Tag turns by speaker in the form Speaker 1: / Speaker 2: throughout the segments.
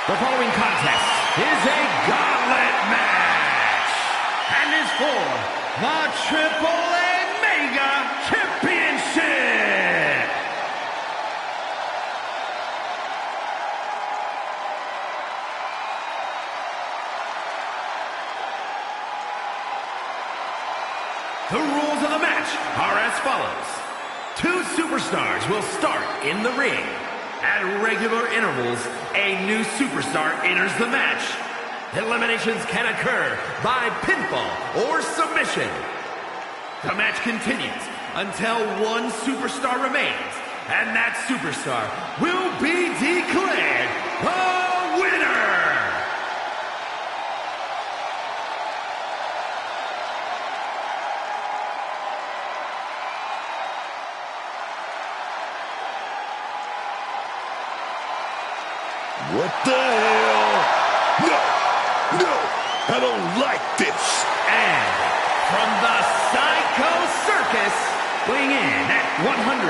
Speaker 1: The following contest is a gauntlet match and is for the TripleMaina Championship. The rules of the match are as follows. Two superstars will start in the ring. At regular intervals, a new superstar enters the match. Eliminations can occur by pinfall or submission. The match continues until one superstar remains, and that superstar will be declared the winner!
Speaker 2: What the hell? No, I don't like this.
Speaker 1: And from the Psycho Circus, weighing in at 107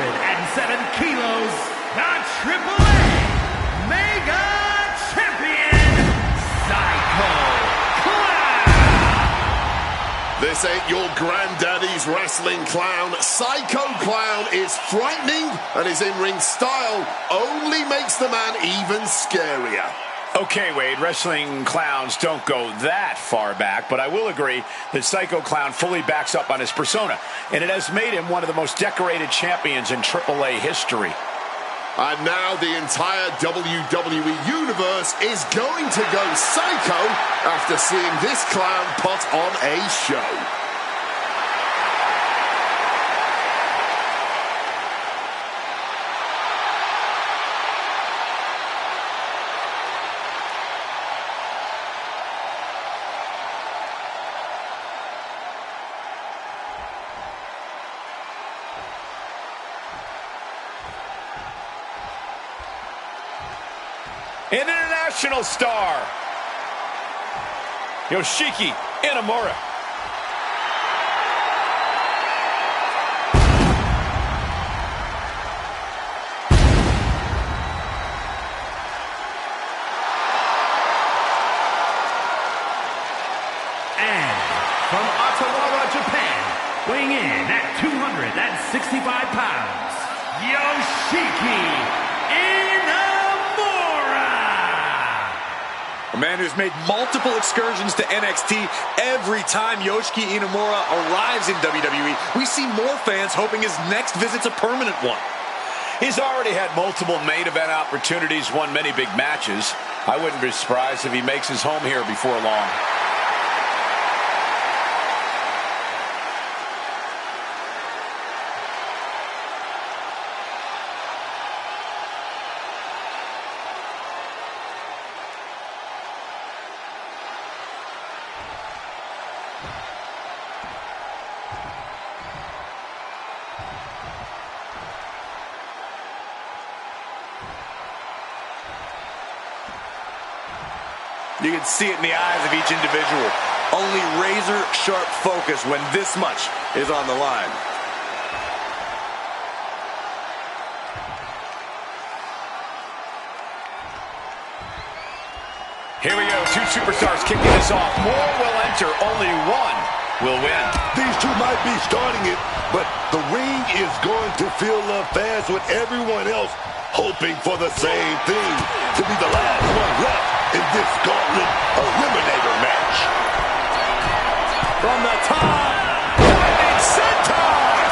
Speaker 1: kilos, the TripleMaina Champion, Psycho Clown!
Speaker 2: This ain't your granddaddy's wrestling clown. Psycho Clown is frightening, and his in-ring style only makes the man even scarier.
Speaker 3: Okay, Wade, wrestling clowns don't go that far back, but I will agree that Psycho Clown fully backs up on his persona, and it has made him one of the most decorated champions in AAA history.
Speaker 2: And now the entire WWE Universe is going to go psycho after seeing this clown put on a show.
Speaker 3: An international star, Yoshiki Inamura.
Speaker 1: And from Ottawa, Japan, weighing in at 265 pounds, Yoshiki
Speaker 4: A man who's made multiple excursions to NXT. Every time Yoshiki Inamura arrives in WWE, we see more fans hoping his next visit's a permanent one.
Speaker 3: He's already had multiple main event opportunities, won many big matches. I wouldn't be surprised if he makes his home here before long.
Speaker 4: You can see it in the eyes of each individual. Only razor-sharp focus when this much is on the line.
Speaker 3: Here we go, two superstars kicking this off. More will enter, only one will win.
Speaker 2: These two might be starting it, but the ring is going to fill up fast with everyone else hoping for the same thing, to be the last one left in this gauntlet eliminator match.
Speaker 3: From the top, lightning senton!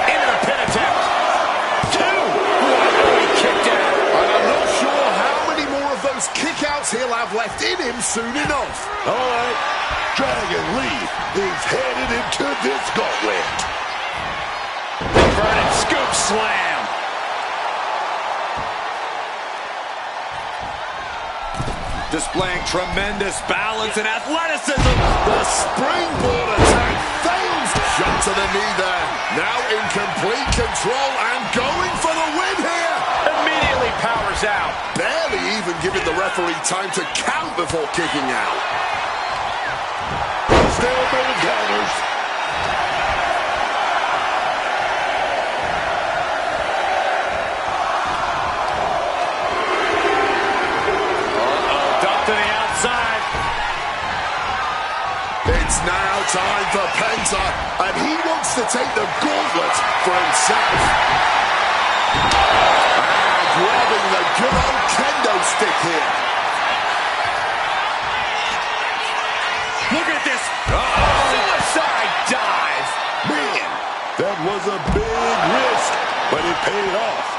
Speaker 3: Into the pin attempt. Two. He kicked out.
Speaker 2: And I'm not sure how many more of those kickouts he'll have left in him soon enough. All right, Dragon Lee is headed into this gauntlet.
Speaker 3: Vernon scoop slam.
Speaker 4: Displaying tremendous balance and athleticism.
Speaker 2: The springboard attack fails. Shot to the knee there. Now in complete control and going for the win here.
Speaker 3: Immediately powers out.
Speaker 2: Barely even giving the referee time to count before kicking out. Stalemate counters.
Speaker 5: It's now time for Penta, and he wants to take the gauntlet for himself. And grabbing the good old kendo stick here.
Speaker 3: Look at this. Suicide dive.
Speaker 2: Man, that was a big risk, but it paid off.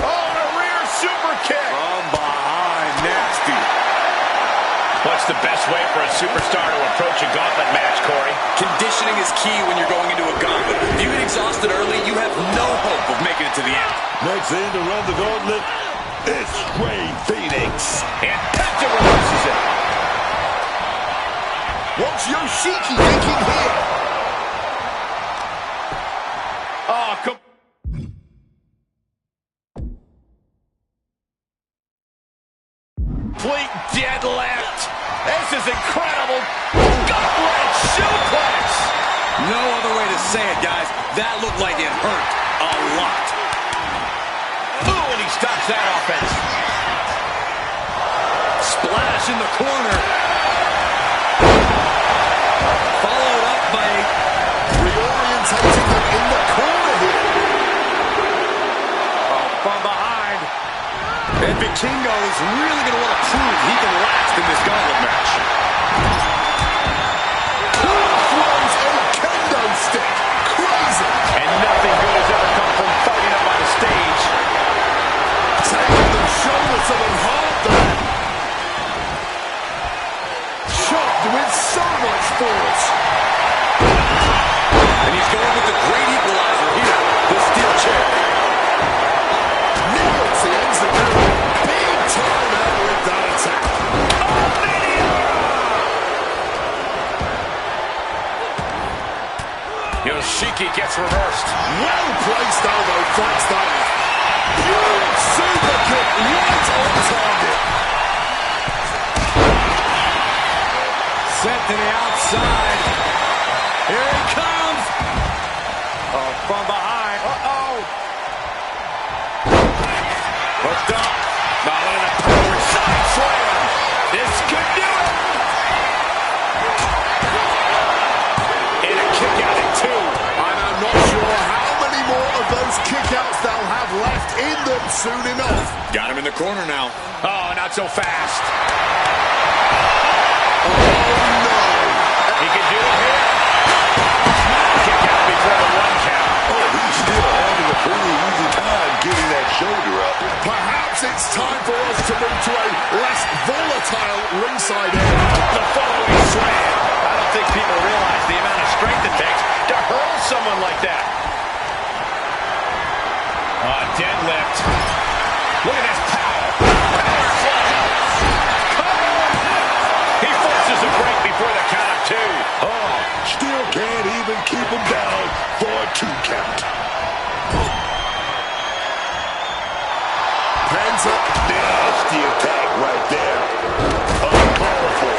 Speaker 3: Oh, the rear super kick.
Speaker 4: From behind, nasty.
Speaker 3: What's the best way for a superstar to approach a gauntlet match, Corey?
Speaker 4: Conditioning is key when you're going into a gauntlet. If you get exhausted early, you have no hope of making it to the end.
Speaker 2: Next in to run the gauntlet, it's Rey Fenix.
Speaker 3: And Penta reverses it.
Speaker 5: What's Yoshiki thinking here?
Speaker 3: Oh, complete deadlift. This is incredible. Gauntlet suplex.
Speaker 4: No other way to say it, guys. That looked like it hurt a lot.
Speaker 3: Ooh, and he stops that offense.
Speaker 4: Splash in the corner. Followed up by
Speaker 5: Reorientating him in the corner here.
Speaker 4: from behind. And Vikingo is really going to want to prove he can last in this gauntlet match.
Speaker 5: Throws a kendo stick. Crazy.
Speaker 3: And nothing good has ever come from fighting up on the stage.
Speaker 5: Taking the shoulder to the heart there. Chopped with so much force.
Speaker 4: And he's going with the great equalizer here, the steel chair.
Speaker 5: Nails the ends of it. Big time out with that attack.
Speaker 3: Yoshiki gets reversed.
Speaker 5: Well placed elbow fights that off. Huge super kick right on target.
Speaker 4: Set to the outside. Here he comes. Oh, from behind. Uh-oh. Hooked up.
Speaker 3: Not in a power side slam. This could do it. And a kick out at two.
Speaker 5: And I'm not sure how many more of those kickouts they'll have left in them soon enough.
Speaker 4: Got him in the corner now.
Speaker 3: Oh, not so fast.
Speaker 5: Oh no.
Speaker 3: He can do it here. Kick out before the one count.
Speaker 2: Oh, he's still having a pretty easy time getting that shoulder up.
Speaker 5: Perhaps it's time for us to move to a less volatile ringside area.
Speaker 3: The following slam. I don't think people realize the amount of strength it takes to hurl someone like that. Deadlift. Look at this power. Power slam. He forces a break before the count of two.
Speaker 2: Oh, still can't even keep him down for a 2 count.
Speaker 5: Hands up.
Speaker 2: Nasty attack right there. Uncalled for.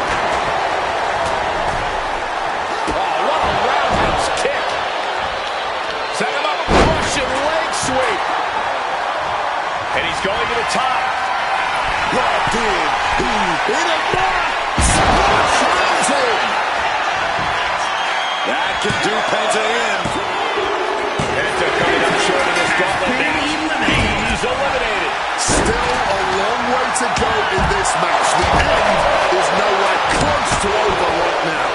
Speaker 3: Oh, what a roundhouse kick. Set him up. Russian leg sweep. And he's going to the top.
Speaker 2: Locked in.
Speaker 5: In a mark. Splash mountain.
Speaker 4: That can do Penta in.
Speaker 3: Penta coming up short of this gauntlet match. He's eliminated.
Speaker 5: Still a long way to go in this match. The end is nowhere close to over right now.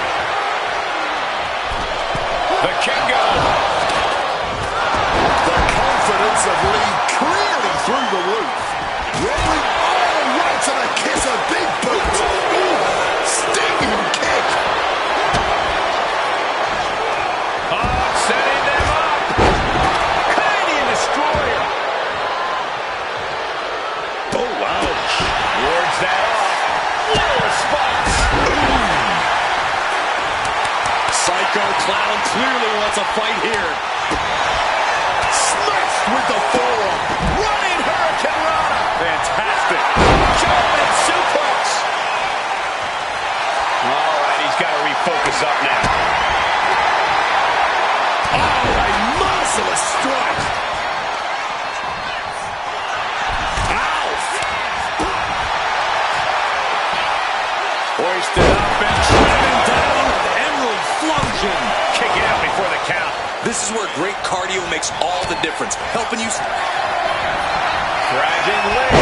Speaker 3: The Kingo.
Speaker 5: The confidence of Lee clearly through the roof. Rolling all right to the kiss of big boot. Ooh, stinging kick.
Speaker 3: Oh, setting them up. Canadian Destroyer.
Speaker 2: Oh, ouch.
Speaker 3: Wards that off. What a response.
Speaker 4: Psycho Clown clearly wants a fight here.
Speaker 5: Smashed with the forearm.
Speaker 3: Running Hurricane Rana.
Speaker 4: Fantastic.
Speaker 3: German suplex. All right, he's got to refocus up now.
Speaker 5: Oh, a merciless strike. Ow.
Speaker 3: Hoisted up and driven down and
Speaker 4: explosion.
Speaker 3: Kicking out before the count.
Speaker 4: This is where great cardio makes all the difference, helping you.
Speaker 3: Dragging leg.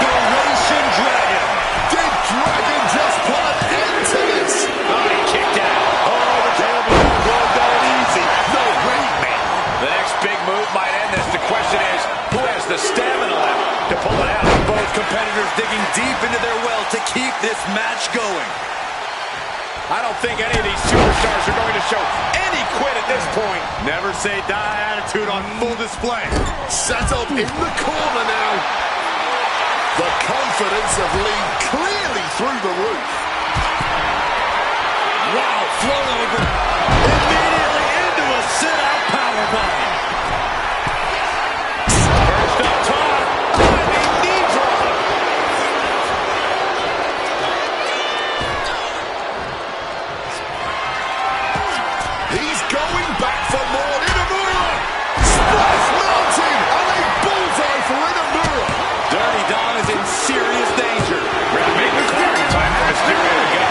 Speaker 4: Operation Dragon.
Speaker 5: Did Dragon just put an end to this?
Speaker 3: Oh, he kicked out.
Speaker 2: Oh, the camera going down easy. No, wait, man.
Speaker 3: The next big move might end this. The question is, who has the stamina left to pull it out?
Speaker 4: Both competitors digging deep into their well to keep this match going.
Speaker 3: I don't think any of these superstars are going to show any quit at this point.
Speaker 4: Never say die attitude on full display.
Speaker 5: Set up in the corner now. The confidence of Lee clearly through the roof.
Speaker 4: Wow, float over. Immediately into a sit-out powerbomb.
Speaker 3: First up top, diving knee drop.
Speaker 5: He's going back for more. Inamura! Splash Mountain! And a bullseye for Inamura!
Speaker 4: Dirty Don is in serious danger.
Speaker 3: Make the clear in time for Mysterio to go.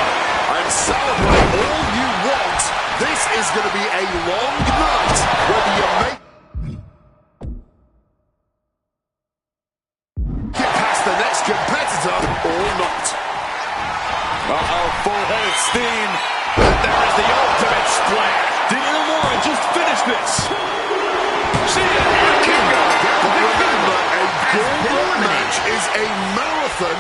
Speaker 5: And celebrate all you want. This is going to be a long night, whether you make it past the next competitor or not.
Speaker 4: Uh-oh, full-headed steam.
Speaker 3: And there is the ultimate splash.
Speaker 4: Did Inamura just finish this?
Speaker 3: See it, here keep going.
Speaker 5: But remember, a gauntlet match is a marathon,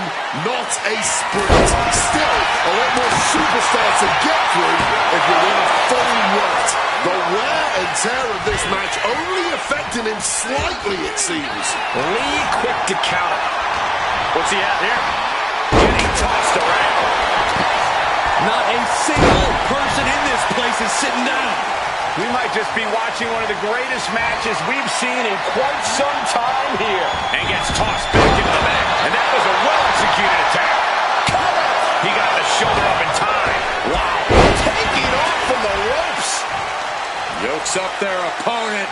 Speaker 5: not a sprint. Still, a lot more superstars to get through if you're in a full rut. The wear and tear of this match only affecting him slightly, it seems.
Speaker 3: Lee quick to counter. What's he at here? Getting tossed around.
Speaker 4: Not a single person in this place is sitting down.
Speaker 3: We might just be watching one of the greatest matches we've seen in quite some time here. And gets tossed back into the mat. And that was a well-executed attack. Cover! He got the shoulder up in time. Wow. Taking off from the ropes.
Speaker 4: Yokes up their opponent.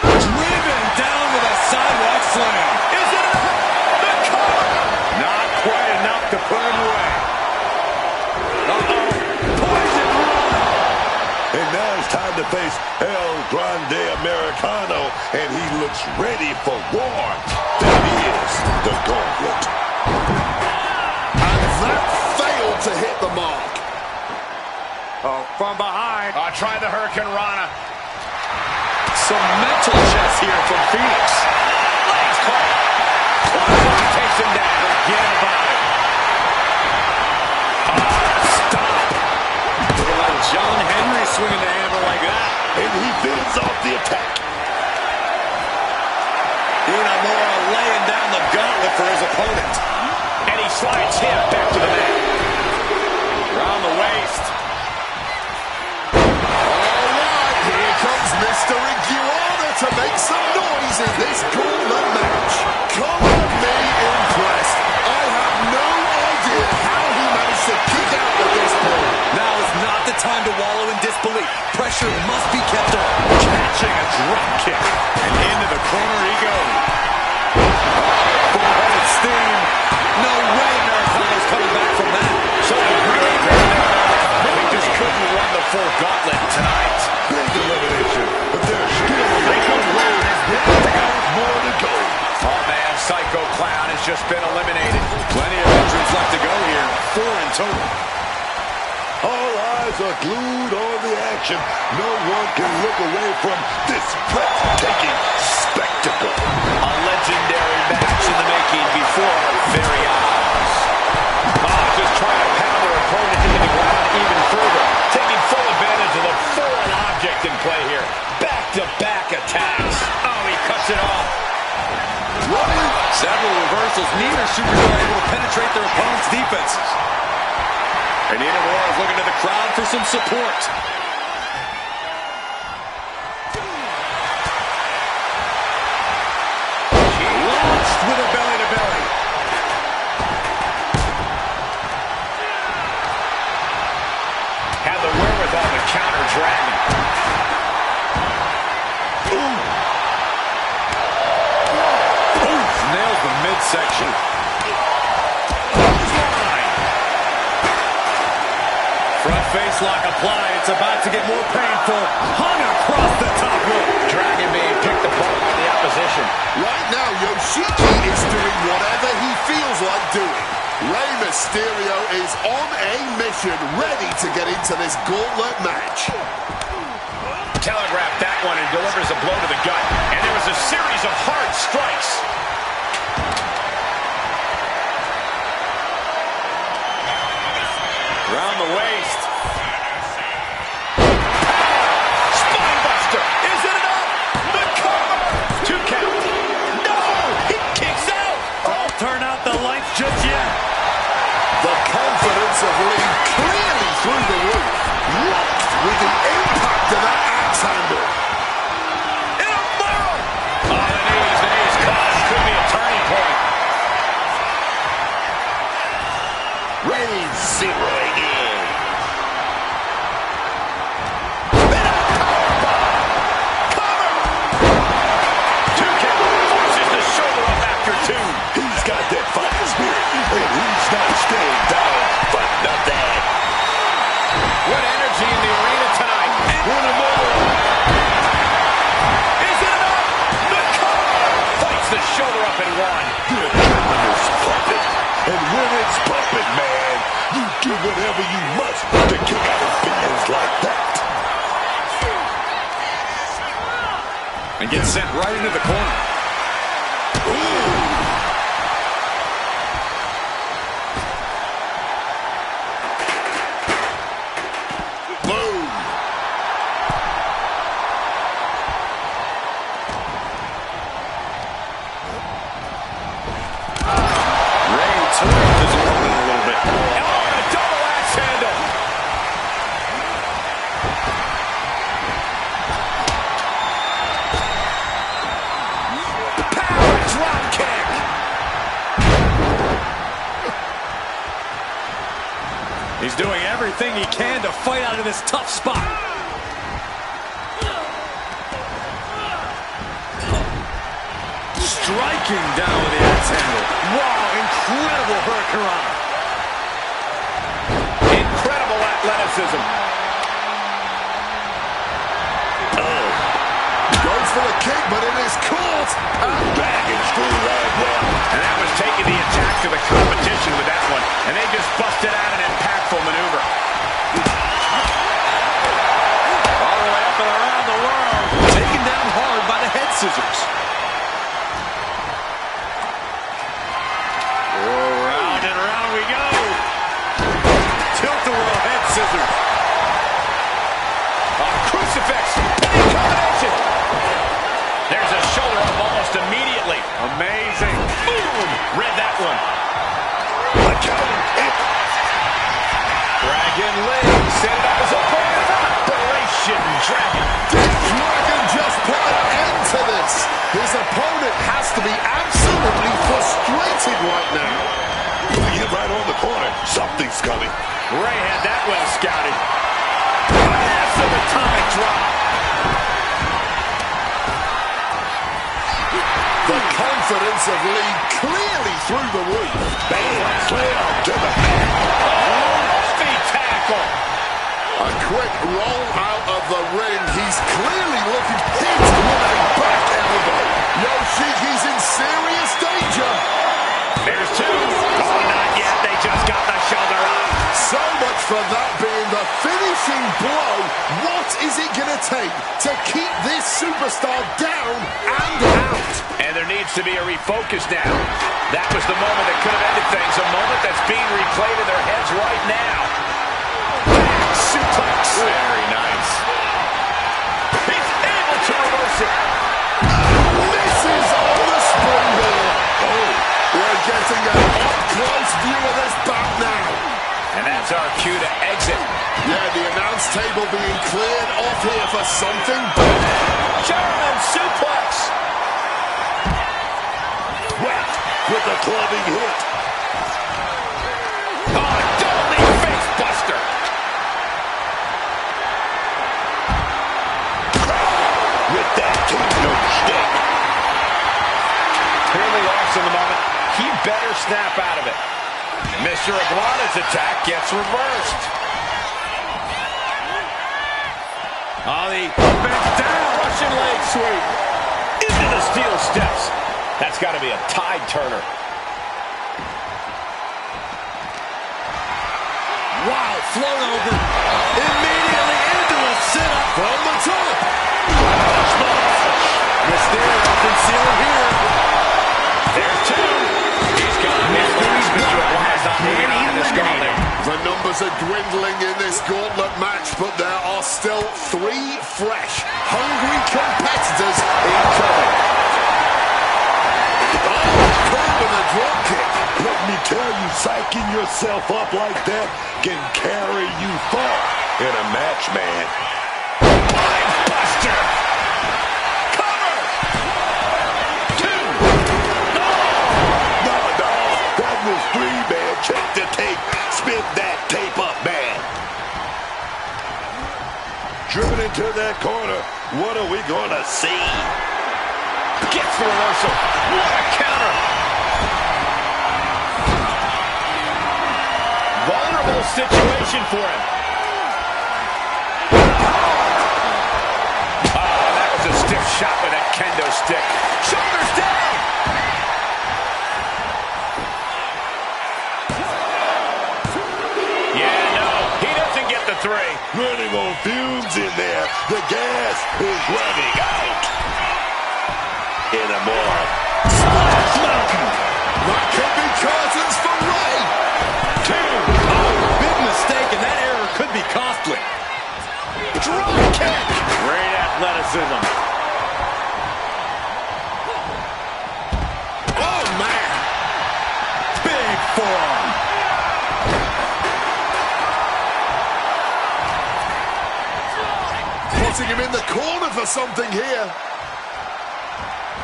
Speaker 4: Driven down with a sidewalk slam.
Speaker 3: Is it enough? The cover!
Speaker 4: Not quite enough to put him away. Uh-oh. Poison run.
Speaker 2: And now it's time to face El Grande Americano, and he looks ready for war. That is the gauntlet.
Speaker 5: And that failed to hit the mark.
Speaker 4: Oh, from behind.
Speaker 3: Try the Hurricane Rana.
Speaker 4: Some mental chess here from Phoenix.
Speaker 3: Legs caught. Takes him down. Forget about it. Stop.
Speaker 4: Looking like John Henry swinging the hammer like that.
Speaker 2: And he fends off the attack.
Speaker 4: Inamura laying down the gauntlet for his opponent.
Speaker 3: And he slides him back to the mat.
Speaker 4: Around the waist.
Speaker 5: All right, here comes Mr. Iguana to make some noise in this gauntlet match. Come on, me impressed. I have no idea how he managed to kick out at this point.
Speaker 4: Now is not the time to wallow in disbelief. Pressure must be kept on.
Speaker 3: Catching a drop kick.
Speaker 4: And into the corner he goes. Full-headed steam. No way Americano's coming back from that.
Speaker 3: So great but he just couldn't run the full gauntlet tonight.
Speaker 2: Big elimination, but there's still a long road. There's more to go.
Speaker 3: Oh man, Psycho Clown has just been eliminated.
Speaker 4: Plenty of entrants left to go here. 4 in total.
Speaker 2: All eyes are glued on the action. No one can look away from this breathtaking spectacle.
Speaker 3: A legendary match in the making before our very eyes. Just trying to pound their opponent into the ground even further. Taking full advantage of the foreign object in play here. Back-to-back attacks. Oh, he cuts it off.
Speaker 4: Several reversals. Neither superstar able to penetrate their opponent's defenses. And Inamura is looking to the crowd for some support. Launched with a belly-to-belly.
Speaker 3: Had the wherewithal to counter Dragon.
Speaker 4: Nails the midsection. Front face Wrist lock applied. It's about to get more painful. Hung across the top rope.
Speaker 3: Dragon being picked apart by the opposition.
Speaker 5: Right now, Yoshiki is doing whatever he feels like doing. Rey Mysterio is on a mission, ready to get into this gauntlet match.
Speaker 3: Telegraphed that one and delivers a blow to the gut. And there was a series of hard strikes.
Speaker 4: Around the waist.
Speaker 3: Spine buster. Is it enough? The cover. 2 count. No! He kicks out.
Speaker 4: Don't turn out the lights just yet.
Speaker 5: The confidence of Lee clearly through the roof. Locked with the impact of that axe handle.
Speaker 3: In a barrel. Oh, the knees caught. Could be a turning point.
Speaker 2: Reigns zeroing in.
Speaker 3: Cover. 2 count. Forces the shoulder up after 2.
Speaker 2: He's got that fighting spirit, and he's not staying down for nothing.
Speaker 3: What energy in the arena tonight. And one more. Is it enough? The cover. Fights the shoulder up and 1.
Speaker 2: Good goodness, puppet. And when it's puppet, man, you do whatever you must to kick out of fans like that.
Speaker 4: And gets sent right into the corner.
Speaker 5: Boom.
Speaker 4: Rey turned his opponent a little bit.
Speaker 3: Oh, and a double axe handle. Power drop kick.
Speaker 4: He's doing everything he can to fight out of this tough spot. Striking down with the axe handle. Wow, incredible hurricanrana.
Speaker 3: Incredible athleticism.
Speaker 5: Goes for the kick, but it is caught.
Speaker 2: And baggage through right now.
Speaker 3: And that was taking the attack to the competition with that one. And they just busted out an impactful maneuver.
Speaker 4: All the way up and around the world. Taken down hard by the head scissors. Round and round we go. Tilt-a-whirl head scissors.
Speaker 3: Crucifix. Pinning combination. There's a shoulder up almost immediately.
Speaker 4: Amazing.
Speaker 3: Boom. Read that one.
Speaker 2: The counter.
Speaker 3: Dragon leg. Set it up as a plan. Operation Dragon.
Speaker 5: Did Dragon just put an end to this? His opponent has to be absolutely frustrated right now.
Speaker 2: Putting it right on the corner. Something's coming.
Speaker 3: Rey had that well scouted. Massive atomic drop.
Speaker 5: The confidence of Lee clearly through the roof.
Speaker 2: Bam! Slam to the back.
Speaker 3: Speed tackle.
Speaker 5: A quick roll out of the ring. He's clearly looking hit with a back elbow. Yoshiki's in serious danger.
Speaker 3: There's 2. Oh, not yet. They just got the shoulder up.
Speaker 5: So much for that being the finishing blow. What is it going to take to keep this superstar down and out?
Speaker 3: And there needs to be a refocus now. That was the moment that could have ended things. A moment that's being replayed in their heads right now. Suplex. Very nice. He's able to reverse it.
Speaker 5: Misses on the springboard. Oh, we're getting an up-close view of this back now.
Speaker 3: And that's our cue to exit.
Speaker 5: Yeah, the announce table being cleared off here for something big.
Speaker 3: German suplex.
Speaker 2: Whacked with the clubbing hit.
Speaker 3: Oh, double knee face buster.
Speaker 2: With that no stick.
Speaker 3: Clearly lost in the moment. He better snap out of it. Mr. Iguana's attack gets reversed. Oh, the offense down. Russian leg sweep. Into the steel steps. That's got to be a tide turner.
Speaker 4: Wow, float over. Immediately into a sit-up from the top. Mysterio can seal it here.
Speaker 3: There's two. He's got mysteries. Mr. Elias moving on in this gauntlet.
Speaker 5: The numbers are dwindling in this gauntlet match, but there are still 3 fresh, hungry competitors incoming. Oh, caught with a drop kick.
Speaker 2: Let me tell you, psyching yourself up like that can carry you far in a match, man.
Speaker 3: Buster. Cover. 2.
Speaker 2: No, that was 3, man. Check the tape. Spin that tape up, man. Driven into that corner. What are we going to see?
Speaker 3: Gets the reversal. What a counter. Vulnerable situation for him. Oh, that was a stiff shot with that kendo stick. Shoulders down. Yeah, no, he doesn't get the 3.
Speaker 2: Running on fumes in there. The gas is running out. Inamura.
Speaker 5: Splash Mountain. That could be curtains for Ray.
Speaker 3: 2.
Speaker 4: Oh, big mistake, and that error could be costly.
Speaker 3: Drop kick.
Speaker 4: Great athleticism.
Speaker 5: Oh, man.
Speaker 4: Big forearm.
Speaker 5: Putting him in the corner for something here.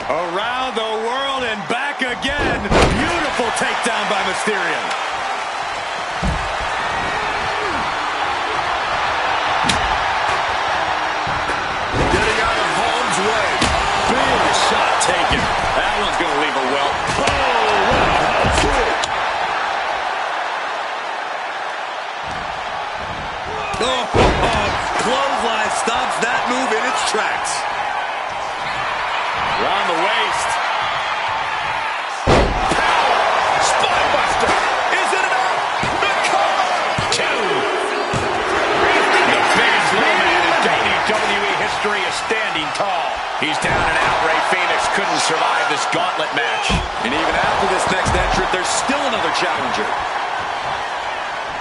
Speaker 4: Around the world and back again. Beautiful takedown by Mysterio.
Speaker 5: Getting out of harm's way.
Speaker 4: Big shot taken. That one's going to leave a welt. Clothesline stops that move in its tracks. Around the waist.
Speaker 3: Power. Spinebuster. Is it enough? The cover. 2. The biggest low man in WWE history is standing tall. He's down and out. Ray Phoenix couldn't survive this gauntlet match.
Speaker 4: And even after this next entrant, there's still another challenger.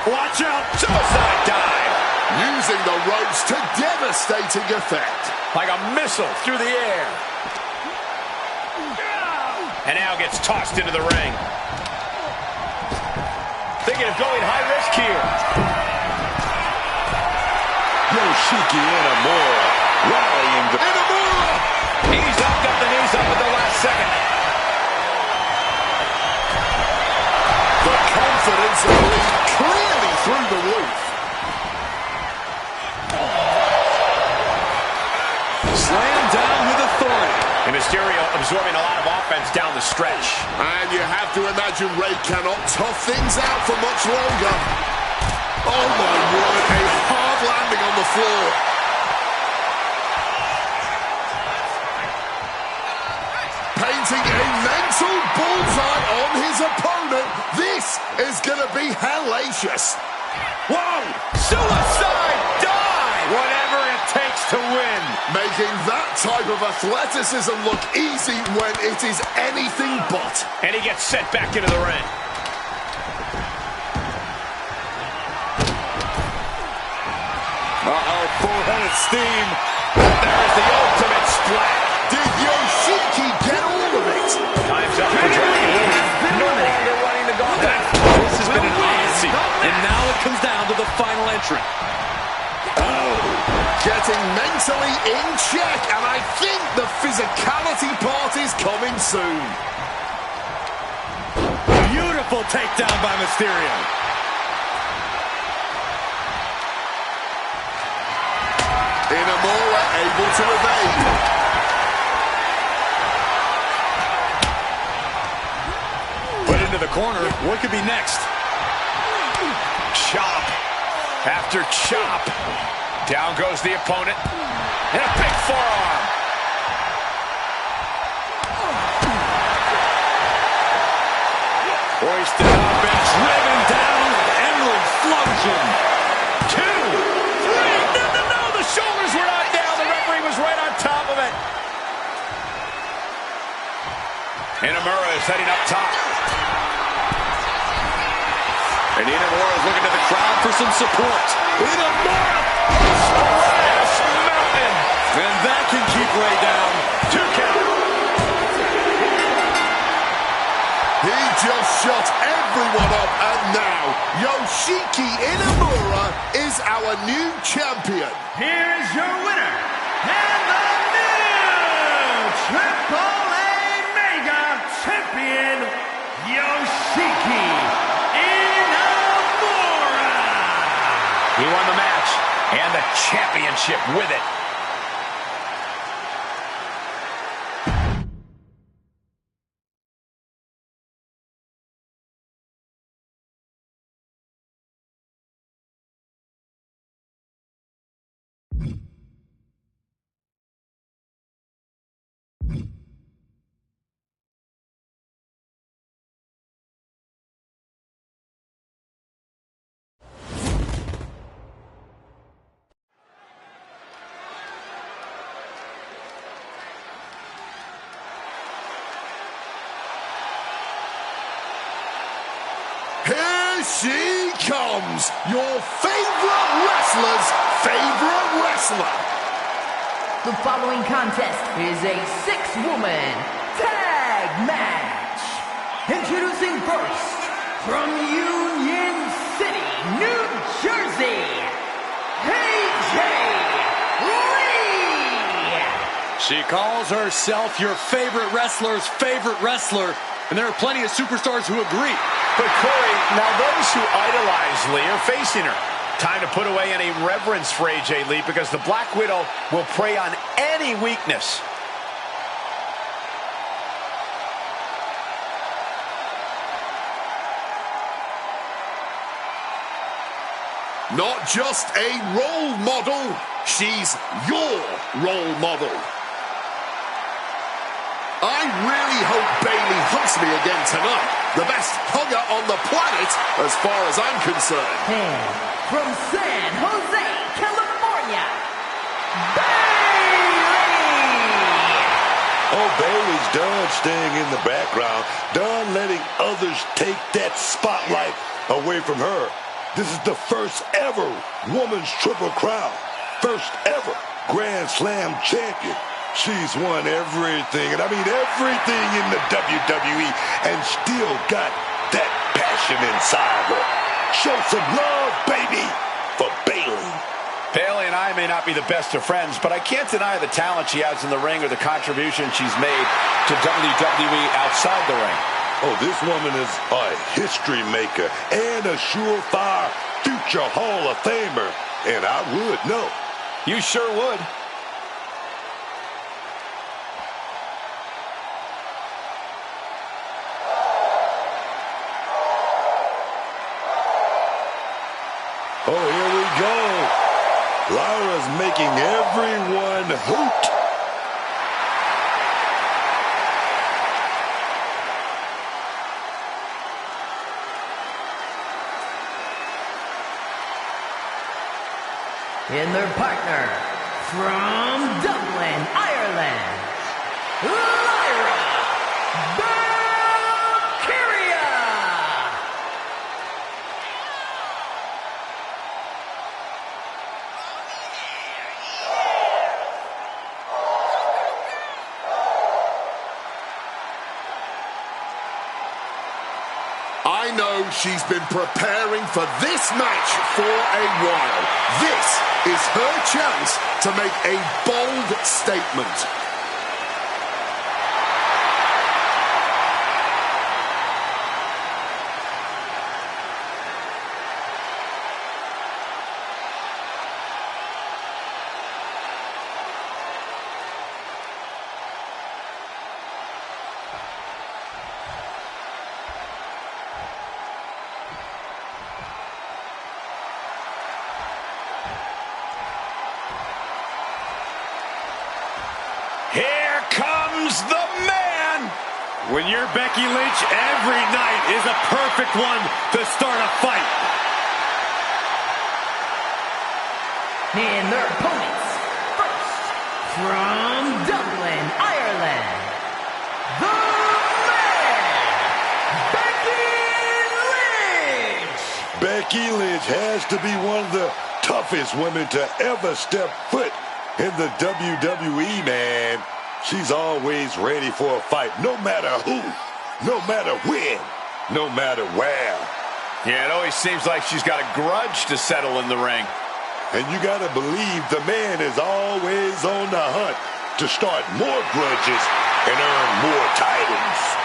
Speaker 3: Watch out. Suicide dive.
Speaker 5: Using the ropes to devastating effect.
Speaker 3: Like a missile through the air. And now gets tossed into the ring. Thinking of going high risk here.
Speaker 2: Yoshiki Inamura rallying the...
Speaker 5: Inamura!
Speaker 3: He's up, got the knees up at the last second.
Speaker 5: The confidence of Lee clearly through the roof.
Speaker 4: Slam down with authority.
Speaker 3: And Mysterio absorbing a lot of offense down the stretch.
Speaker 5: And you have to imagine Ray cannot tough things out for much longer. Oh my word, a hard landing on the floor. Painting a mental bullseye on his opponent. This is going to be hellacious.
Speaker 3: Whoa! Suicide dive! Whatever it takes to win.
Speaker 5: Making that type of athleticism look easy when it is anything but.
Speaker 3: And he gets sent back into the ring.
Speaker 4: Uh-oh, full-headed steam.
Speaker 3: There's the ultimate splat.
Speaker 5: Did Yoshiki get all of it?
Speaker 3: Time's up for Dragon Lee. No longer running the gauntlet.
Speaker 4: This has been an odyssey. And now it comes down to the final entrant.
Speaker 5: Getting mentally in check, and I think the physicality part is coming soon.
Speaker 4: Beautiful takedown by Mysterio.
Speaker 5: Inamura able to evade.
Speaker 4: Put into the corner. What could be next?
Speaker 3: Chop after chop. Down goes the opponent. And a big forearm.
Speaker 4: Hoisted up and driven down. Emerald Flosion.
Speaker 3: 2, 3. No, the shoulders were not down. The referee was right on top of it. Inamura is heading up top.
Speaker 4: And Inamura is looking to the crowd for some support.
Speaker 3: Inamura! Splash Mountain!
Speaker 4: And that can keep Ray down.
Speaker 3: 2 count.
Speaker 5: He just shut everyone up, and now Yoshiki Inamura is our new champion.
Speaker 1: Here is your winner, and the new TripleMaina champion, Yoshiki Inamura.
Speaker 3: He won the match and the championship with it.
Speaker 5: Here she comes, your favorite wrestler's favorite wrestler.
Speaker 6: The following contest is a 6-woman tag match. Introducing first, from Union City, New Jersey, AJ Lee.
Speaker 4: She calls herself your favorite wrestler's favorite wrestler. And there are plenty of superstars who agree.
Speaker 3: But Corey, now those who idolize Lee are facing her. Time to put away any reverence for AJ Lee because the Black Widow will prey on any weakness.
Speaker 5: Not just a role model, she's your role model. I really hope Bayley hugs me again tonight. The best hugger on the planet, as far as I'm concerned.
Speaker 6: And from San Jose, California, Bayley!
Speaker 2: Oh, Bayley's done staying in the background, done letting others take that spotlight away from her. This is the first ever Women's Triple Crown. First ever Grand Slam champion. She's won everything, and I mean everything in the WWE, and still got that passion inside her. Show some love, baby, for Bayley.
Speaker 3: Bayley and I may not be the best of friends, but I can't deny the talent she has in the ring or the contribution she's made to WWE outside the ring.
Speaker 2: Oh, this woman is a history maker and a surefire future Hall of Famer, and I would know.
Speaker 3: You sure would.
Speaker 2: Oh, here we go. Lyra's making everyone hoot.
Speaker 6: In their partner, from Dublin, Ireland, Lyra Valkyria.
Speaker 5: I know she's been preparing for this match for a while. This is her chance to make a bold statement.
Speaker 3: Here comes the man.
Speaker 4: When you're Becky Lynch, every night is a perfect one to start a fight.
Speaker 6: And their opponents, first, from Dublin, Ireland, the man, Becky Lynch!
Speaker 2: Becky Lynch has to be one of the toughest women to ever step foot in the WWE, man. She's always ready for a fight, no matter who, no matter when, no matter where.
Speaker 3: Yeah, it always seems like she's got a grudge to settle in the ring.
Speaker 2: And you gotta believe the man is always on the hunt to start more grudges and earn more titles.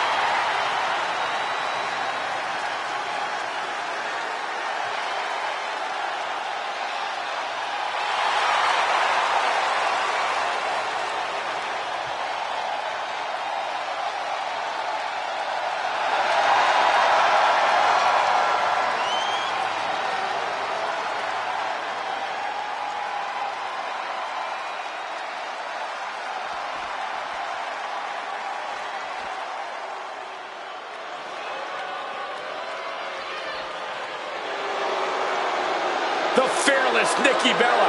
Speaker 3: The fearless Nikki Bella.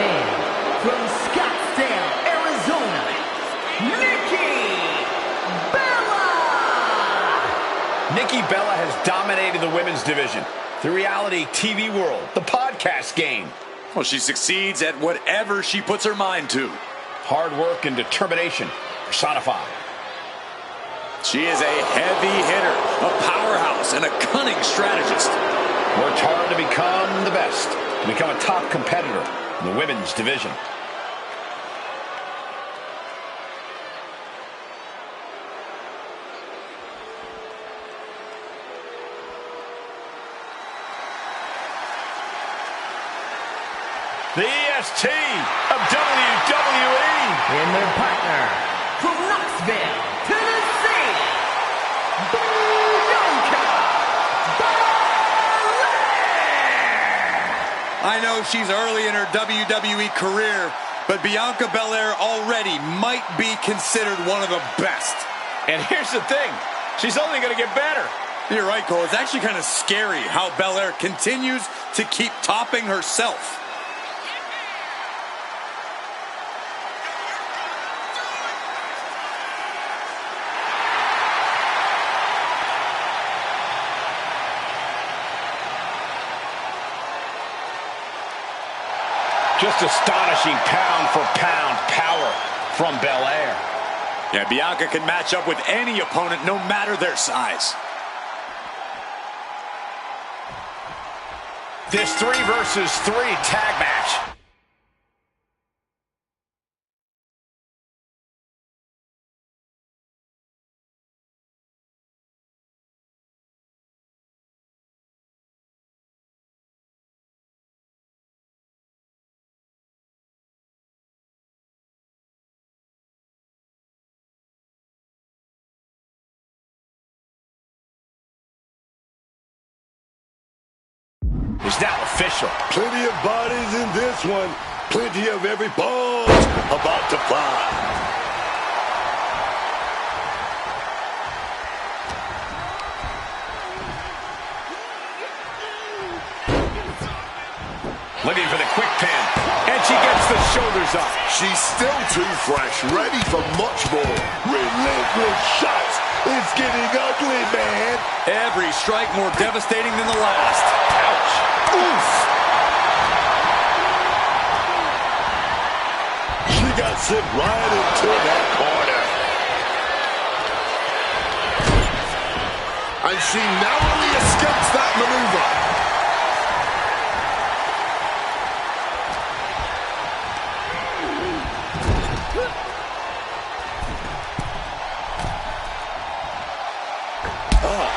Speaker 6: And from Scottsdale, Arizona, Nikki Bella!
Speaker 3: Nikki Bella has dominated the women's division, the reality TV world, the podcast game.
Speaker 4: Well, she succeeds at whatever she puts her mind to.
Speaker 3: Hard work and determination personified.
Speaker 4: She is a heavy hitter, a powerhouse, and a cunning strategist.
Speaker 3: Worked hard to become the best, to become a top competitor in the women's division. The EST of WWE.
Speaker 6: And their partner, from Knoxville, Tennessee, Bianca Belair!
Speaker 4: I know she's early in her WWE career, but Bianca Belair already might be considered one of the best.
Speaker 3: And here's the thing, she's only going to get better.
Speaker 4: You're right, Cole. It's actually kind of scary how Belair continues to keep topping herself.
Speaker 3: Just astonishing pound for pound power from Belair.
Speaker 4: Yeah, Bianca can match up with any opponent, no matter their size.
Speaker 3: This 3 versus 3 tag match. Is now official.
Speaker 2: Plenty of bodies in this one. Plenty of every ball about to fly.
Speaker 3: Looking for the quick pin. And she gets the shoulders up.
Speaker 5: She's still too fresh, ready for much more.
Speaker 2: Relentless shots. It's getting ugly, man.
Speaker 4: Every strike more devastating than the last.
Speaker 3: Ouch.
Speaker 2: Oof. She got sent right into that corner.
Speaker 5: And she narrowly escapes that maneuver.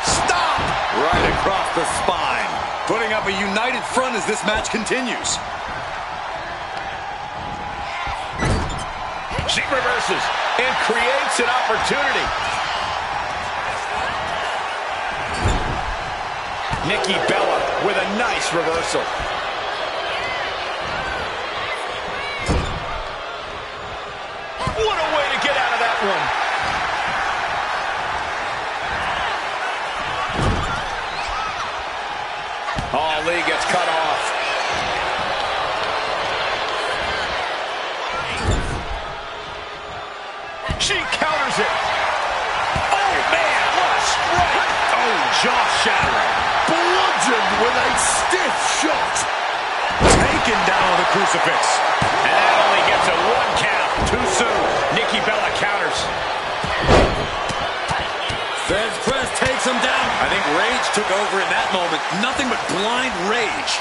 Speaker 4: Stop! Right across the spine. Putting up a united front as this match continues.
Speaker 3: She reverses and creates an opportunity. Nikki Bella with a nice reversal.
Speaker 7: one.
Speaker 3: Oh, Lee gets cut off. She counters it. Oh, man, what a strike. Oh, jaw-shattering.
Speaker 5: Bludgeoned with a stiff shot.
Speaker 3: Taken down with a crucifix. And that only gets a 1 count. Too soon. Nikki Bella counters.
Speaker 4: Feds press takes him down. I think rage took over in that moment. Nothing but blind rage.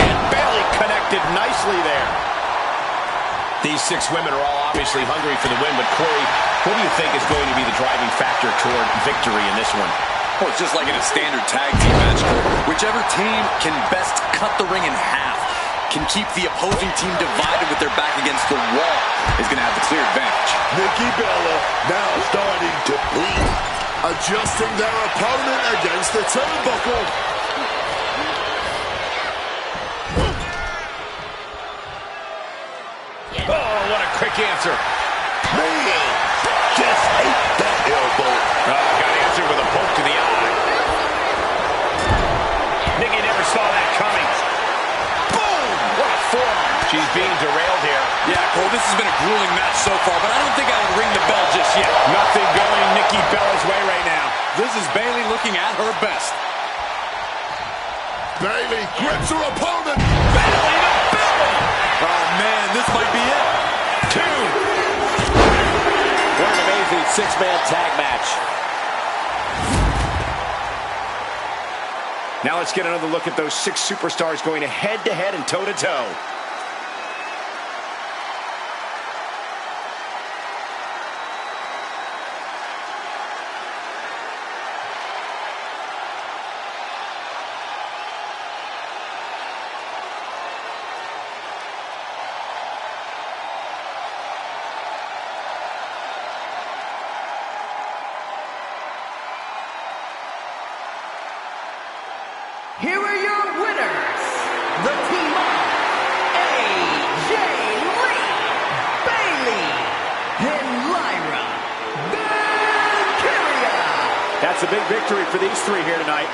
Speaker 3: And Bailey connected nicely there. These 6 women are all obviously hungry for the win, but Corey, what do you think is going to be the driving factor toward victory in this one?
Speaker 4: Well, it's just like in a standard tag team match. Whichever team can best cut the ring in half, can keep the opposing team divided with their back against the wall, is going to have the clear advantage.
Speaker 2: Nikki Bella now starting to bleed.
Speaker 5: Adjusting their opponent against the turnbuckle.
Speaker 3: Oh, what a quick answer.
Speaker 2: Man, just ate that elbow.
Speaker 3: Got answered with a poke to the eye. Nikki never saw that coming. Boom! What a forearm. She's being derailed here.
Speaker 4: Yeah, Cole, this has been a grueling match so far, but I don't think I would ring the bell just yet.
Speaker 3: Nothing going Nikki Bella's way right now.
Speaker 4: This is Bayley looking at her best.
Speaker 5: Bayley grips her opponent.
Speaker 3: Bayley to Bayley!
Speaker 4: Oh, man, this might be it.
Speaker 3: 2.
Speaker 8: What an amazing 6-man tag match.
Speaker 3: Now let's get another look at those 6 superstars going head-to-head and toe-to-toe.
Speaker 6: Here are your winners, the team of AJ Lee, Bayley, and Lyra Valkyria.
Speaker 3: That's a big victory for these 3 here tonight.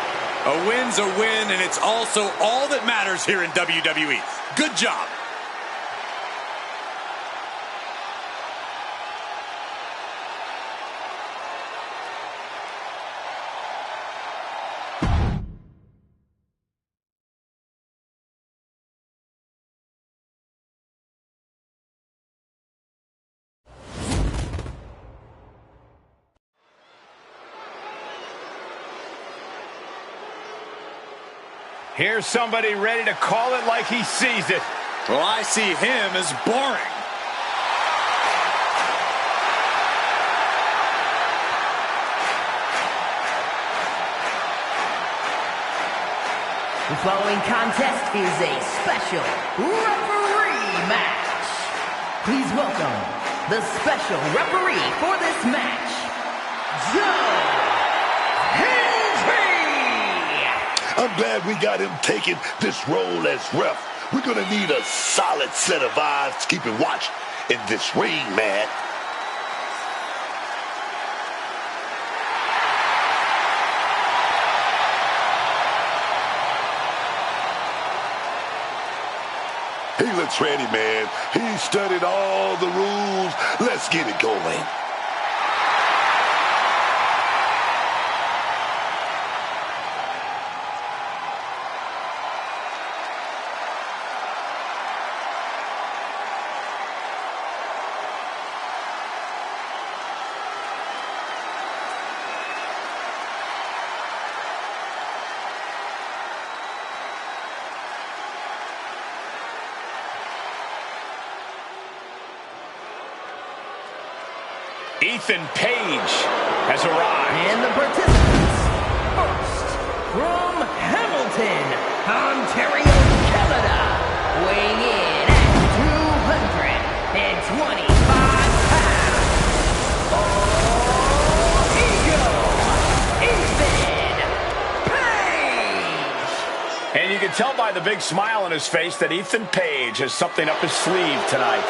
Speaker 4: A win's a win, and it's also all that matters here in WWE. Good job.
Speaker 3: Here's somebody ready to call it like he sees it.
Speaker 4: Well, I see him as boring.
Speaker 6: The following contest is a special referee match. Please welcome the special referee for this match, Joe Hendry.
Speaker 2: I'm glad we got him taking this role as ref. We're going to need a solid set of eyes to keep him watch in this ring, man. He looks ready, man. He studied all the rules. Let's get it going.
Speaker 3: Ethan Page has arrived.
Speaker 6: And the participants, first, from Hamilton, Ontario, Canada, weighing in at 225 pounds, All Ego, Ethan Page.
Speaker 3: And you can tell by the big smile on his face that Ethan Page has something up his sleeve tonight.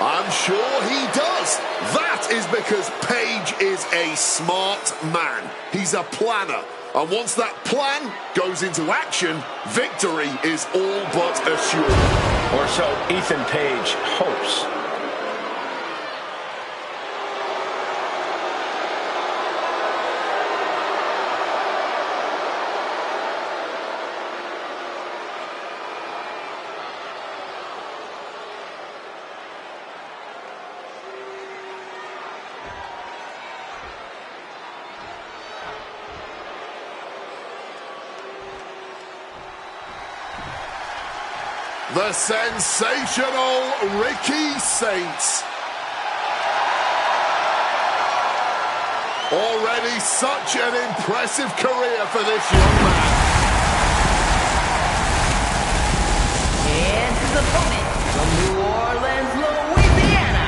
Speaker 5: I'm sure he does. That is because Page is a smart man. He's a planner. And once that plan goes into action, victory is all but assured.
Speaker 3: Or so Ethan Page hopes.
Speaker 5: The sensational Ricky Saints. Already such an impressive career for this young man.
Speaker 6: And his opponent from New Orleans, Louisiana,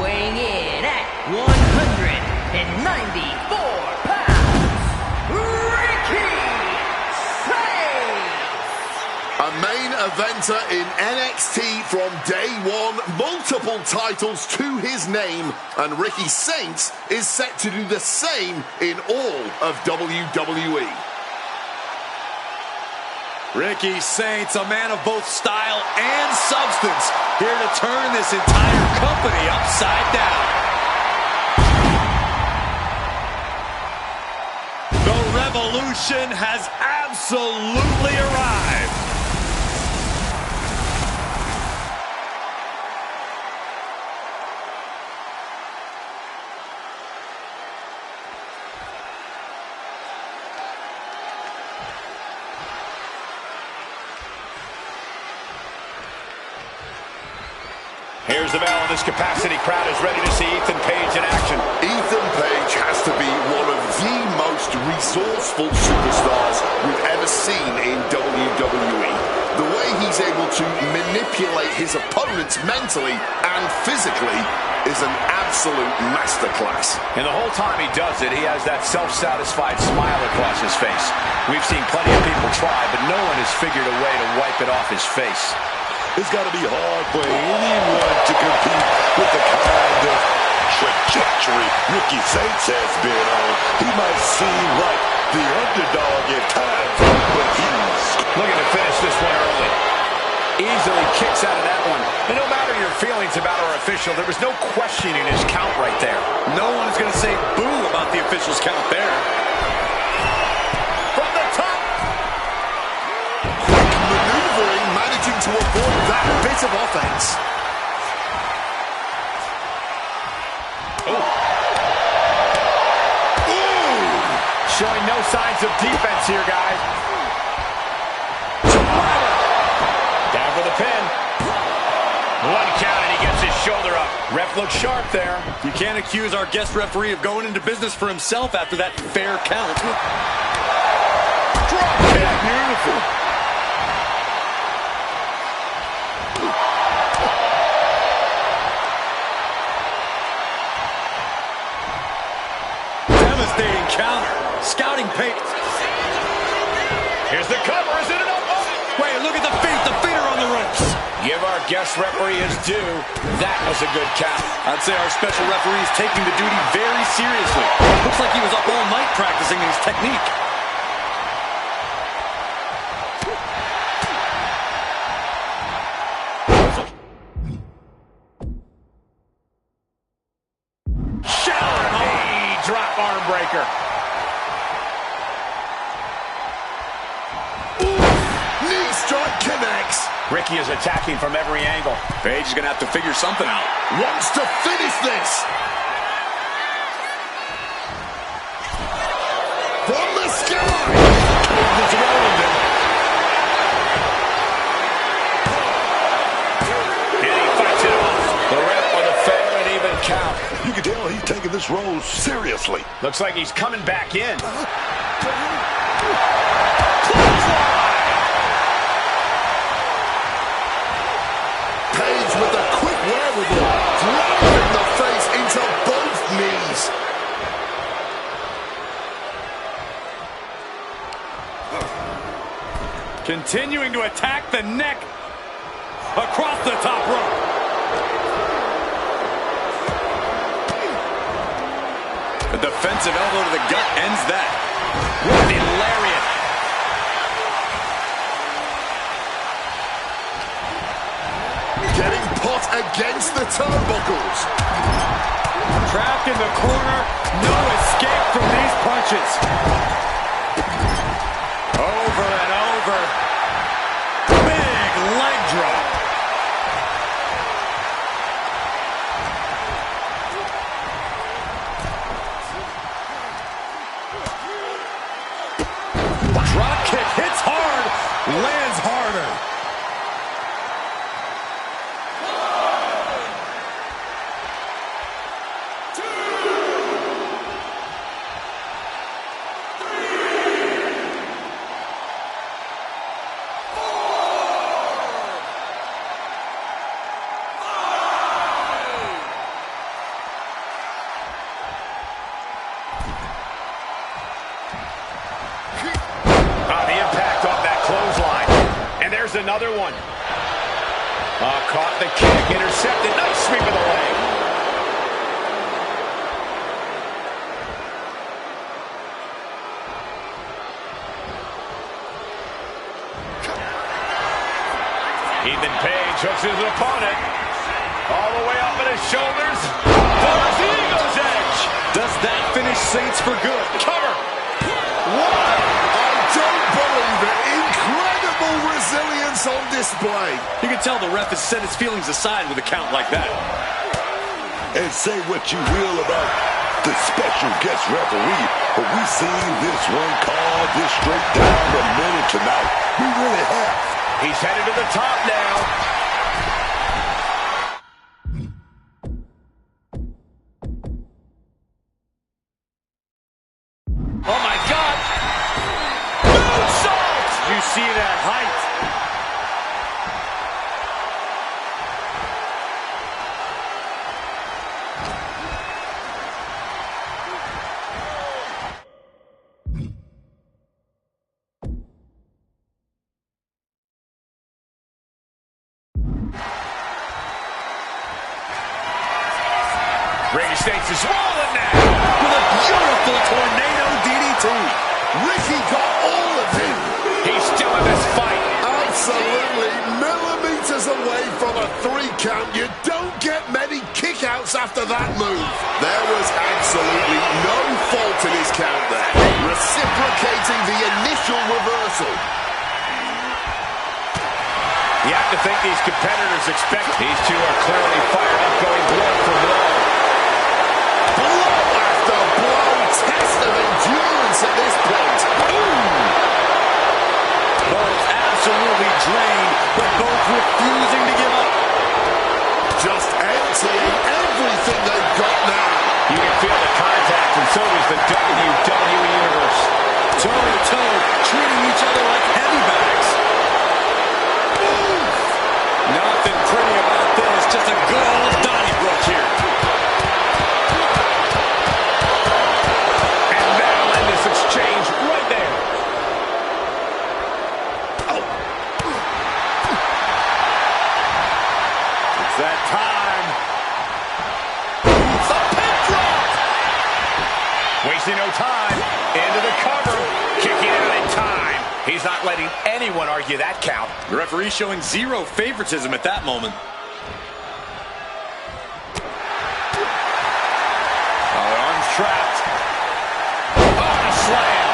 Speaker 6: weighing in at 194 pounds, Ricky Saints.
Speaker 5: A main eventer in NXT from day one, multiple titles to his name, and Ricky Saints is set to do the same in all of WWE.
Speaker 4: Ricky Saints, a man of both style and substance, here to turn this entire company upside down. The revolution has absolutely arrived.
Speaker 3: Here's the bell, and this capacity crowd is ready to see Ethan Page in action.
Speaker 5: Ethan Page has to be one of the most resourceful superstars we've ever seen in WWE. The way he's able to manipulate his opponents mentally and physically is an absolute masterclass.
Speaker 3: And the whole time he does it, he has that self-satisfied smile across his face. We've seen plenty of people try, but no one has figured a way to wipe it off his face.
Speaker 2: It's got to be hard for anyone to compete with the kind of trajectory Ricky Saints has been on. He might seem like the underdog at times, but he's
Speaker 3: looking to finish this one early. Easily kicks out of that one. And no matter your feelings about our official, there was no questioning his count right there.
Speaker 4: No one is going to say boo about the official's count there.
Speaker 3: From the top.
Speaker 5: Quick maneuvering, managing to avoid that bit of offense.
Speaker 3: Showing no signs of defense here, guys. Down for the pin. One count, and he gets his shoulder up. Ref looks sharp there.
Speaker 4: You can't accuse our guest referee of going into business for himself after that fair count.
Speaker 3: Drop kick. Beautiful.
Speaker 4: Devastating counter. Scouting Page.
Speaker 3: Here's the cover. Is it enough?
Speaker 4: Wait, look at the feet. The feet are on the ropes.
Speaker 3: Give our guest referee his due. That was a good count.
Speaker 4: I'd say our special referee is taking the duty very seriously. Looks like he was up all night practicing his technique.
Speaker 3: Drop arm breaker.
Speaker 5: Knee strike connects.
Speaker 3: Ricky is attacking from every angle.
Speaker 4: Page is going to have to figure something out.
Speaker 5: Wants to finish this. From the sky.
Speaker 2: it's relevant.
Speaker 3: And he fights it off. The ref with a fair and even count.
Speaker 2: You can tell he's taking this role seriously.
Speaker 3: Looks like he's coming back in.
Speaker 5: Page with a quick wherewithal, driving the face into both knees.
Speaker 4: Continuing to attack the neck across the top rope. defensive elbow to the gut ends that. What a lariat.
Speaker 5: Getting put against the turnbuckles.
Speaker 4: Trapped in the corner. No escape from these punches. Over and over. Big leg drop. Drop kick hits hard, lands harder.
Speaker 3: Another one. Caught the kick, intercepted. Nice sweep of the leg. Ethan Page hooks his opponent. All the way up at his shoulders. Towards the Eagle's edge.
Speaker 4: Does that finish Saints for good?
Speaker 3: Cover.
Speaker 5: What? I don't believe it. Incredible resilience on display.
Speaker 4: You can tell the ref has set his feelings aside with a count like that.
Speaker 2: And say what you will about the special guest referee, but we've seen this one call this straight down the middle tonight. We really have.
Speaker 3: He's headed to the top now.
Speaker 4: Oh my God! Moonsault! You see that height?
Speaker 3: Brady States is rolling now with a beautiful tornado DDT.
Speaker 5: Ricky got all of him.
Speaker 3: He's still in this fight.
Speaker 5: Absolutely millimeters away from a 3 count. You don't get many kickouts after that move. There was absolutely no fault in his count there. Reciprocating the initial reversal.
Speaker 3: You have to think these competitors expect these two are clearly fired up, going blow for blow.
Speaker 5: Blow after blow. Test of endurance at this point.
Speaker 4: Both absolutely drained, but both refusing to give up.
Speaker 5: Just emptying everything they've got now.
Speaker 3: You can feel the contact, and so does the WWE Universe.
Speaker 4: Toe-to-toe, treating each other like heavy bags. Nothing pretty about this, just a good old Donnybrook here.
Speaker 3: And that'll end this exchange right there.
Speaker 4: It's that time.
Speaker 3: The pin drop. Wasting no time. Into the cover. Kicking out in time. He's not letting anyone argue that count.
Speaker 4: The referee showing zero favoritism at that moment.
Speaker 3: Arms trapped. Oh, a slam.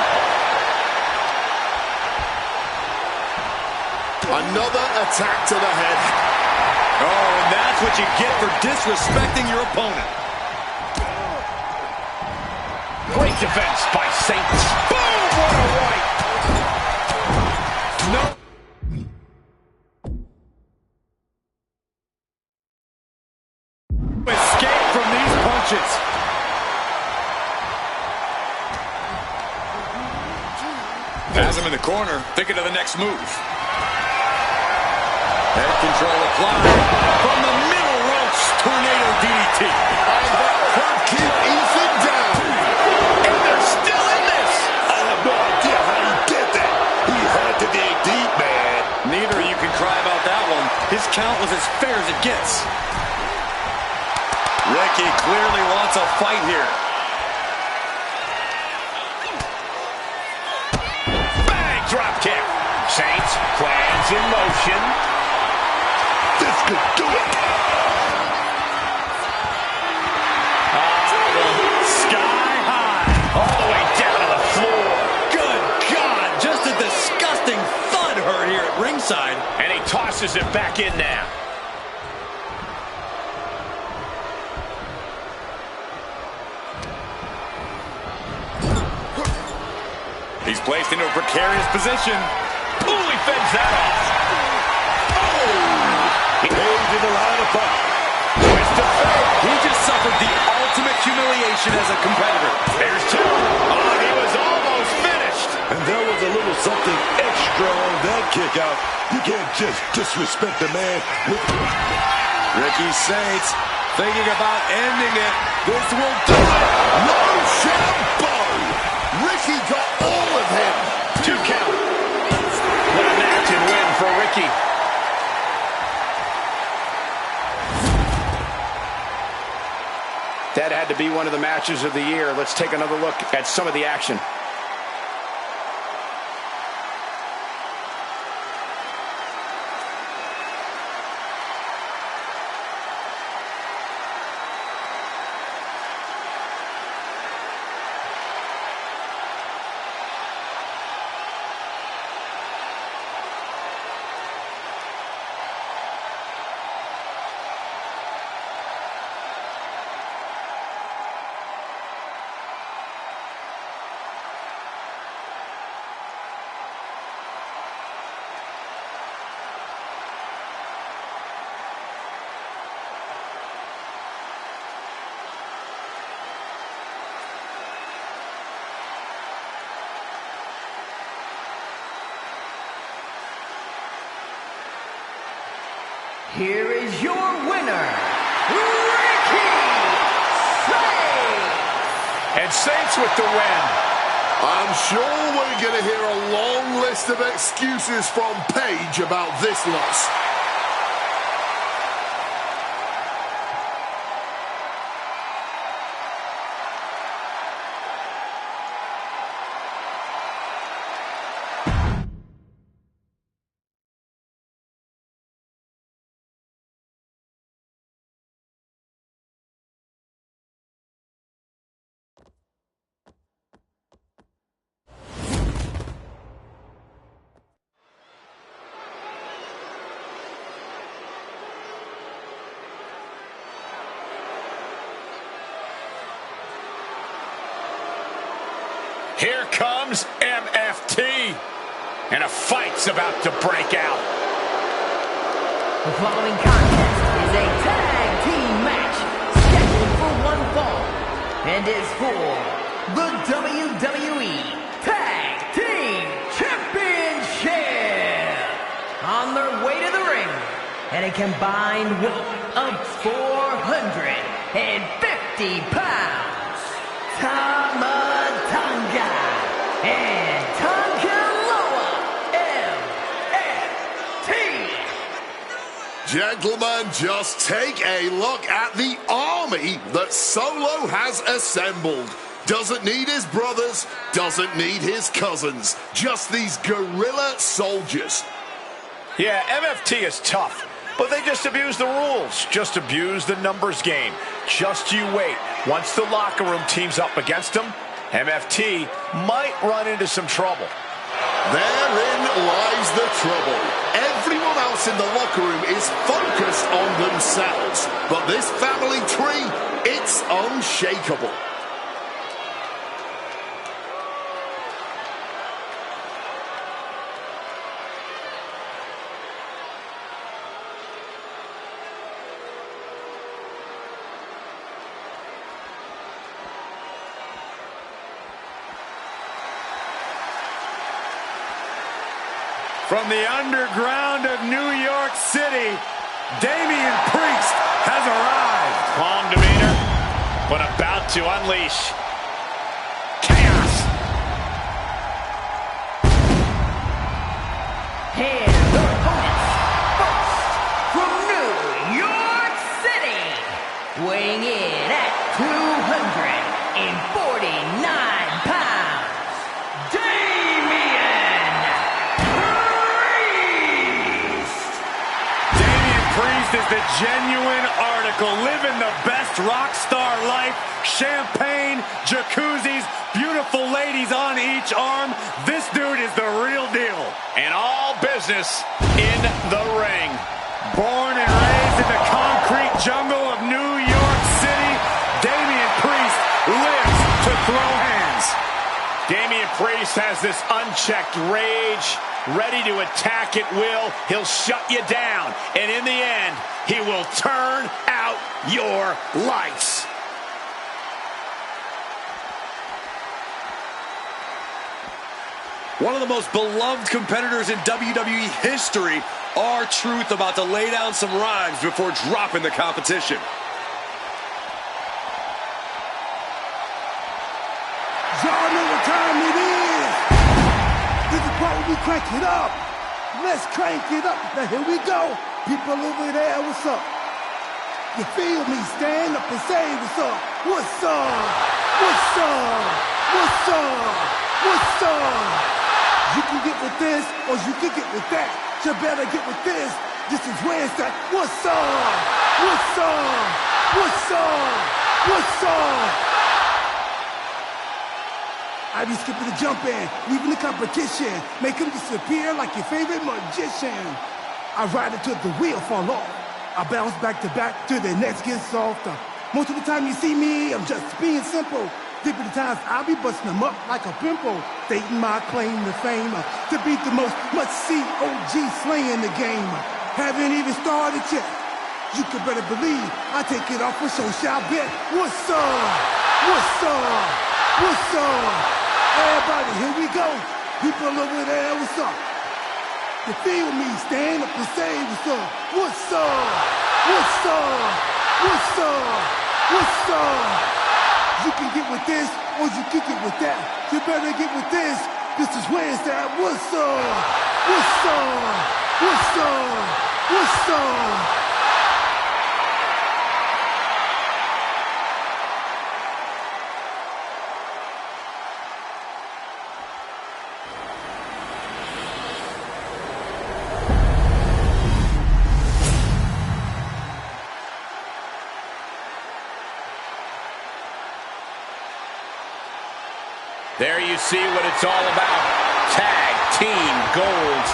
Speaker 5: Another attack to the head.
Speaker 4: Oh, and that's what you get for disrespecting your opponent.
Speaker 3: Great defense by Saints. Boom! What a right. No.
Speaker 4: Escape from these punches. Has him in the corner, thinking of the next move. Head control applied. From the middle ropes, tornado DDT.
Speaker 5: And that could keep Ethan down.
Speaker 3: And they're still in this.
Speaker 2: I have no idea how he did that. He had to dig deep, man.
Speaker 4: Neither of you can cry about that one. His count was as fair as it gets. Ricky clearly wants a fight here.
Speaker 3: is in motion.
Speaker 2: This could do it.
Speaker 3: Sky high. All the way down to the floor.
Speaker 4: Good God, just a disgusting thud heard here at ringside.
Speaker 3: And he tosses it back in now.
Speaker 4: He's placed into a precarious position.
Speaker 3: Ooh, he fends that off.
Speaker 2: He goes in the line of fire.
Speaker 3: Twist of fate.
Speaker 4: He just suffered the ultimate humiliation as a competitor.
Speaker 3: There's two. Oh, he was almost finished.
Speaker 2: And there was a little something extra on that kick out. You can't just disrespect the man with...
Speaker 4: Ricky Saints thinking about ending it. This will do it.
Speaker 5: No shampoo! Ricky got all of him.
Speaker 3: 2 count. What a match and win for Ricky. That had to be one of the matches of the year. Let's take another look at some of the action.
Speaker 6: Here is your winner, Ricky Saints!
Speaker 3: And Saints with the win.
Speaker 5: I'm sure we're going to hear a long list of excuses from Paige about this loss.
Speaker 3: Here comes MFT. And a fight's about to break out.
Speaker 6: The following contest is a tag team match scheduled for one fall and is for the WWE Tag Team Championship. On their way to the ring at a combined weight of 450 pounds, Tamatanga and Tonkiloa MFT.
Speaker 5: Gentlemen, just take a look at the army that Solo has assembled. Doesn't need his brothers, doesn't need his cousins. Just these guerrilla soldiers.
Speaker 3: Yeah, MFT is tough, but they just abuse the rules. Just abuse the numbers game. Just you wait. Once the locker room teams up against them, MFT might run into some trouble.
Speaker 5: Therein lies the trouble. Everyone else in the locker room is focused on themselves. But this family tree, it's unshakable.
Speaker 7: From the underground of New York City, Damian Priest has arrived.
Speaker 3: Calm demeanor, but about to unleash chaos.
Speaker 6: And their opponents, first from New York City, weighing in at 249 pounds, Damian Priest.
Speaker 7: the genuine article, living the best rock star life. Champagne, jacuzzis, beautiful ladies on each arm. This dude is the real deal.
Speaker 3: And all business in the ring.
Speaker 7: Born and raised in the concrete jungle of New York City, Damian Priest lives to throw hands.
Speaker 3: Damian Priest has this unchecked rage, ready to attack at will. He'll shut you down, and in the end, he will turn out your lights.
Speaker 4: One of the most beloved competitors in WWE history, R-Truth about to lay down some rhymes before dropping the competition.
Speaker 9: Y'all know what time it is. This is what we crank it up. Let's crank it up. Now here we go. People over there, what's up? You feel me? Stand up and say what's up. What's up? What's up? What's up? What's up? You can get with this or you can get with that. You better get with this. This is where it's at. What's up? What's up? What's up? What's up? I be skipping the jump in, leaving the competition, make them disappear like your favorite magician. I ride it till the wheel fall off. I bounce back to back till the next gets softer. Most of the time you see me, I'm just being simple. Different times I'll be busting them up like a pimple. Stating my claim to fame, to be the most must-see OG slaying the game. Haven't even started yet. You can better believe I take it off for show, shall bet. What's up? What's up? What's up? Everybody, here we go. People over there, what's up? You feel me? Stand up and say what's up. What's up? What's up? What's up? What's up? You can get with this or you can get with that. You better get with this. This is where it's at. What's up? What's up? What's up? What's up?
Speaker 3: There you see what it's all about. Tag Team Gold.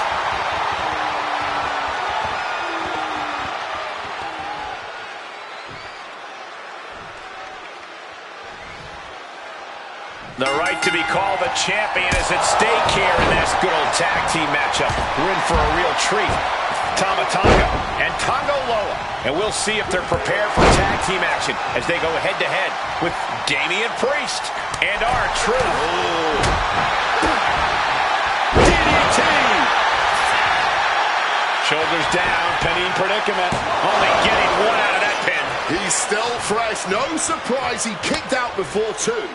Speaker 3: The right to be called the champion is at stake here in this good old tag team matchup. We're in for a real treat. Tama Tonga and Tonga Loa. And we'll see if they're prepared for tag team action as they go head-to-head with Damian Priest and R-Truth. DDT! Shoulders down, pinning predicament. Only getting one out of that pin.
Speaker 5: He's still fresh. No surprise he kicked out before two.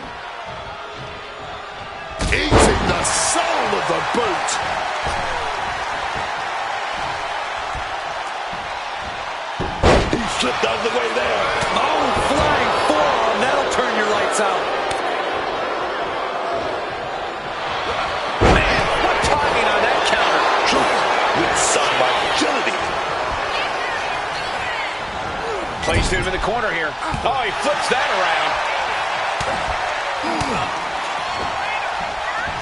Speaker 5: Eating the soul of the boot.
Speaker 2: He slipped out of the way there.
Speaker 4: Oh, flying forearm. That'll turn your lights out.
Speaker 3: Man, what timing on that counter.
Speaker 2: With some agility.
Speaker 3: Placed him in the corner here. Oh, he flips that around.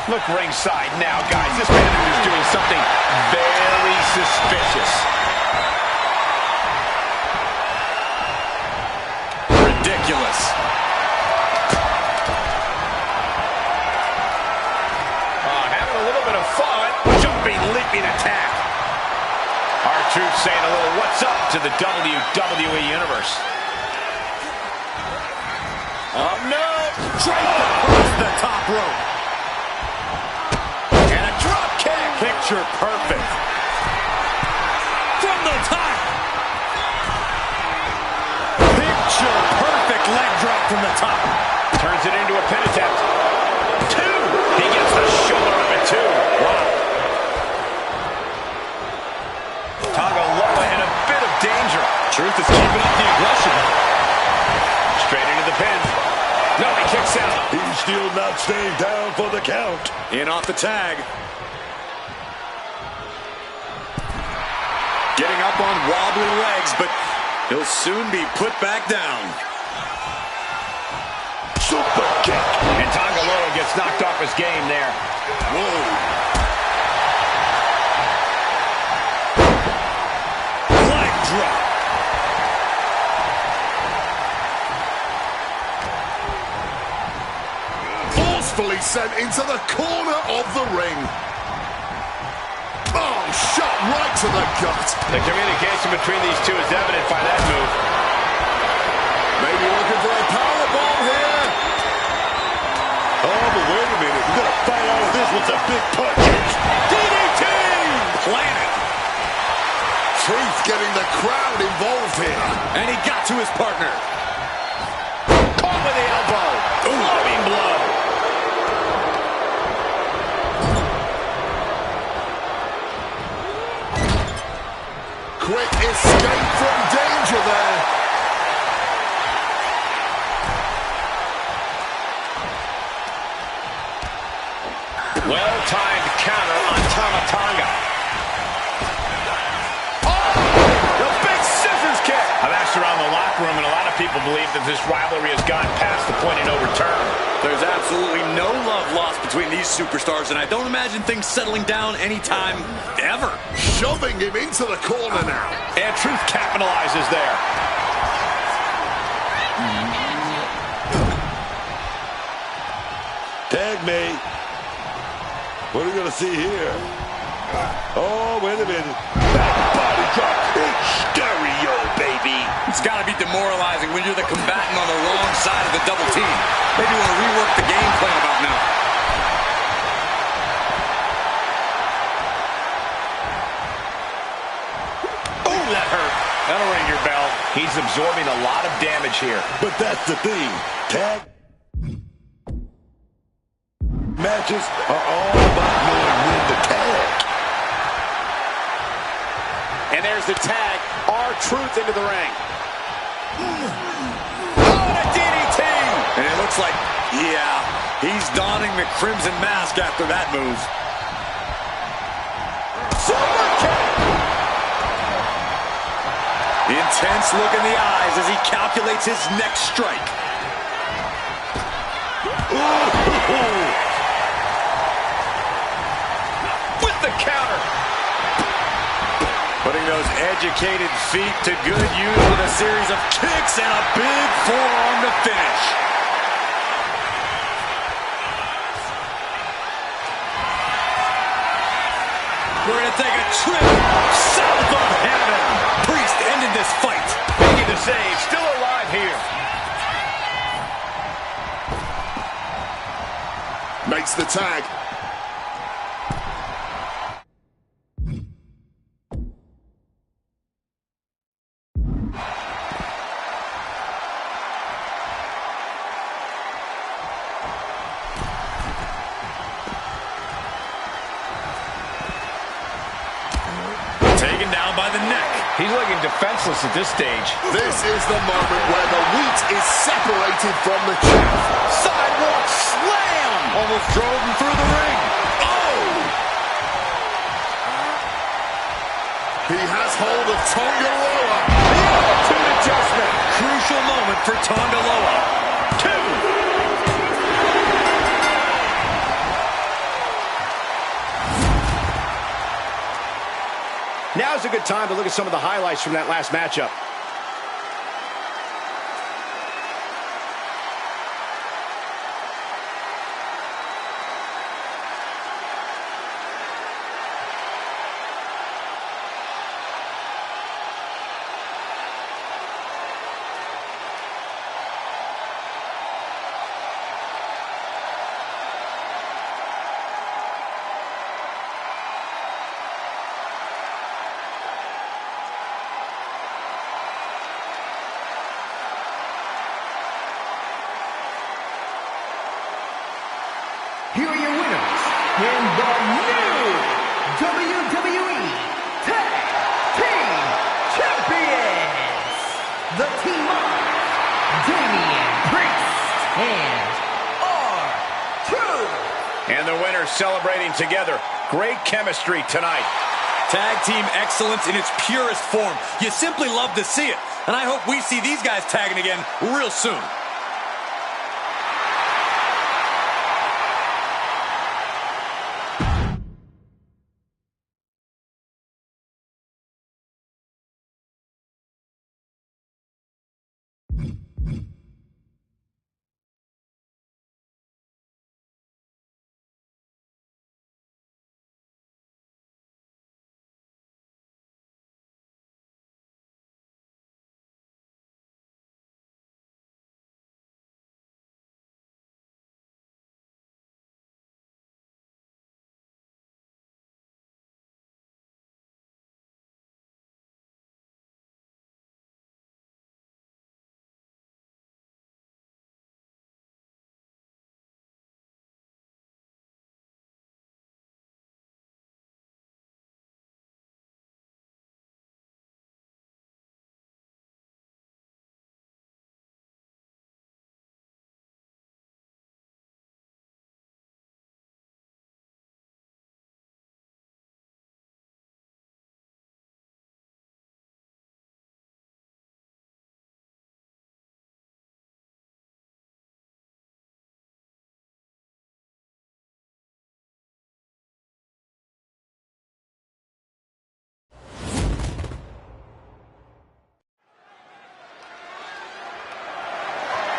Speaker 3: Look ringside now, guys. This man is doing something very suspicious.
Speaker 4: Ridiculous.
Speaker 3: Having a little bit of fun. Jumping, leaping attack. R-Truth saying a little what's up to the WWE Universe.
Speaker 7: Oh, no. Draped across the top rope.
Speaker 3: And a drop kick.
Speaker 7: Picture perfect.
Speaker 4: From the top.
Speaker 7: Picture perfect leg drop from the top.
Speaker 3: Turns it into a pin attempt. Two. He gets the shoulder up at two. Wow. Tonga Loa in a bit of danger.
Speaker 4: Truth is keeping up the aggression.
Speaker 3: Straight into the pin. No, he kicks out.
Speaker 2: He's still not staying down for the count.
Speaker 4: In off the tag. Getting up on wobbly legs, but He'll soon be put back down.
Speaker 2: Super kick.
Speaker 3: And Tonga Loa gets knocked off his game there.
Speaker 2: Whoa.
Speaker 3: Leg drop.
Speaker 5: Forcefully sent into the corner of the ring. Oh, shot right to the gut.
Speaker 3: The communication between these two is evident by that move.
Speaker 5: Maybe looking for a powerbomb here.
Speaker 2: Oh, but wait a minute. We're going to fight out of this with some big punches.
Speaker 3: DDT! Planted.
Speaker 5: Truth getting the crowd involved here.
Speaker 4: And he got to his partner.
Speaker 3: Caught with the elbow. Loving blow.
Speaker 5: Quick escape from danger there.
Speaker 3: Well-timed counter on Tama Tonga. Oh! The big scissors kick! I've asked around the locker room, and a lot of people believe that this rivalry has gone past the point of no return.
Speaker 4: There's absolutely no love lost between these superstars, and I don't imagine things settling down anytime ever.
Speaker 5: Shoving him into the corner now.
Speaker 3: And Truth capitalizes there.
Speaker 2: Tag me. What are we going to see here? Oh, wait a minute. Back body drop in stereo, baby.
Speaker 4: It's got to be demoralizing when you're the combatant on the wrong side of the double team. Maybe want to rework the game plan about now.
Speaker 3: Oh, that hurt. That'll ring your bell. He's absorbing a lot of damage here.
Speaker 2: But that's the thing. Tag matches are all about knowing when to tag.
Speaker 8: And there's the tag. R-Truth into the ring.
Speaker 4: Oh, and a DDT! And it looks like, yeah, he's donning the crimson mask after that move. Super kick! The intense look in the eyes as he calculates his next strike.
Speaker 2: Ooh.
Speaker 3: The counter.
Speaker 4: Putting those educated feet to good use with a series of kicks and a big forearm to finish. We're going to take a trip south of heaven. Priest ended this fight.
Speaker 3: Making the save. Still alive here.
Speaker 5: Makes the tag.
Speaker 3: Taken down by the neck. He's looking defenseless at this stage.
Speaker 5: This is the moment where the wheat is separated from the chaff.
Speaker 4: Sidewalk slam! Almost drove him through the ring. Oh!
Speaker 5: He has hold of Tonga Loa.
Speaker 4: The attitude adjustment. Crucial moment for Tonga Loa. 2.
Speaker 3: Now's a good time to look at some of the highlights from that last matchup.
Speaker 6: Here are your winners in the new WWE Tag Team Champions. The team of Damian Priest and R-Truth.
Speaker 3: And the winners celebrating together. Great chemistry tonight.
Speaker 4: Tag team excellence in its purest form. You simply love to see it. and I hope we see these guys tagging again real soon.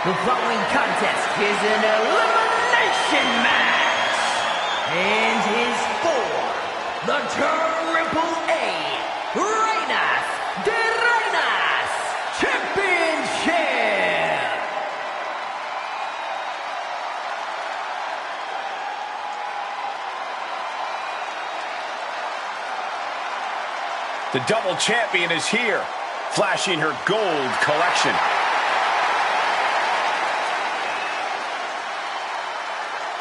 Speaker 6: The following contest is an elimination match and is for the Triple-A Reinas de Reinas Championship.
Speaker 3: The double champion is here, flashing her gold collection.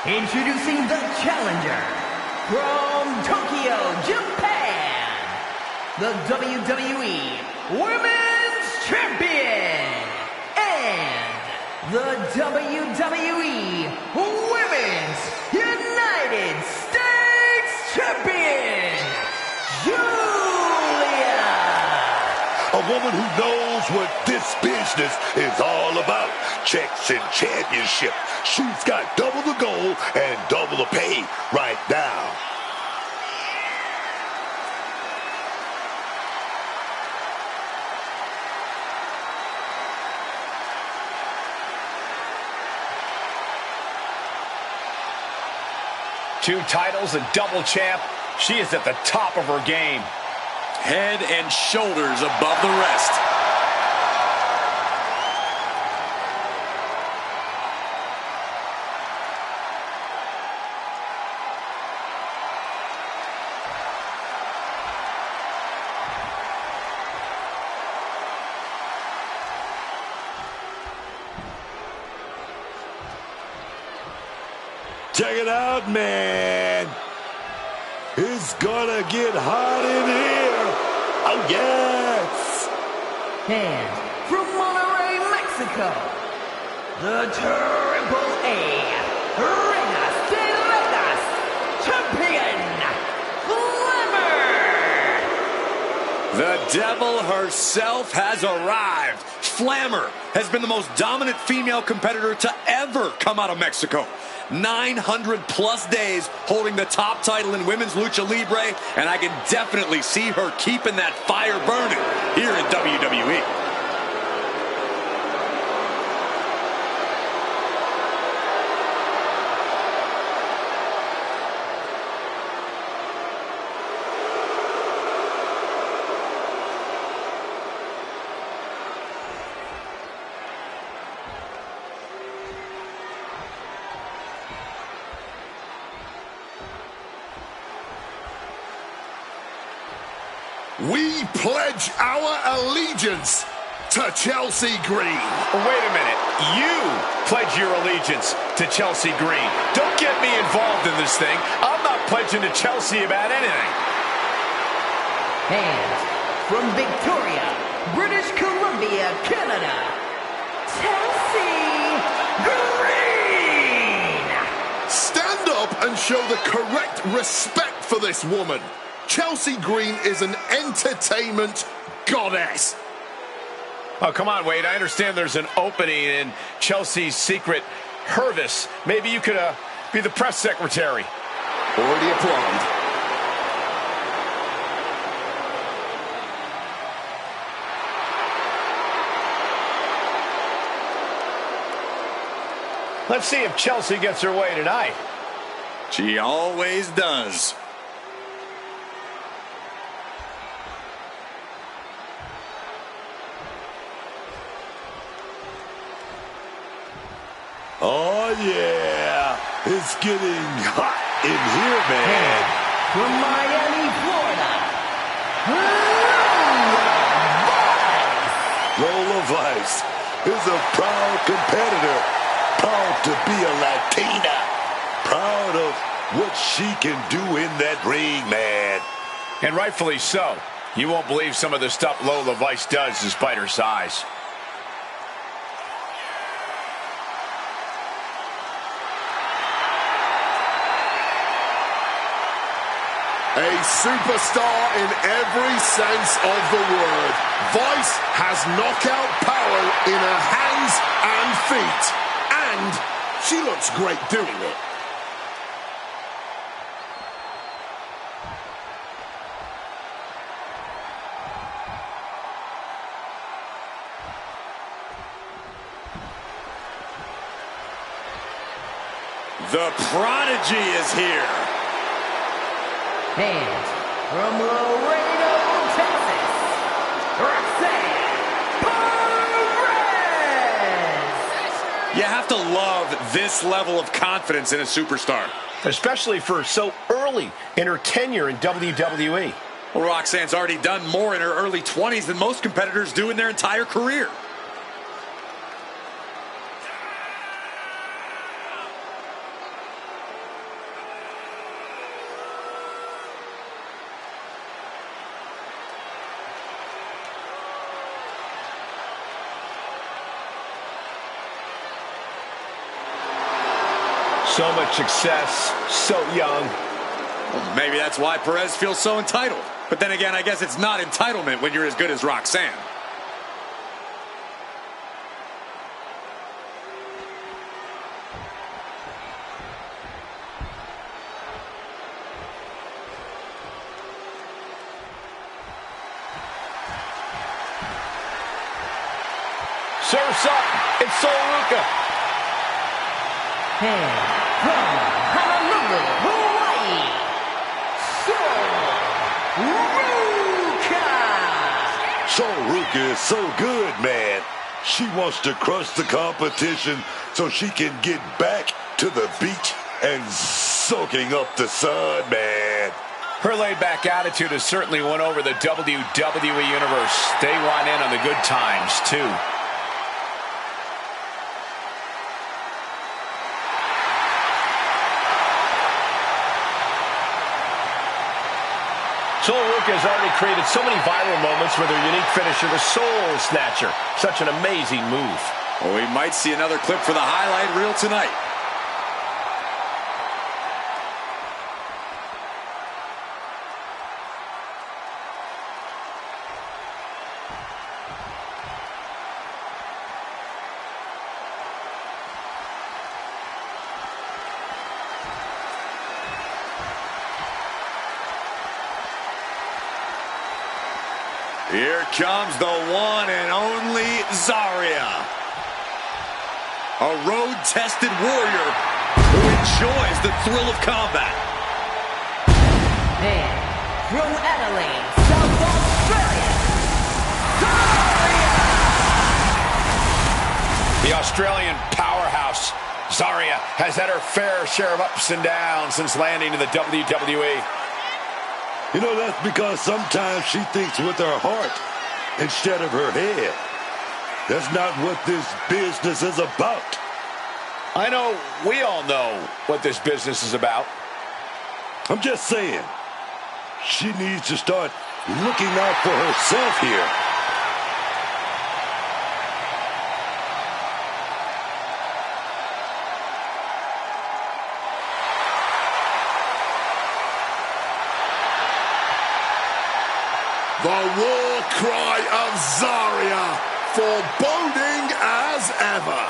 Speaker 6: Introducing the challenger from Tokyo, Japan, the WWE Women's Champion and the WWE Women's United States Champion, Julia.
Speaker 2: A woman who knows what this business is all about. Checks and championship. She's got double the gold and double the pay right now.
Speaker 3: Two titles, a double champ. She is at the top of her game.
Speaker 4: Head and shoulders above the rest.
Speaker 2: Check it out, man. It's gonna get hot in here. Oh, yes.
Speaker 6: And from Monterrey, Mexico, the Triple-A Reinas de Reinas Champion, Flammer.
Speaker 4: The devil herself has arrived. Flammer has been the most dominant female competitor to ever come out of Mexico. 900 plus days holding the top title in women's lucha libre, and I can definitely see her keeping that fire burning here in WWE.
Speaker 5: We pledge our allegiance to Chelsea Green.
Speaker 3: Wait a minute. You pledge your allegiance to Chelsea Green. Don't get me involved in this thing. I'm not pledging to Chelsea about anything.
Speaker 6: And from Victoria, British Columbia, Canada, Chelsea Green.
Speaker 5: Stand up and show the correct respect for this woman. Chelsea Green is an entertainment goddess.
Speaker 3: Oh, come on, Wade. I understand there's an opening in Chelsea's secret Hervis. Maybe you could be the press secretary.
Speaker 4: Already applauded.
Speaker 3: Let's see if Chelsea gets her way tonight.
Speaker 4: She always does.
Speaker 2: Oh, yeah. It's getting hot in here, man.
Speaker 6: From Miami, Florida,
Speaker 2: Lola Vice is a proud competitor. Proud to be a Latina. Proud of what she can do in that ring, man.
Speaker 3: And rightfully so. You won't believe some of the stuff Lola Vice does despite her size.
Speaker 5: A superstar in every sense of the word. Vice has knockout power in her hands and feet. And she looks great doing it.
Speaker 4: The prodigy is here.
Speaker 6: and from Laredo, Texas, Roxanne Perez.
Speaker 4: You have to love this level of confidence in a superstar.
Speaker 3: Especially for so early in her tenure in WWE.
Speaker 4: Well, Roxanne's already done more in her early 20s than most competitors do in their entire career.
Speaker 3: So much success, so young.
Speaker 4: Well, maybe that's why Perez feels so entitled. But then again, I guess it's not entitlement when you're as good as Roxanne.
Speaker 3: Surf's up. It's Soluka.
Speaker 6: And from Honolulu, Hawaii,
Speaker 2: Soluka is so good, man. She wants to crush the competition so she can get back to the beach and soaking up the sun, man.
Speaker 3: Her laid-back attitude has certainly won over the WWE Universe. They want in on the good times, too. Soluka has already created so many viral moments with her unique finisher, the Soul Snatcher. Such an amazing move.
Speaker 4: Well, we might see another clip for the highlight reel tonight. Here comes the one and only Zarya. A road-tested warrior who enjoys the thrill of combat.
Speaker 6: And from Adelaide, South Australia, Zarya!
Speaker 3: The Australian powerhouse, Zarya, has had her fair share of ups and downs since landing in the WWE.
Speaker 2: You know, that's because sometimes she thinks with her heart instead of her head. That's not what this business is about.
Speaker 3: I know, we all know what this business is about.
Speaker 2: I'm just saying, she needs to start looking out for herself here.
Speaker 5: The war cry of Zarya Foreboding as ever.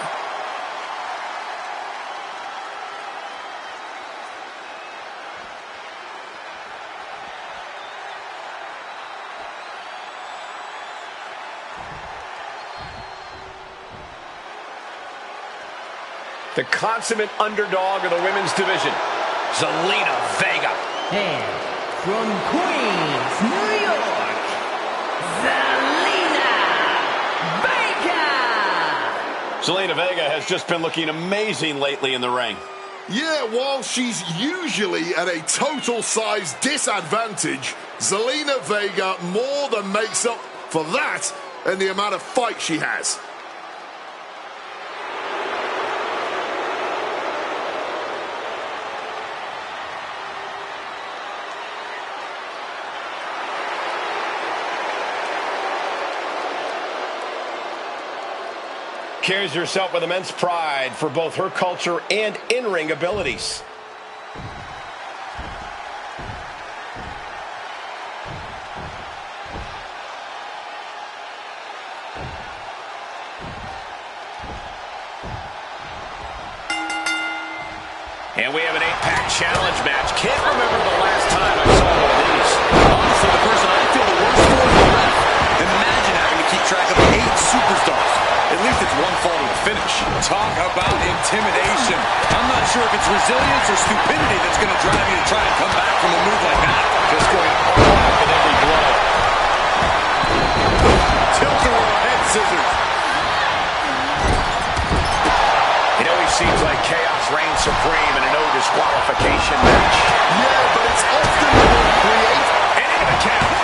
Speaker 8: The consummate underdog of the women's division, Zelina Vega.
Speaker 6: And from Queens, New York, Zelina Vega!
Speaker 3: Zelina Vega has just been looking amazing lately in the ring.
Speaker 5: Yeah, while she's usually at a total size disadvantage, Zelina Vega more than makes up for that and the amount of fight she has.
Speaker 3: Carries herself with immense pride for both her culture and in-ring abilities. And we have an 8-pack challenge match. Can't remember the last time I saw one of these.
Speaker 4: Honestly, the person I feel the worst for is the ref. Imagine having to keep track of 8 superstars. At least it's one fall to a finish. Talk about intimidation. I'm not sure if it's resilience or stupidity that's going to drive you to try and come back from a move like that.
Speaker 3: Just going all out with every blow.
Speaker 4: Tilt-a-whirl head scissors.
Speaker 3: It always seems like chaos reigns supreme in a no disqualification match.
Speaker 5: Yeah, but it's often more creative.
Speaker 3: And into the count.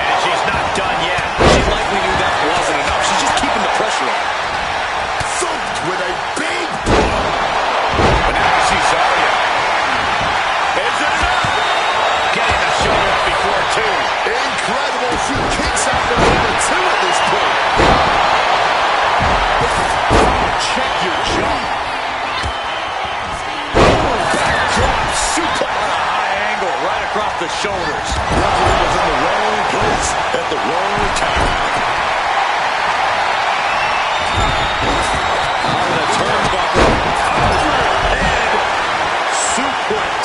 Speaker 3: And she's not done yet.
Speaker 4: She likely knew that wasn't enough. She's just keeping the pressure on.
Speaker 5: Thumped with a big blow.
Speaker 3: But now we see Zarya. Is it enough? Getting the shoulder up before 2.
Speaker 5: Incredible. She kicks out the number 2 at this point.
Speaker 4: Check your jump.
Speaker 5: Backdrop suplex.
Speaker 4: On a high angle right across the shoulders.
Speaker 2: Referee was in the wrong place at the wrong time.
Speaker 4: Out of the turnbuckle. Overhead suplex.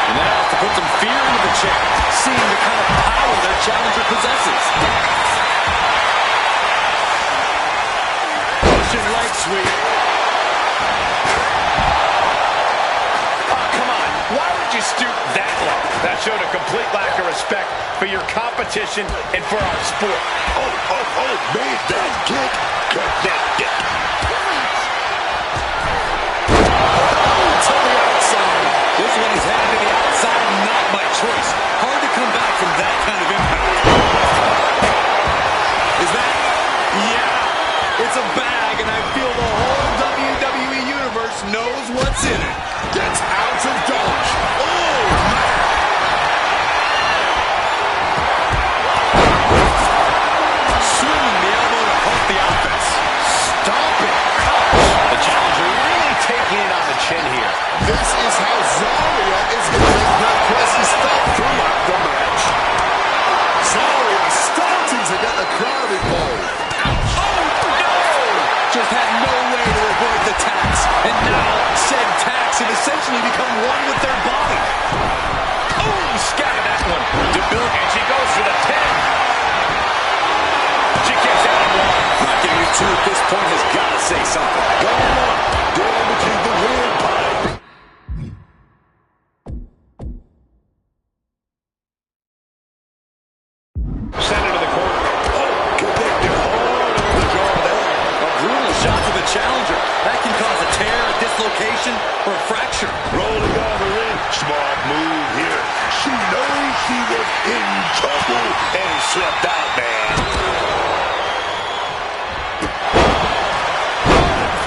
Speaker 4: And that has to put some fear into the champ, seeing the kind of power their challenger possesses. Russian leg sweep.
Speaker 3: Oh, come on. Why would you stoop that low? That showed a complete lack of respect for your competition and for our sport.
Speaker 2: Made that kick connected.
Speaker 4: To the outside. This one is headed to the outside, not by choice. Hard to come back from that kind of impact. Is that? Yeah. It's a bag, and I feel the whole WWE Universe knows what's in it.
Speaker 5: Gets out of dodge. Oh, man.
Speaker 4: Swinging the elbow to pump the offense.
Speaker 3: Stomping. Ouch. The challenger really taking it on the chin here.
Speaker 5: This is how Zarya is going to make her presence felt throughout the match. Zarya starting to get the crowd involved.
Speaker 4: Just had no way to avoid the tax. And now, said tax have essentially become one with their body.
Speaker 3: Oh, scattered that one. Debilitating. And she goes for the pin. She kicks out at 1.
Speaker 4: Not giving you 2 at this point has got to say something.
Speaker 2: Go on. Damaging the windpipe.
Speaker 3: Send it to the corner.
Speaker 2: Connected hard on the jaw there.
Speaker 4: A brutal shot to the challenger. That can cause a tear, a dislocation, or a fracture.
Speaker 2: Rolling on the ring. Smart move here. She knows she was in trouble and slipped out, man.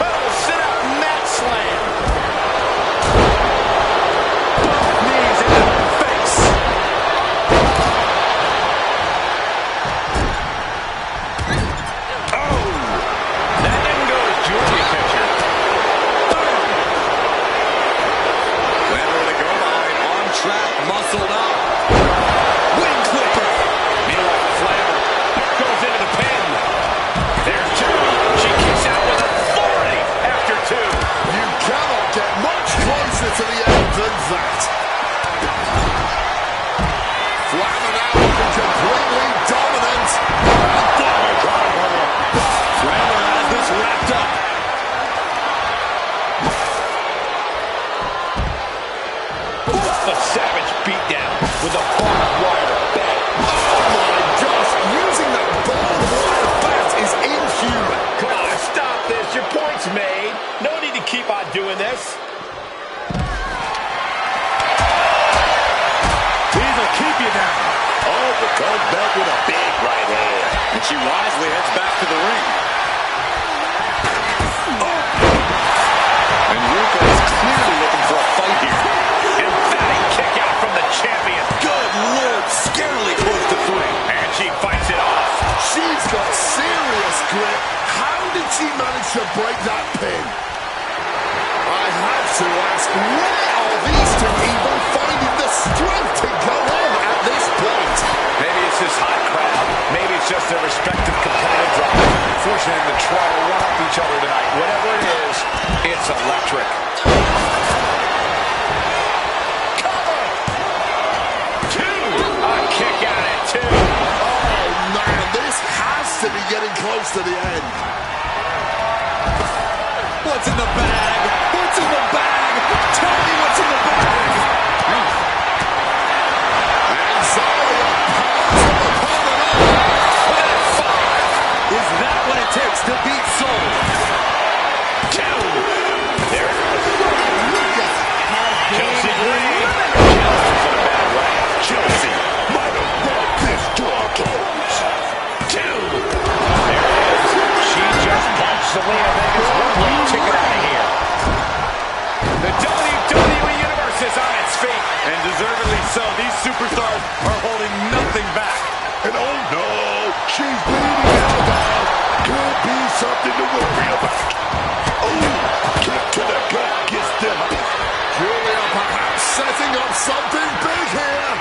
Speaker 3: Oh, sit up mat slam.
Speaker 4: Knees into the face.
Speaker 3: Oh, that didn't go as Julia pictured.
Speaker 4: Went over the goal line, on track, muscled up. Wing clipper.
Speaker 3: A savage beatdown with a barbed wire bat.
Speaker 5: Oh my gosh, using that barbed wire bat is inhuman.
Speaker 8: Come on, stop this. Your point's made. No need to keep on doing this.
Speaker 7: These will keep you down.
Speaker 2: Oh, but comes back with a big right hand.
Speaker 4: And she wisely heads back to the ring. And Ruka is clearly looking for a fight here.
Speaker 3: Emphatic kick out from the champion.
Speaker 4: Good Lord, scarily close to 3.
Speaker 3: And she fights it off.
Speaker 5: She's got serious grip. How did she manage to break that pin? I have to ask, where are these two even finding the strength to go on at this point?
Speaker 3: Maybe it's this hot crowd. Maybe it's just their respective competitive drive. Forcing them to try to run up each other tonight. Whatever it is, it's electric. Cover! 2! A kick out at 2.
Speaker 5: Oh man, this has to be getting close to the end.
Speaker 4: What's in the bag? What's in the bag? Tell me what's in the bag.
Speaker 5: And Zarya pounds him upon another.
Speaker 4: Is that what it takes to beat Soul?
Speaker 3: 2! There it is. Chelsea
Speaker 6: Chelsea
Speaker 3: Green. Chelsea's in a bad way.
Speaker 2: Chelsea might have brought this to a close.
Speaker 3: 2! There it is. She just punched Zelina Vega's one-way ticket out of here. The WWE Universe is on its feet.
Speaker 4: And deservedly so. These superstars are holding nothing back.
Speaker 2: And oh no, she's bleeding out now. Could be something to worry about. Oh, kick to the gut gets them up.
Speaker 5: Julia perhaps setting up something big here.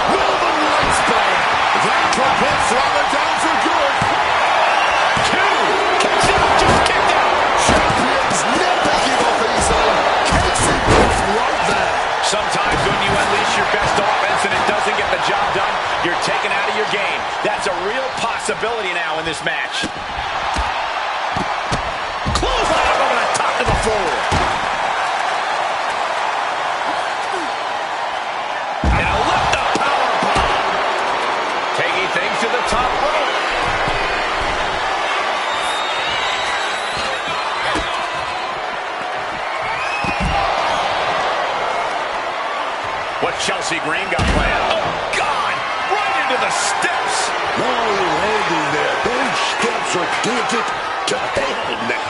Speaker 5: Norman Laceband. That could put Flavor down for good.
Speaker 3: 2! Casey just kicked out.
Speaker 5: Champions never give up easily. Casey was right there.
Speaker 3: Sometimes when you unleash your best offense and it doesn't get the job done, you're taken out of your game. That's a real possibility now in this match. Clothesline up over the top of the floor. And a lift-up powerbomb. Taking things to the top rope. What Chelsea Green got planned? Oh, God! Right into the steps!
Speaker 2: No landing there. Those steps are dented to hell now.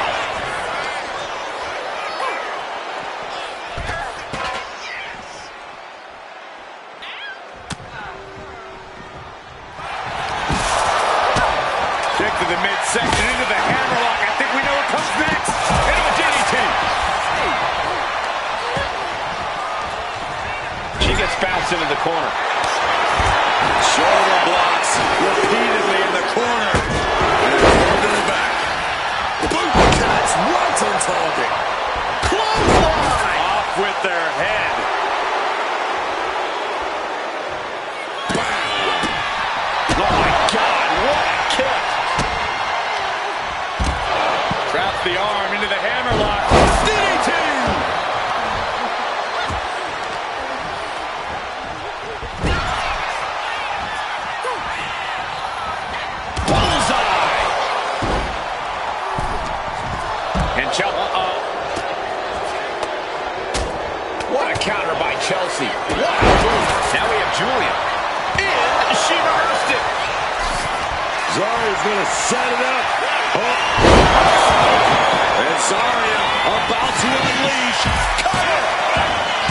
Speaker 7: Kick to the midsection into the hammerlock. I think we know what comes next. Into a DDT.
Speaker 3: She gets bounced into the corner.
Speaker 4: Shoulder blocks repeatedly in the corner. And it's to the back.
Speaker 5: Boot catch right on target. Clothesline.
Speaker 7: Off with their head.
Speaker 3: Oh, my God. What a kick.
Speaker 7: Traps the arm into the hammerlock. DDT.
Speaker 3: Bullseye. And what a counter by Chelsea. What a move. Now we have Julia. And she reversed it.
Speaker 2: Zarya's gonna set it up. Oh.
Speaker 4: And Zarya about to unleash.
Speaker 3: Cover.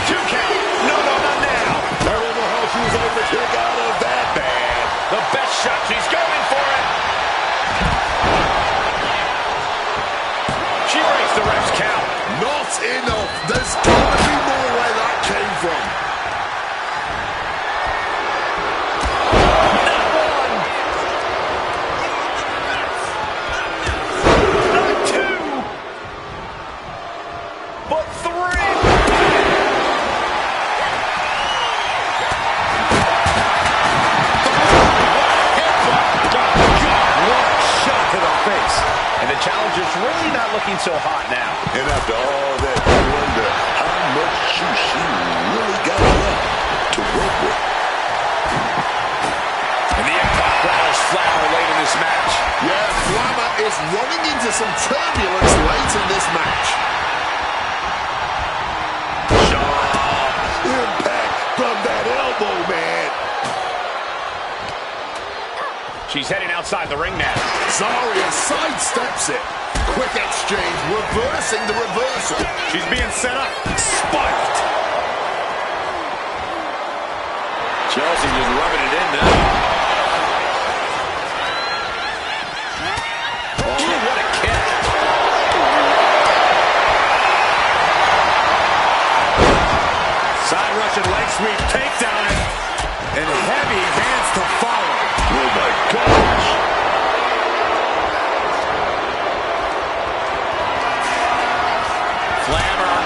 Speaker 3: 2 count. No, not now.
Speaker 2: I don't know how she was able to kick out of that bad.
Speaker 3: The best shot. She's going for it. She breaks the ref's count.
Speaker 5: Not enough. There's got to be more where that came from.
Speaker 3: Challenger's really not looking so hot now.
Speaker 2: And after all that, you wonder how much juice she really got left to work with.
Speaker 3: And the Empire battles Flammer late in this match.
Speaker 5: Yeah, Flammer is running into some turbulence late in this match.
Speaker 2: Impact from that elbow, man.
Speaker 3: She's heading outside the ring now.
Speaker 5: Zarya sidesteps it. Quick exchange, reversing the reversal.
Speaker 7: She's being set up. Spiked.
Speaker 8: Chelsea just rubbing it in now.
Speaker 3: Oh, what a kick.
Speaker 7: Side Russian leg sweep, takedown, and heavy hands to follow.
Speaker 2: Oh, my gosh.
Speaker 3: Flammer.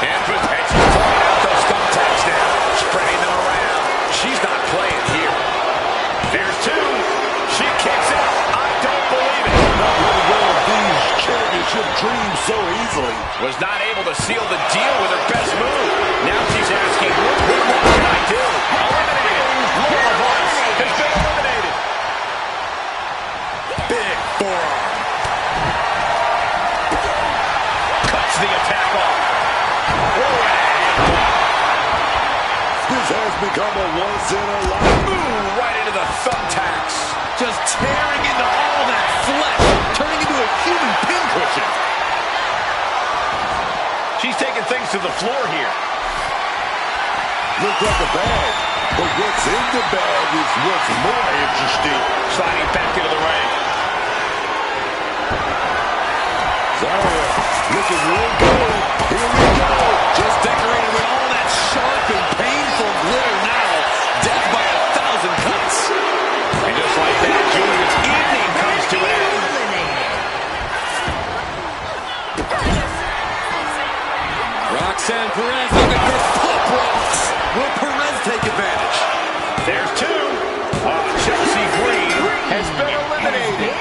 Speaker 3: And she's pulling out those thumbtacks now. Spreading them around. She's not playing here. There's two. She kicks out. I don't believe it.
Speaker 2: Not letting go of these championship dreams so easily.
Speaker 3: Was not able to seal the deal with her best move. Now she's asking, what more can I do? Eliminated. Laura Voice has been eliminated. Big forearm. Cuts the attack off.
Speaker 2: This has become a once-in-a-lifetime.
Speaker 3: Ooh, right into the thumbtacks.
Speaker 4: Just tearing into all that flesh, turning into a human pincushion.
Speaker 3: She's taking things to the floor here.
Speaker 2: Looks like a bag, but what's in the bag is what's more interesting.
Speaker 3: Sliding back into the ring.
Speaker 2: Zarya looking real good. Here we go.
Speaker 4: Just decorated with all that sharp and painful glitter now. Death by 1,000 cuts.
Speaker 3: And just like that, Julia's evening comes to an end.
Speaker 4: Roxanne Perez looking for pop rocks. Will Perez take advantage?
Speaker 3: There's two. Chelsea Green has been eliminated.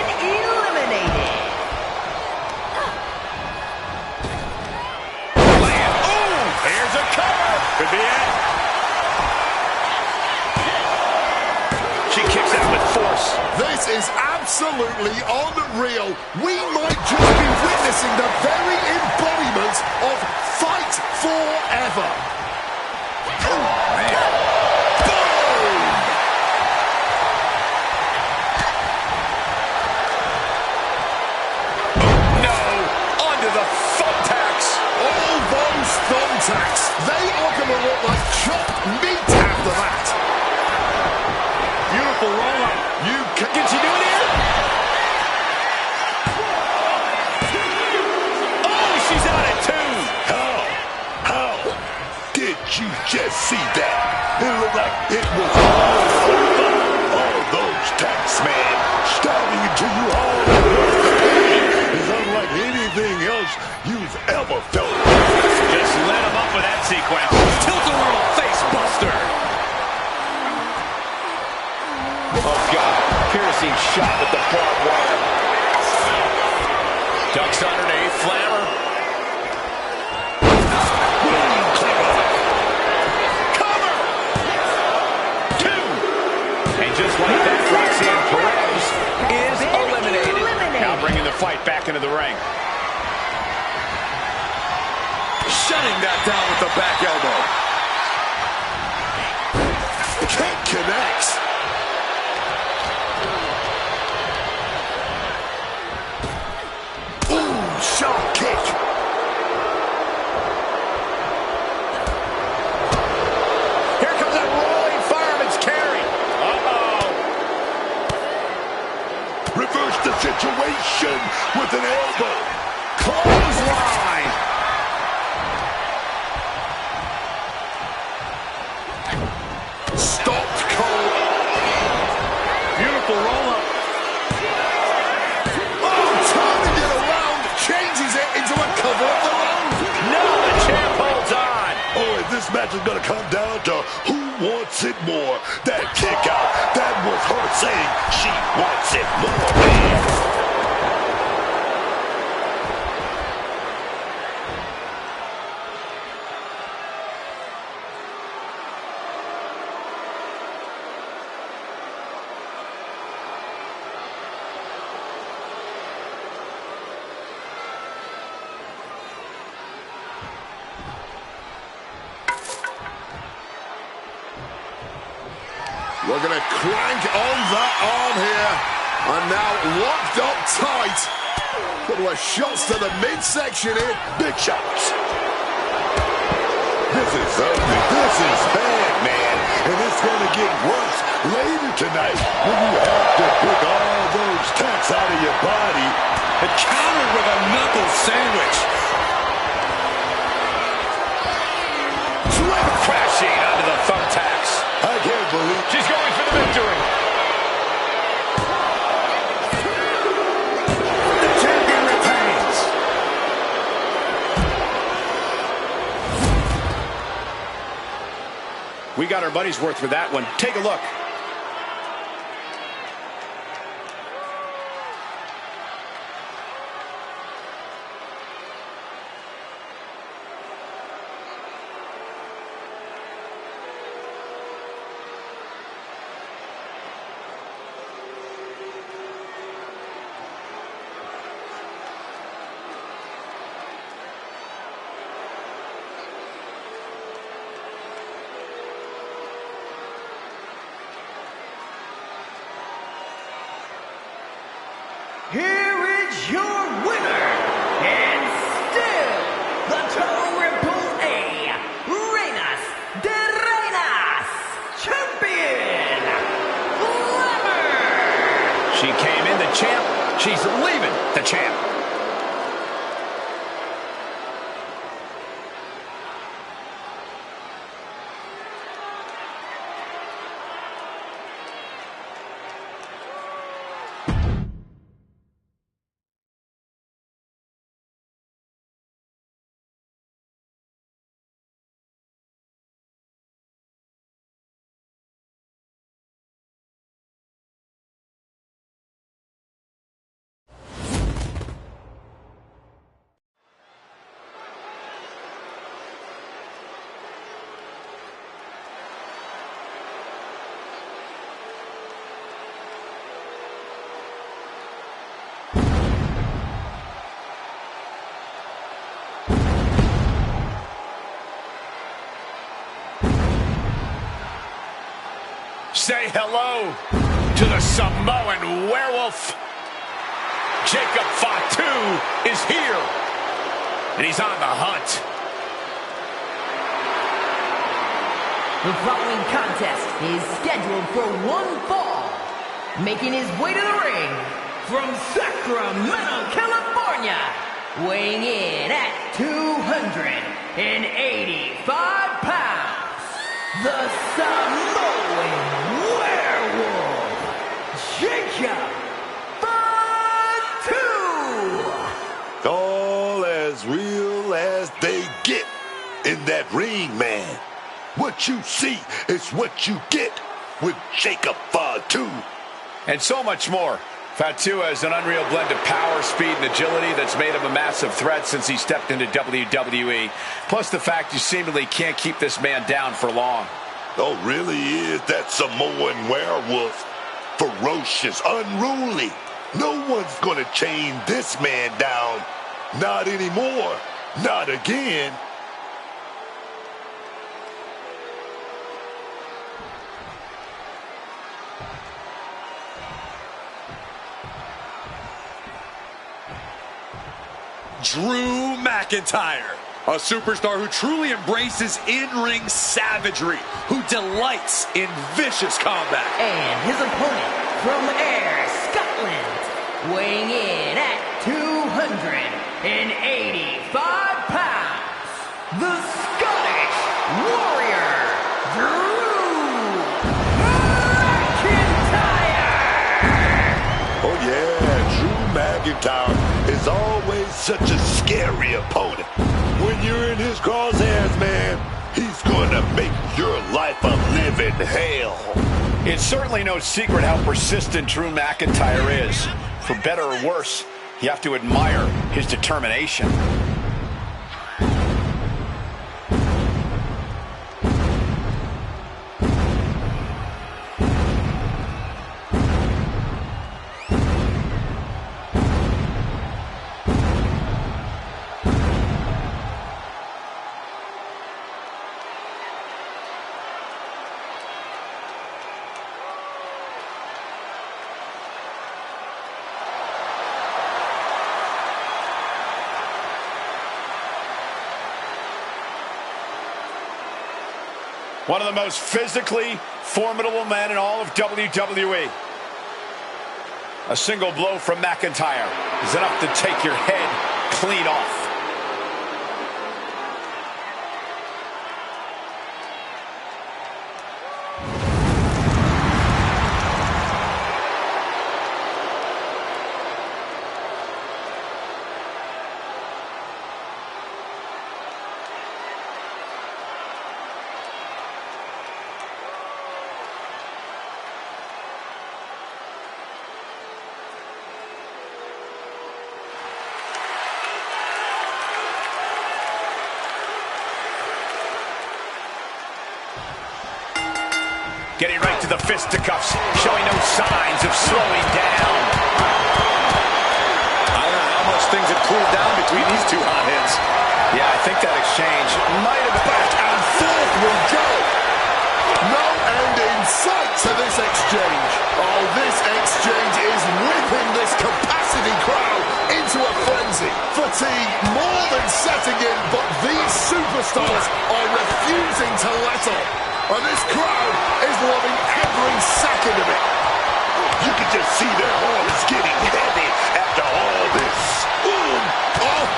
Speaker 3: Ooh, here's a cover. Could be it. She kicks out with force.
Speaker 5: This is absolutely unreal. We might just be witnessing the very embodiment of fight forever.
Speaker 3: Oh, man.
Speaker 5: Boom!
Speaker 3: No, under the thumbtacks.
Speaker 5: All those thumbtacks, they are going to look like chopped meat after that.
Speaker 7: Beautiful roll-up.
Speaker 3: Can she do it here? Oh, she's out at two.
Speaker 2: How did you just see that? It looked like it was all over. All those tacks, man, stabbing into you all over the pain is unlike anything else you've ever felt.
Speaker 3: Just lit him up with that sequence.
Speaker 4: Tilt-a-whirl face buster.
Speaker 3: Oh, God. Piercing shot with the barbed wire. Ducks underneath. Flammer. Cover! Two! And just like that, Roxanne Perez is eliminated. Now bringing the fight back into the ring.
Speaker 4: Shutting that down with the back elbow.
Speaker 5: Kick connects. Sharp kick.
Speaker 3: Here comes that rolling fireman's carry.
Speaker 2: Reverse the situation with an elbow.
Speaker 3: Clothesline.
Speaker 5: Stopped cold.
Speaker 7: Beautiful roll-up.
Speaker 5: Oh, turning it around, changes it into a cover of the round.
Speaker 3: No, the champ holds on.
Speaker 2: Oh, and this match is going to come down to who wants it more. That kick out, that was her saying she wants it more, man.
Speaker 5: Looking to crank on that arm here. And now locked up tight. Couple of shots to the midsection here.
Speaker 2: Big shots. This is ugly. This is bad, man. And it's going to get worse later tonight when you have to pick all those tacks out of your body.
Speaker 4: And countered with a knuckle sandwich.
Speaker 3: Crashing onto the thumbtacks.
Speaker 2: I can't believe
Speaker 8: She's going for the victory.
Speaker 3: The champion retains. We got our money's worth for that one. Take a look.
Speaker 6: Here is your winner, and still the Triple Reinas de Reinas champion, Glamour!
Speaker 3: She came in the champ. She's leaving the champ. Say hello to the Samoan werewolf. Jacob Fatu is here, and he's on the hunt.
Speaker 6: The following contest is scheduled for one fall. Making his way to the ring from Sacramento, California, weighing in at 285 pounds, the Samoan werewolf, Jacob Fatu.
Speaker 2: all as real as they get in that ring, man. What you see is what you get with Jacob Fatu.
Speaker 3: And so much more. Fatu has an unreal blend of power, speed, and agility that's made him a massive threat since he stepped into WWE. Plus the fact you seemingly can't keep this man down for long.
Speaker 2: Oh, really is that Samoan werewolf. Ferocious, unruly. No one's gonna chain this man down. Not anymore. Not again.
Speaker 4: Drew McIntyre, a superstar who truly embraces in-ring savagery, who delights in vicious combat.
Speaker 6: And his opponent from Ayr, Scotland, weighing in at 285 pounds, the Scottish Warrior, Drew McIntyre!
Speaker 2: Oh, yeah, Drew McIntyre is always such a scary opponent. When you're in his crosshairs, man, he's going to make your life a living hell.
Speaker 3: It's certainly no secret how persistent Drew McIntyre is. For better or worse, you have to admire his determination. One of the most physically formidable men in all of WWE. A single blow from McIntyre is enough to take your head clean off. Getting right to the fisticuffs, showing no signs of slowing down.
Speaker 4: I don't know how much things have cooled down between these two hotheads.
Speaker 3: Yeah, I think that exchange might have been
Speaker 5: Back and forth we go. No end in sight to this exchange. Oh, this exchange is whipping this capacity crowd into a frenzy. Fatigue more than setting in, but these superstars are refusing to let up. And this crowd is loving every second of it.
Speaker 2: You can just see their hearts getting heavy after all this. Boom! Oh!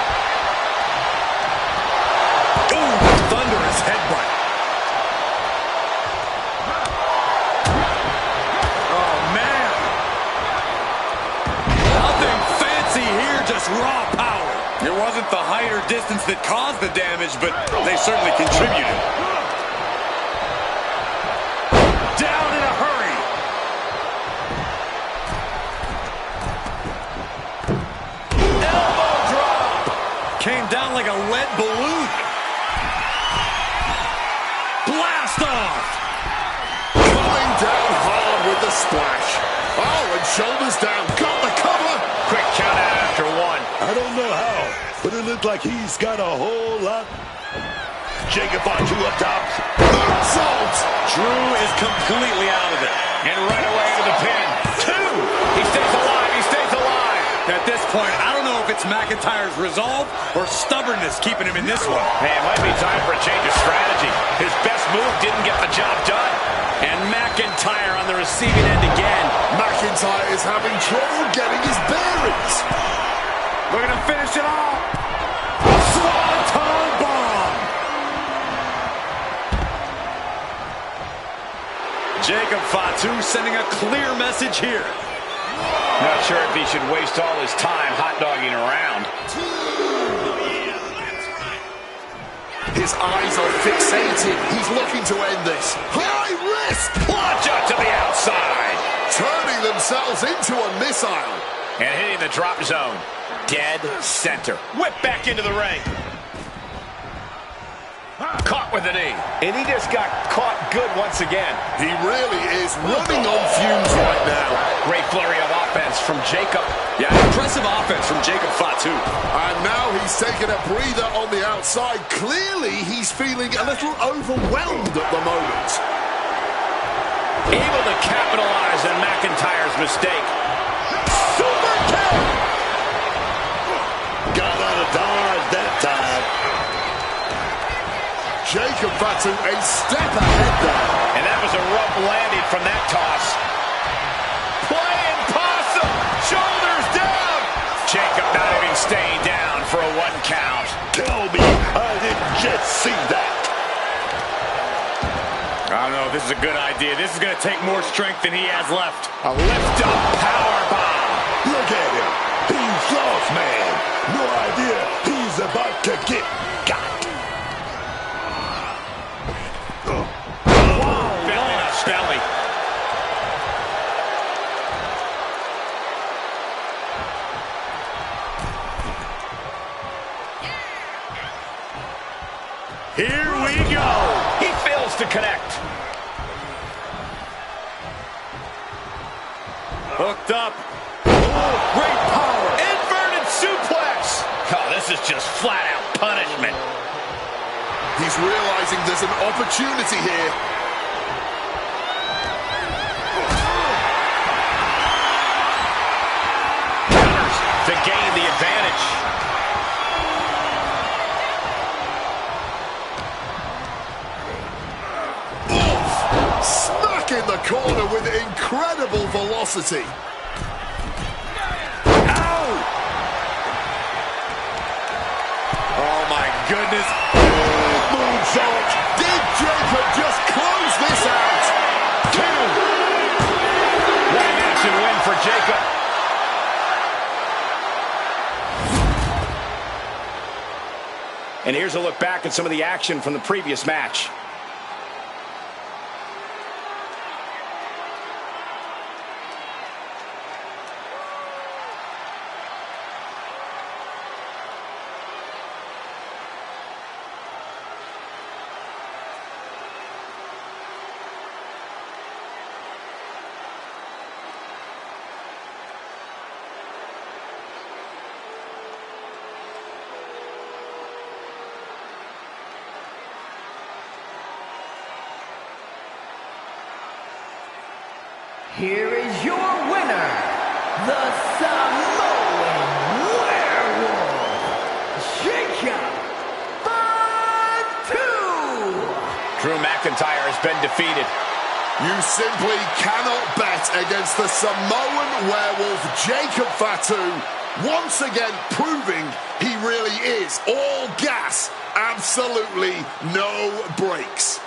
Speaker 4: Ooh, thunderous headbutt.
Speaker 7: Oh, man. Nothing fancy here, just raw power.
Speaker 4: It wasn't the height or distance that caused the damage, but they certainly contributed.
Speaker 7: Down in a hurry.
Speaker 4: Elbow drop. Came down like a lead balloon.
Speaker 7: Blast off.
Speaker 5: Coming down hard with the splash. Oh, and shoulders down. Got the cover.
Speaker 3: quick count out after one.
Speaker 2: I don't know how, but it looked like he's got a whole lot. Jacob on two up top.
Speaker 5: Assault.
Speaker 4: Drew is completely out of it.
Speaker 3: And right away to the pin. Two. He stays alive. He stays alive.
Speaker 4: At this point, I don't know if it's McIntyre's resolve or stubbornness keeping him in this one.
Speaker 3: Hey, it might be time for a change of strategy. His best move didn't get the job done. And McIntyre on the receiving end again.
Speaker 5: McIntyre is having trouble getting his bearings.
Speaker 7: Looking to finish it off. Swanton bomb.
Speaker 4: Jacob Fatu sending a clear message here.
Speaker 3: Not sure if he should waste all his time hot-dogging around.
Speaker 5: His eyes are fixated. He's looking to end this. High risk.
Speaker 3: Plunge out to the outside.
Speaker 5: Turning themselves into a missile.
Speaker 3: And hitting the drop zone. Dead center. Whip back into the ring. Caught with a knee. And he just got caught good once again.
Speaker 5: He really is running on fumes right now.
Speaker 3: Great flurry of offense from Jacob.
Speaker 4: Yeah, impressive offense from Jacob Fatu.
Speaker 5: And now he's taking a breather on the outside. Clearly, he's feeling a little overwhelmed at the moment.
Speaker 3: Able to capitalize on McIntyre's mistake.
Speaker 2: Super kick! Got out of dodge that time.
Speaker 5: Jacob Fatu a step ahead there.
Speaker 3: And that was a rough landing from that toss. Playing possum. Shoulders down. Jacob not even staying down for a 1 count.
Speaker 2: Tell me I didn't just see that.
Speaker 7: I don't know if this is a good idea. This is going to take more strength than he has left.
Speaker 3: A lift-up powerbomb.
Speaker 2: Look at him. He's lost, man. No idea he's about to get got.
Speaker 3: Belly.
Speaker 7: Here we go.
Speaker 3: He fails to connect.
Speaker 7: Hooked up. Oh, great power.
Speaker 3: Inverted suplex. Oh, this is just flat-out punishment.
Speaker 5: He's realizing there's an opportunity here.
Speaker 3: To gain the advantage.
Speaker 5: Smack in the corner with incredible velocity.
Speaker 4: Ow! Oh, my goodness.
Speaker 5: Moonsault. Did Jacob just close this out? 2.
Speaker 3: What an action win for Jacob. And here's a look back at some of the action from the previous match.
Speaker 6: Here is your winner, the Samoan Werewolf, Jacob Fatu.
Speaker 3: Drew McIntyre has been defeated.
Speaker 5: You simply cannot bet against the Samoan Werewolf, Jacob Fatu, once again proving he really is all gas, absolutely no brakes.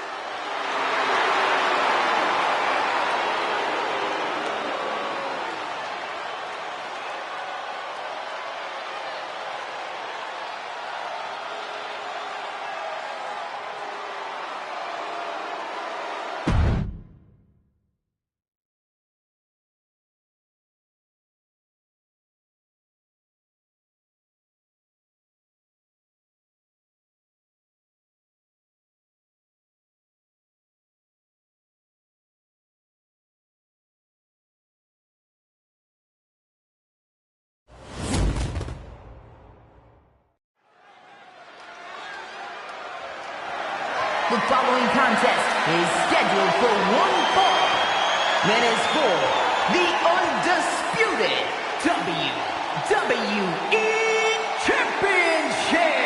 Speaker 6: The following contest is scheduled for one fall and is for the undisputed WWE Championship.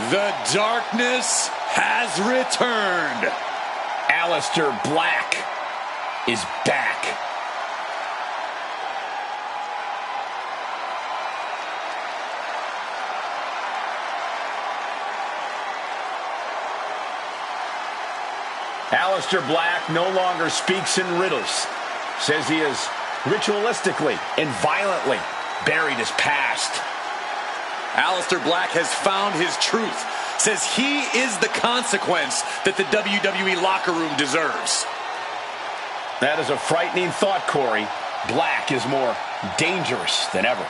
Speaker 4: The darkness has returned.
Speaker 3: Aleister Black is back. Aleister Black no longer speaks in riddles. Says he is ritualistically and violently buried his past.
Speaker 4: Aleister Black has found his truth. Says he is the consequence that the WWE locker room deserves.
Speaker 3: That is a frightening thought, Corey. Black is more dangerous than ever.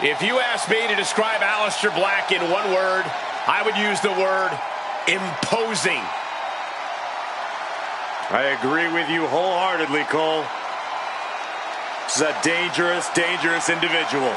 Speaker 3: If you asked me to describe Aleister Black in one word, I would use the word imposing.
Speaker 7: I agree with you wholeheartedly, Cole. This is a dangerous, dangerous individual.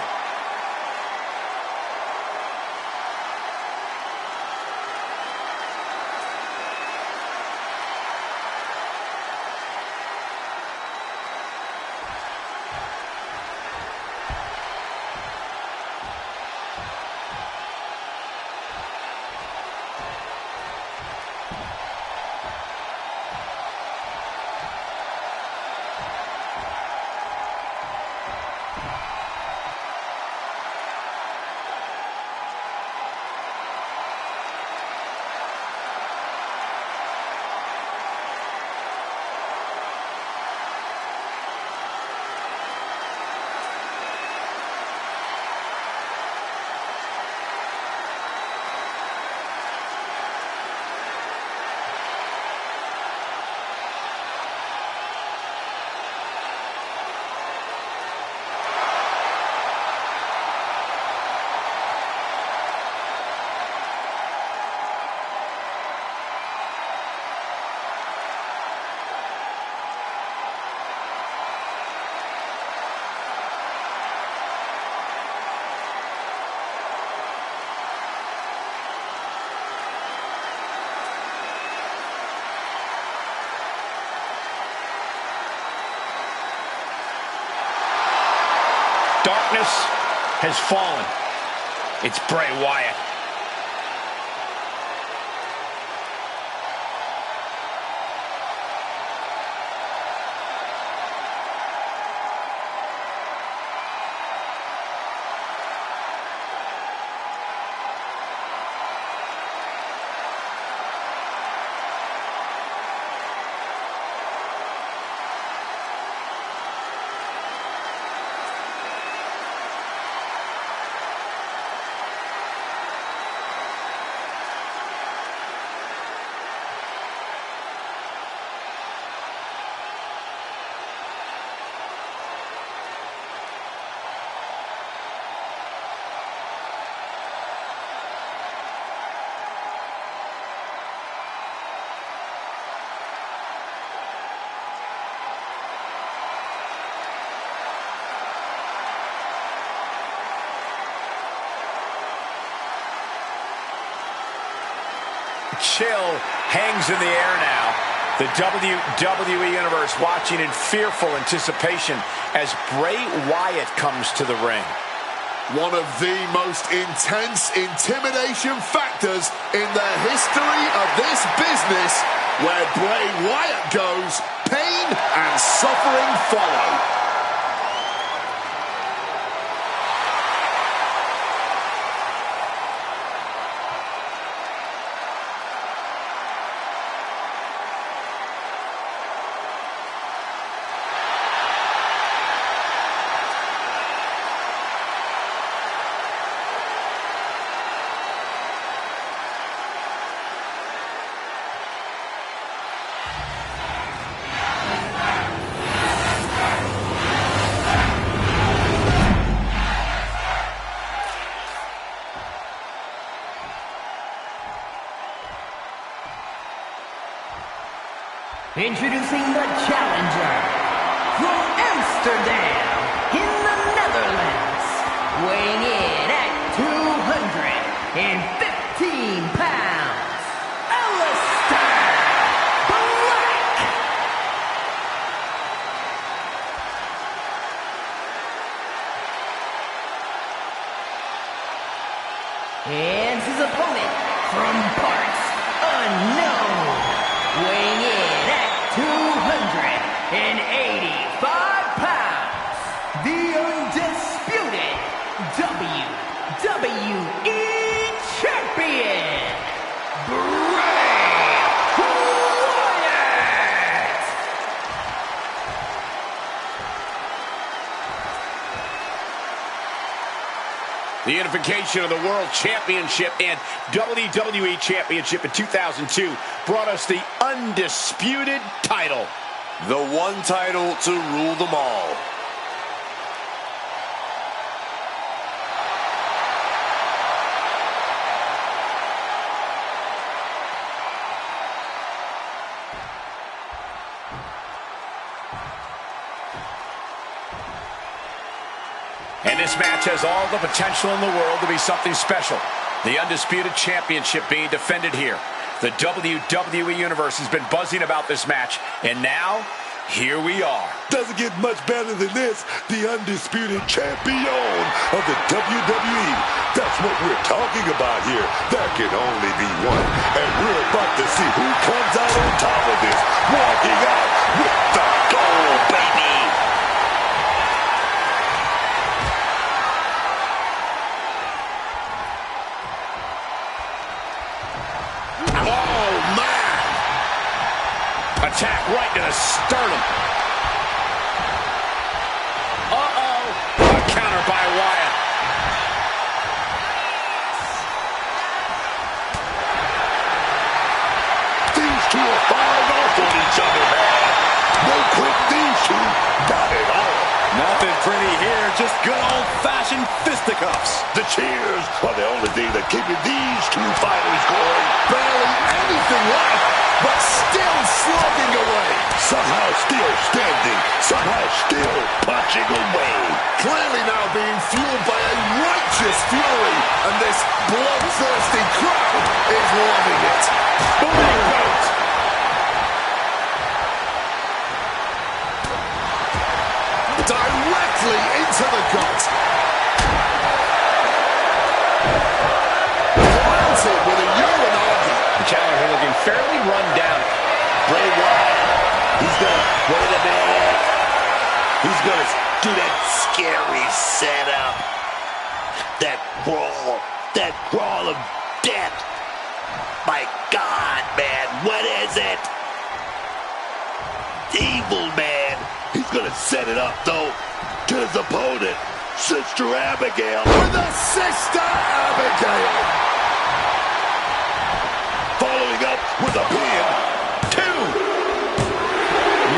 Speaker 3: has fallen. It's Bray Wyatt. Chill hangs in the air now. The WWE Universe watching in fearful anticipation as Bray Wyatt comes to the ring.
Speaker 5: One of the most intense intimidation factors in the history of this business. Where Bray Wyatt goes, pain and suffering follow.
Speaker 6: Introducing the challenger from Amsterdam in the Netherlands, weighing in at 215 pounds, Alistair Black. And his opponent from parts unknown, weighing in at 285 pounds, the undisputed WWE Champion, Bray Wyatt!
Speaker 3: The unification of the World Championship and WWE Championship in 2002 brought us the undisputed title.
Speaker 4: The one title to rule them all.
Speaker 3: And this match has all the potential in the world to be something special. The undisputed championship being defended here. The WWE Universe has been buzzing about this match, and now, here we are.
Speaker 2: Doesn't get much better than this. The undisputed champion of the WWE. That's what we're talking about here. There can only be one. And we're about to see who comes out on top of this. Walking out with the gold, baby.
Speaker 3: Attack right to the sternum. Uh-oh. A counter by Wyatt.
Speaker 2: These two are firing off on each other, man. No quick, these two got it all.
Speaker 4: Nothing pretty here, just good old-fashioned fisticuffs.
Speaker 2: The cheers are the only thing that keeping these two fighters going.
Speaker 5: Barely anything left, but still slugging away.
Speaker 2: Somehow still standing, somehow still punching away.
Speaker 5: Clearly now being fueled by a righteous fury, and this bloodthirsty crowd is loving it.
Speaker 2: Boom!
Speaker 5: Directly into the gut.
Speaker 8: fairly run down. Bray Wyatt,
Speaker 2: He's gonna, wait a minute. He's gonna do that scary setup. That crawl of death. My God, man, what is it? Evil man. He's gonna set it up, though, to his opponent, Sister Abigail.
Speaker 5: With a Sister Abigail.
Speaker 2: Following up with a pin. 2.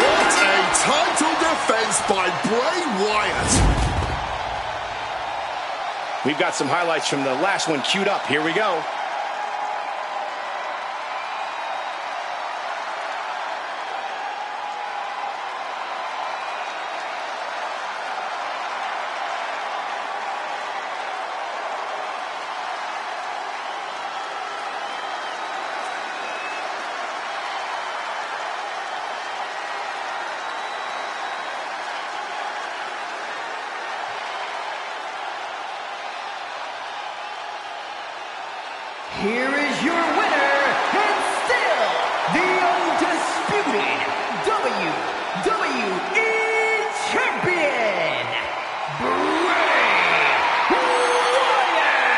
Speaker 5: What a title defense by Bray Wyatt.
Speaker 8: We've got some highlights from the last one queued up. Here we go.
Speaker 6: Here is your winner, and still the undisputed WWE Champion, Bray Wyatt!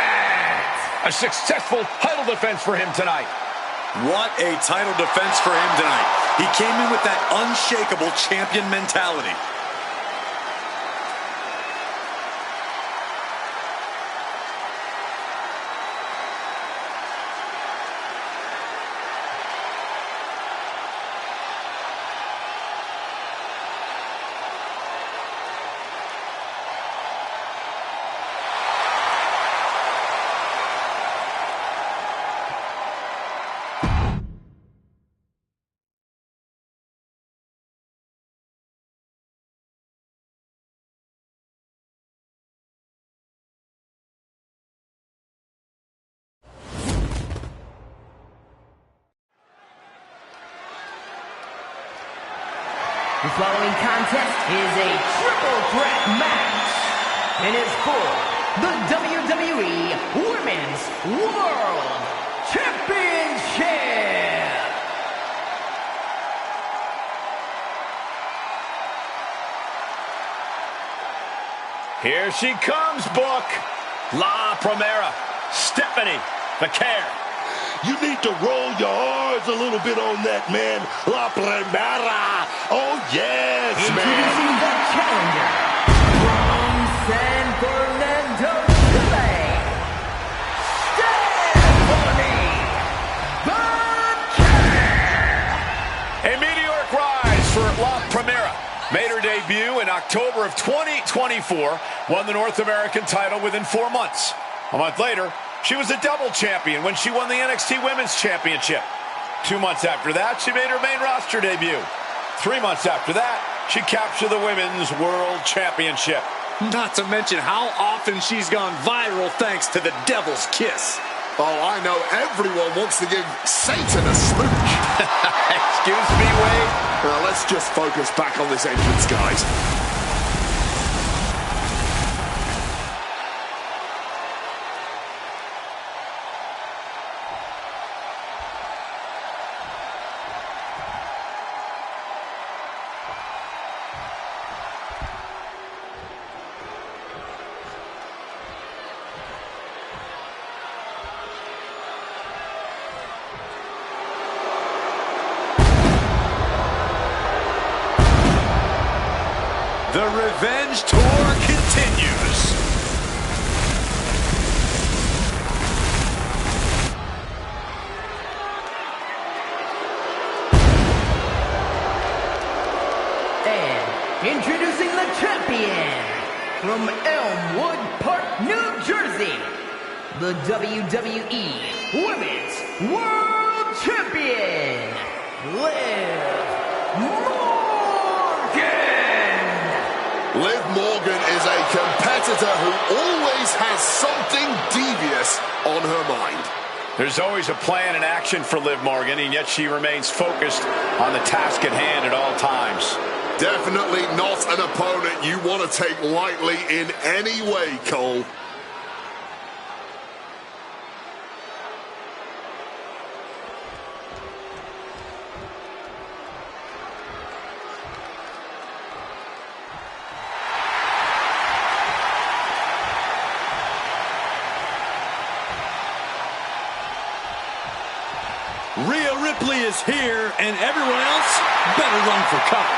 Speaker 3: A successful title defense for him tonight.
Speaker 4: What a title defense for him tonight. He came in with that unshakable champion mentality.
Speaker 6: The following contest is a triple threat match and is for the WWE Women's World Championship.
Speaker 3: Here she comes, Book. La Primera, Stephanie, the care.
Speaker 2: You need to roll your R's a little bit on that, man. La Primera. Oh, yes,
Speaker 6: Introducing
Speaker 2: man.
Speaker 6: the challenger from San Fernando, Chile, Stephanie, the Care.
Speaker 3: A meteoric rise for La Primera. Made her debut in October of 2024. Won the North American title within 4 months. A month later, she was a double champion when she won the NXT Women's Championship. 2 months after that, she made her main roster debut. 3 months after that, she captured the Women's World Championship.
Speaker 4: Not to mention how often she's gone viral thanks to the Devil's Kiss.
Speaker 5: Oh, I know everyone wants to give Satan a smooch.
Speaker 3: Excuse me, Wade.
Speaker 5: Now, let's just focus back on this entrance, guys.
Speaker 4: The Revenge Tour continues.
Speaker 6: And introducing the champion from Elmwood Park, New Jersey, the WWE Women's World Champion, Liv
Speaker 5: Liv Morgan is a competitor who always has something devious on her mind.
Speaker 3: There's always a plan in action for Liv Morgan, and yet she remains focused on the task at hand at all times.
Speaker 5: Definitely not an opponent you want to take lightly in any way, Cole.
Speaker 4: Rhea Ripley is here, and everyone else better run for cover.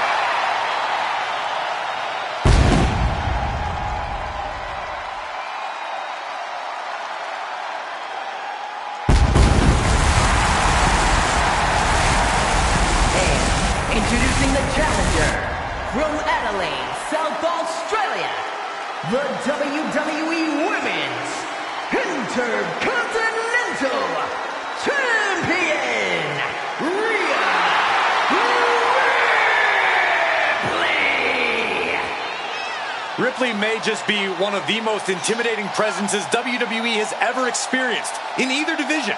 Speaker 6: And introducing the challenger from Adelaide, South Australia, the WWE Women's Intercontinental Champion, Rhea Ripley!
Speaker 4: Ripley may just be one of the most intimidating presences WWE has ever experienced in either division.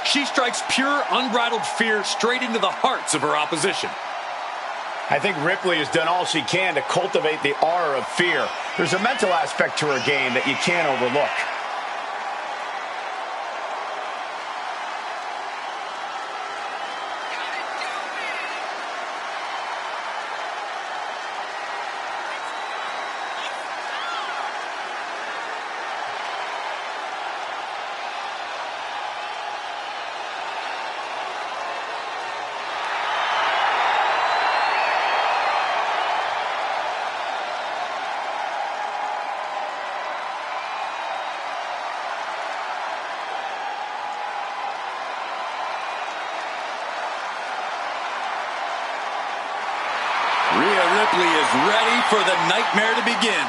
Speaker 4: She strikes pure, unbridled fear straight into the hearts of her opposition.
Speaker 3: I think Ripley has done all she can to cultivate the aura of fear. There's a mental aspect to her game that you can't overlook.
Speaker 4: Rhea Ripley is ready for the nightmare to begin.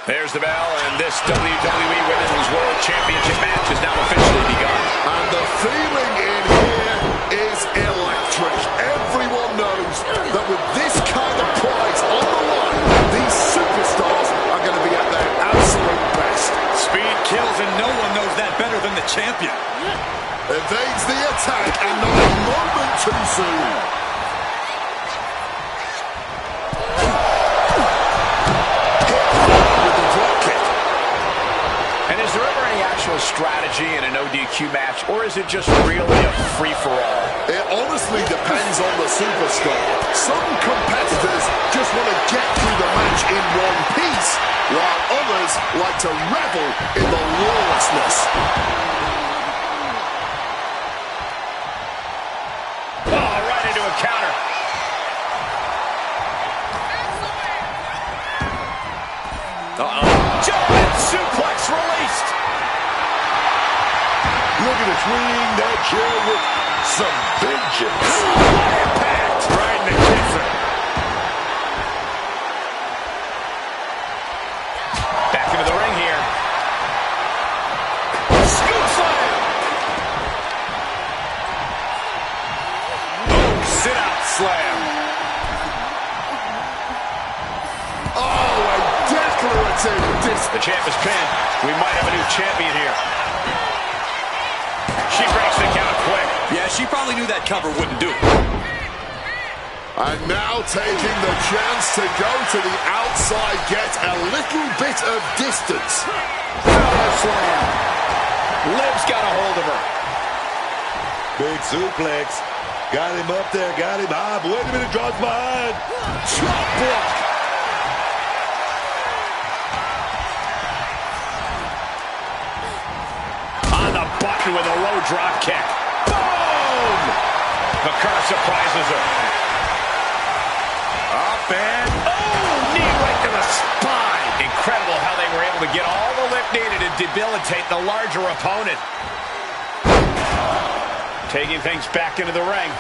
Speaker 3: There's the bell, and this WWE Women's World Championship match has now officially begun.
Speaker 5: And the feeling in here is electric. Everyone knows that with this kind of prize on the line, these superstars are going to be at their absolute best.
Speaker 4: Speed kills, and no one knows that better than the champion.
Speaker 5: Evades the attack, and not a moment too soon.
Speaker 3: Is there ever any actual strategy in an ODQ match, or is it just really a free-for-all?
Speaker 5: It honestly depends on the superstar. Some competitors just want to get through the match in one piece, while others like to revel in the lawlessness.
Speaker 3: Oh, right into a counter. German suplex released.
Speaker 5: Looking to swing that chair with some vengeance.
Speaker 3: Impact right in the kisser. Back into the ring here. Scoop slam. Oh, sit out slam. The champ is pinned. We might have a new champion here. She breaks the count quick.
Speaker 4: Yeah, she probably knew that cover wouldn't do it.
Speaker 5: And now taking the chance to go to the outside, get a little bit of distance.
Speaker 3: Slam. Liv's got a hold of her.
Speaker 2: Big suplex. Got him up there, got him high. But wait a minute, drops behind.
Speaker 5: Chop block.
Speaker 3: Button with a low drop kick. Boom! The curse surprises her. Up and knee right to the spine. Incredible how they were able to get all the lift needed to debilitate the larger opponent. Taking things back into the ring.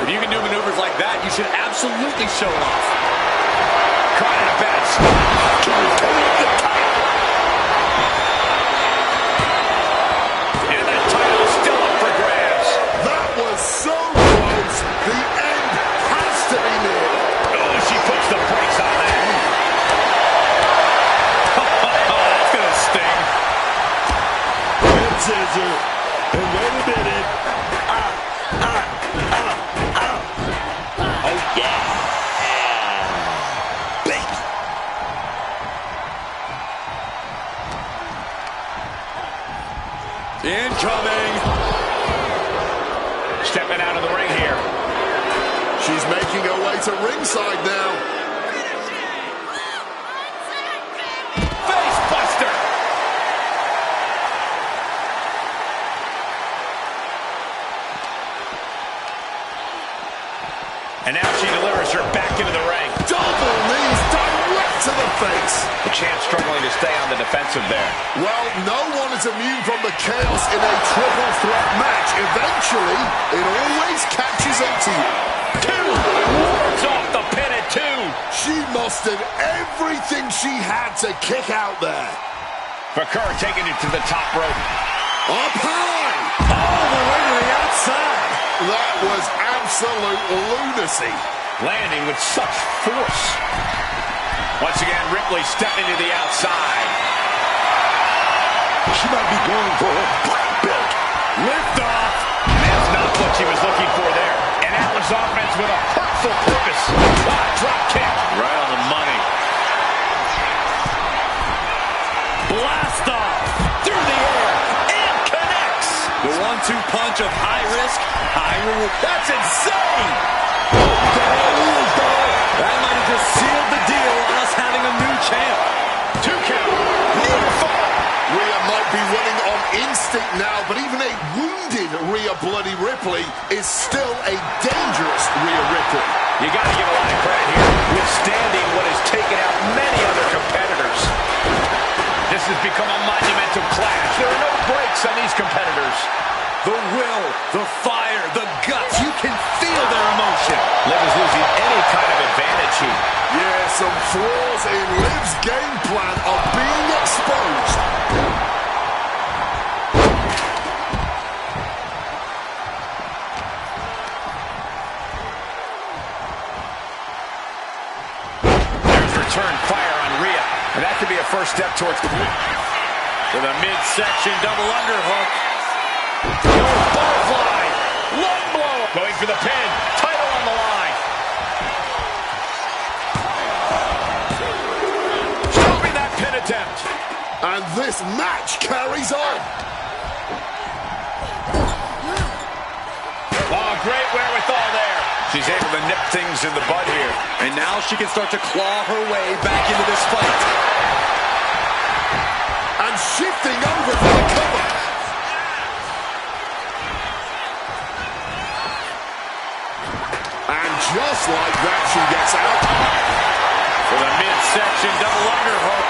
Speaker 4: If you can do maneuvers like that, you should absolutely show it off.
Speaker 3: Caught in a bad spot. And the title's still up for grabs.
Speaker 5: That was so close. The end has to be near.
Speaker 3: Oh, she puts the brakes on that.
Speaker 5: incoming.
Speaker 3: Stepping out of the ring here.
Speaker 5: She's making her way to ringside now.
Speaker 3: Face buster. And now she delivers her back into the ring.
Speaker 5: Double knees direct to the face.
Speaker 3: The champ struggling to stay on the defensive there.
Speaker 5: Well, no one is immune from the chaos in a triple threat match. Eventually, it always catches up to you.
Speaker 3: Wards off the pin at 2.
Speaker 5: She mustered everything she had to kick out there.
Speaker 3: Fakur taking it to the top rope.
Speaker 5: Up high.
Speaker 4: All the way to the outside.
Speaker 5: That was absolute lunacy.
Speaker 3: Landing with such force. Once again, Ripley stepping to the outside.
Speaker 2: She might be going for her black belt.
Speaker 3: Lift off. That's not what she was looking for there. An Atlas offense with a hurtful purpose. Drop kick. Right on the money.
Speaker 4: Blast off. Through the air. And connects. The 1-2 punch of high risk, high reward. That's insane. That might have just sealed the deal on us having a new champ.
Speaker 3: 2 count. Near fall.
Speaker 5: Rhea might be running on instinct now, but even a wounded Rhea Bloody Ripley is still a dangerous Rhea Ripley.
Speaker 3: You got to give a lot of credit here, withstanding what has taken out many other competitors. This has become a monumental clash. There are no breaks on these competitors.
Speaker 4: The will, the fire, the guts. You can feel their emotion.
Speaker 3: Liv is losing any kind of advantage here.
Speaker 5: Yeah, some flaws in Liv's game plan are being exposed.
Speaker 3: There's return fire on Rhea. And that could be a first step towards the win. With a midsection double underhook. Butterfly. Lung blow. Going for the pin. Title on the line. Stopping that pin attempt.
Speaker 5: And this match carries on.
Speaker 3: Oh, great wherewithal there. She's able to nip things in the bud here.
Speaker 4: And now she can start to claw her way back into this fight.
Speaker 5: And shifting over for the cover. And just like that, she gets out.
Speaker 3: For the midsection double underhook.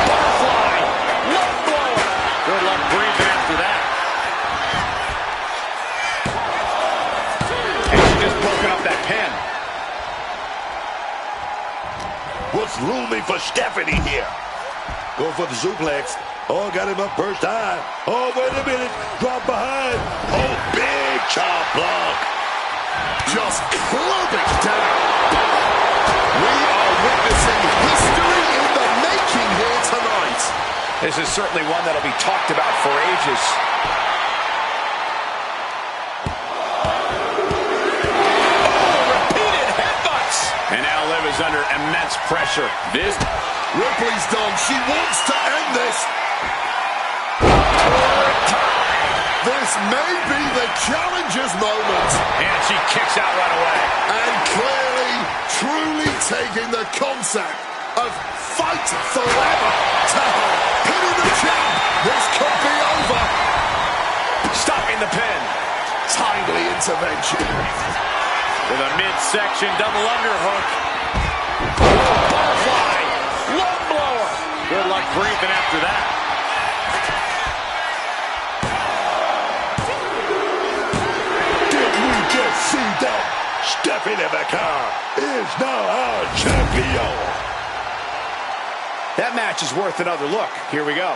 Speaker 3: Butterfly. Lung blow. Good luck breathing after that. And she just broken up that pin.
Speaker 2: What's looming for Stephanie here? Go for the suplex. Oh, got him up first time. Oh, wait a minute. Drop behind. Oh, big chop block.
Speaker 5: Just clubbing down. We are witnessing history in the making here tonight.
Speaker 3: This is certainly one that'll be talked about for ages. Repeated headbutts. And now Liv is under immense pressure.
Speaker 5: Ripley's done. She wants to end this. This may be the challenger's moment.
Speaker 3: And she kicks out right away.
Speaker 5: And clearly, truly taking the concept of fight forever to her. Pinning the champ. This could be over.
Speaker 3: Stopping the pin.
Speaker 5: Timely intervention.
Speaker 3: With a midsection double underhook. Butterfly. Lung blower. Good luck breathing after that.
Speaker 2: See that? Stephanie McCarr is now our champion.
Speaker 3: That match is worth another look. Here we go.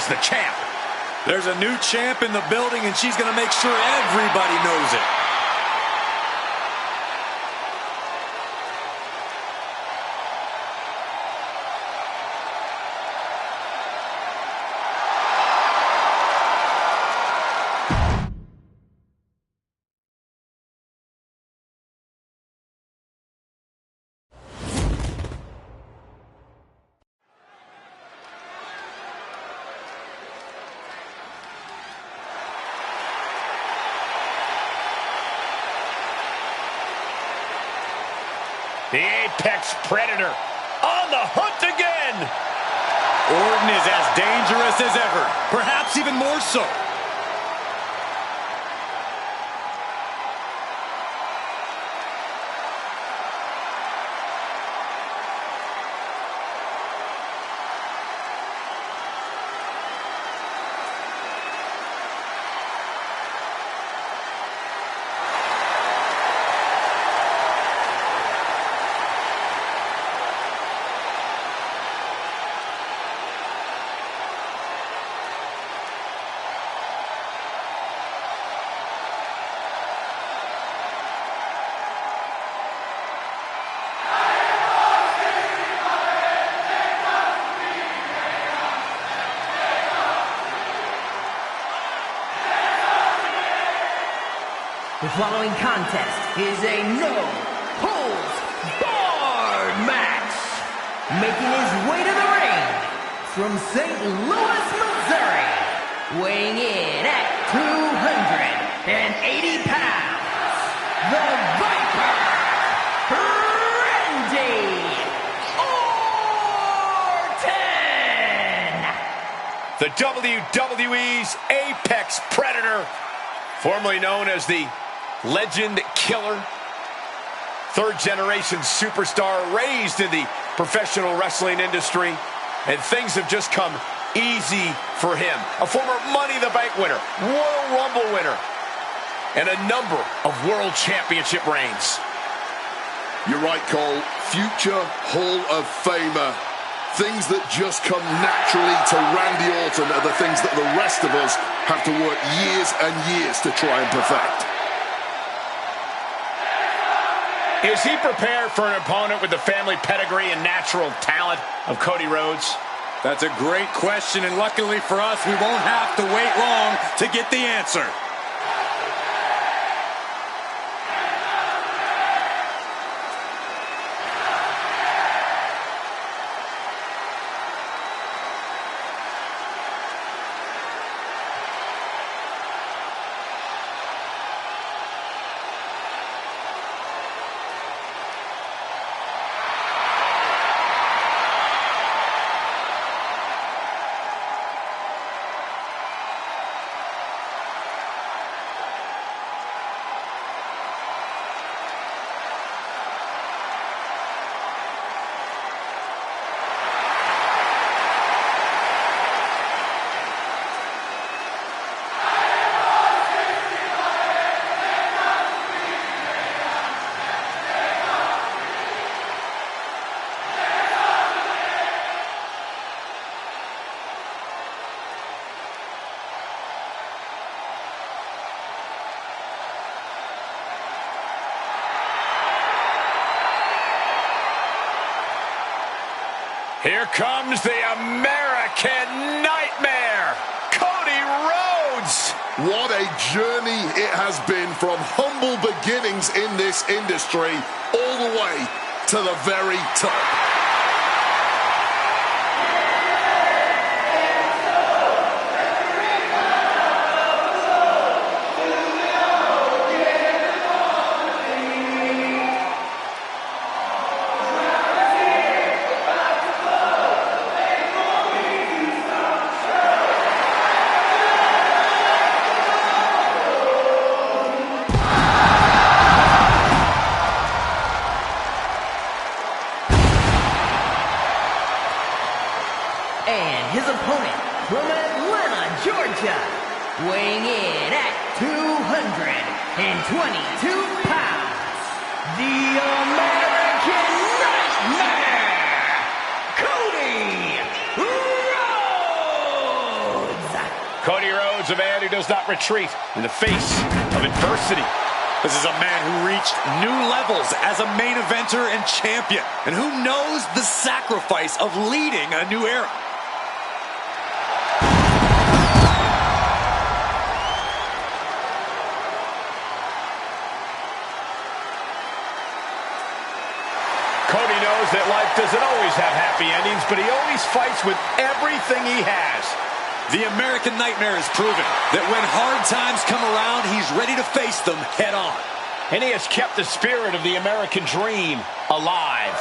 Speaker 3: the champ.
Speaker 4: There's a new champ in the building, and she's going to make sure everybody knows it.
Speaker 3: The Apex Predator on the hunt again.
Speaker 4: Orton is as dangerous as ever, perhaps even more so.
Speaker 6: The following contest is a no-holds-barred match. Making his way to the ring from St. Louis, Missouri, weighing in at 280 pounds, the Viper, Randy Orton.
Speaker 3: The WWE's Apex Predator, formerly known as the Legend Killer, third-generation superstar raised in the professional wrestling industry, and things have just come easy for him. A former Money in the Bank winner, Royal Rumble winner, and a number of World Championship reigns.
Speaker 5: You're right, Cole. Future Hall of Famer. Things that just come naturally to Randy Orton are the things that the rest of us have to work years and years to try and perfect.
Speaker 3: Is he prepared for an opponent with the family pedigree and natural talent of Cody Rhodes?
Speaker 4: That's a great question, and luckily for us, we won't have to wait long to get the answer.
Speaker 3: Here comes the American Nightmare, Cody Rhodes.
Speaker 5: What a journey it has been from humble beginnings in this industry all the way to the very top.
Speaker 6: His opponent from Atlanta, Georgia, weighing in at 222 pounds, the American Nightmare, Cody
Speaker 3: shows a man who does not retreat in the face of adversity.
Speaker 4: This is a man who reached new levels as a main eventer and champion, and who knows the sacrifice of leading a new era.
Speaker 3: Cody knows that life doesn't always have happy endings, but he always fights with everything he has.
Speaker 4: The American Nightmare has proven that when hard times come around, he's ready to face them head on.
Speaker 3: And he has kept the spirit of the American dream alive.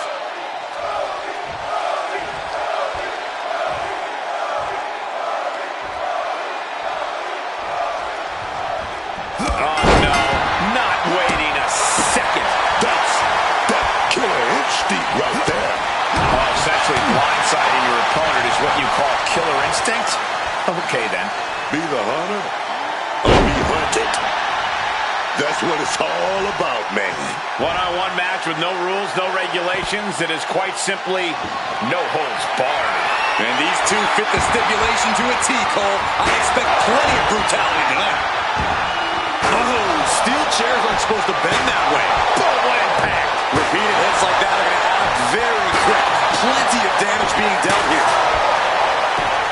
Speaker 3: Oh no, not waiting a second.
Speaker 2: That's that killer inch deep right there.
Speaker 3: Oh, essentially blindsiding your opponent is what you call killer instinct? Okay then.
Speaker 2: Be the hunter or be hunted. That's what it's all about, man.
Speaker 3: One-on-one match with no rules, no regulations. It is quite simply no holds barred.
Speaker 4: And these two fit the stipulation to a T, Cole. I expect plenty of brutality tonight. Oh, steel chairs aren't supposed to bend that way.
Speaker 3: Boom, what impact.
Speaker 4: Repeated hits like that are going to add up very quick. Plenty of damage being dealt here.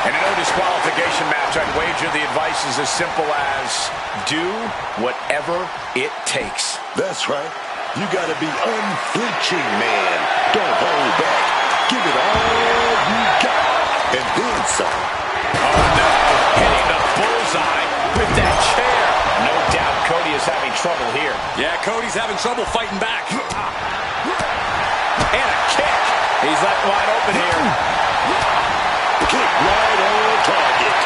Speaker 3: In a no disqualification match, I'd wager the advice is as simple as do whatever it takes.
Speaker 2: That's right. You got to be unflinching, man. Don't hold back. Give it all you got, and then some.
Speaker 3: Oh no, hitting the bullseye with that chair. No doubt Cody is having trouble here.
Speaker 4: Yeah, Cody's having trouble fighting back.
Speaker 3: And a kick. He's left wide open here.
Speaker 2: Kick right on target.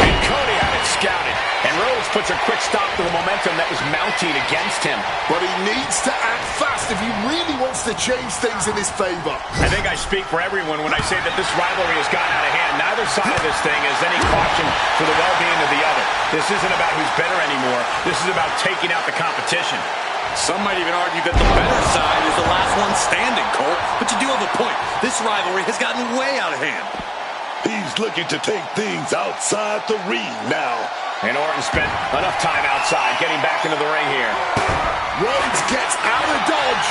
Speaker 3: And Cody had it scouted. And Rhodes puts a quick stop to the momentum that was mounting against him.
Speaker 5: But he needs to act fast if he really wants to change things in his favor.
Speaker 3: I think I speak for everyone when I say that this rivalry has gotten out of hand. Neither side of this thing has any caution for the well-being of the other. This isn't about who's better anymore. This is about taking out the competition.
Speaker 4: Some might even argue that the better side is the last one standing, Cole. But you do have a point. This rivalry has gotten way out of hand.
Speaker 2: He's looking to take things outside the ring now.
Speaker 3: And Orton spent enough time outside getting back into the ring here.
Speaker 5: Rhodes gets out of dodge.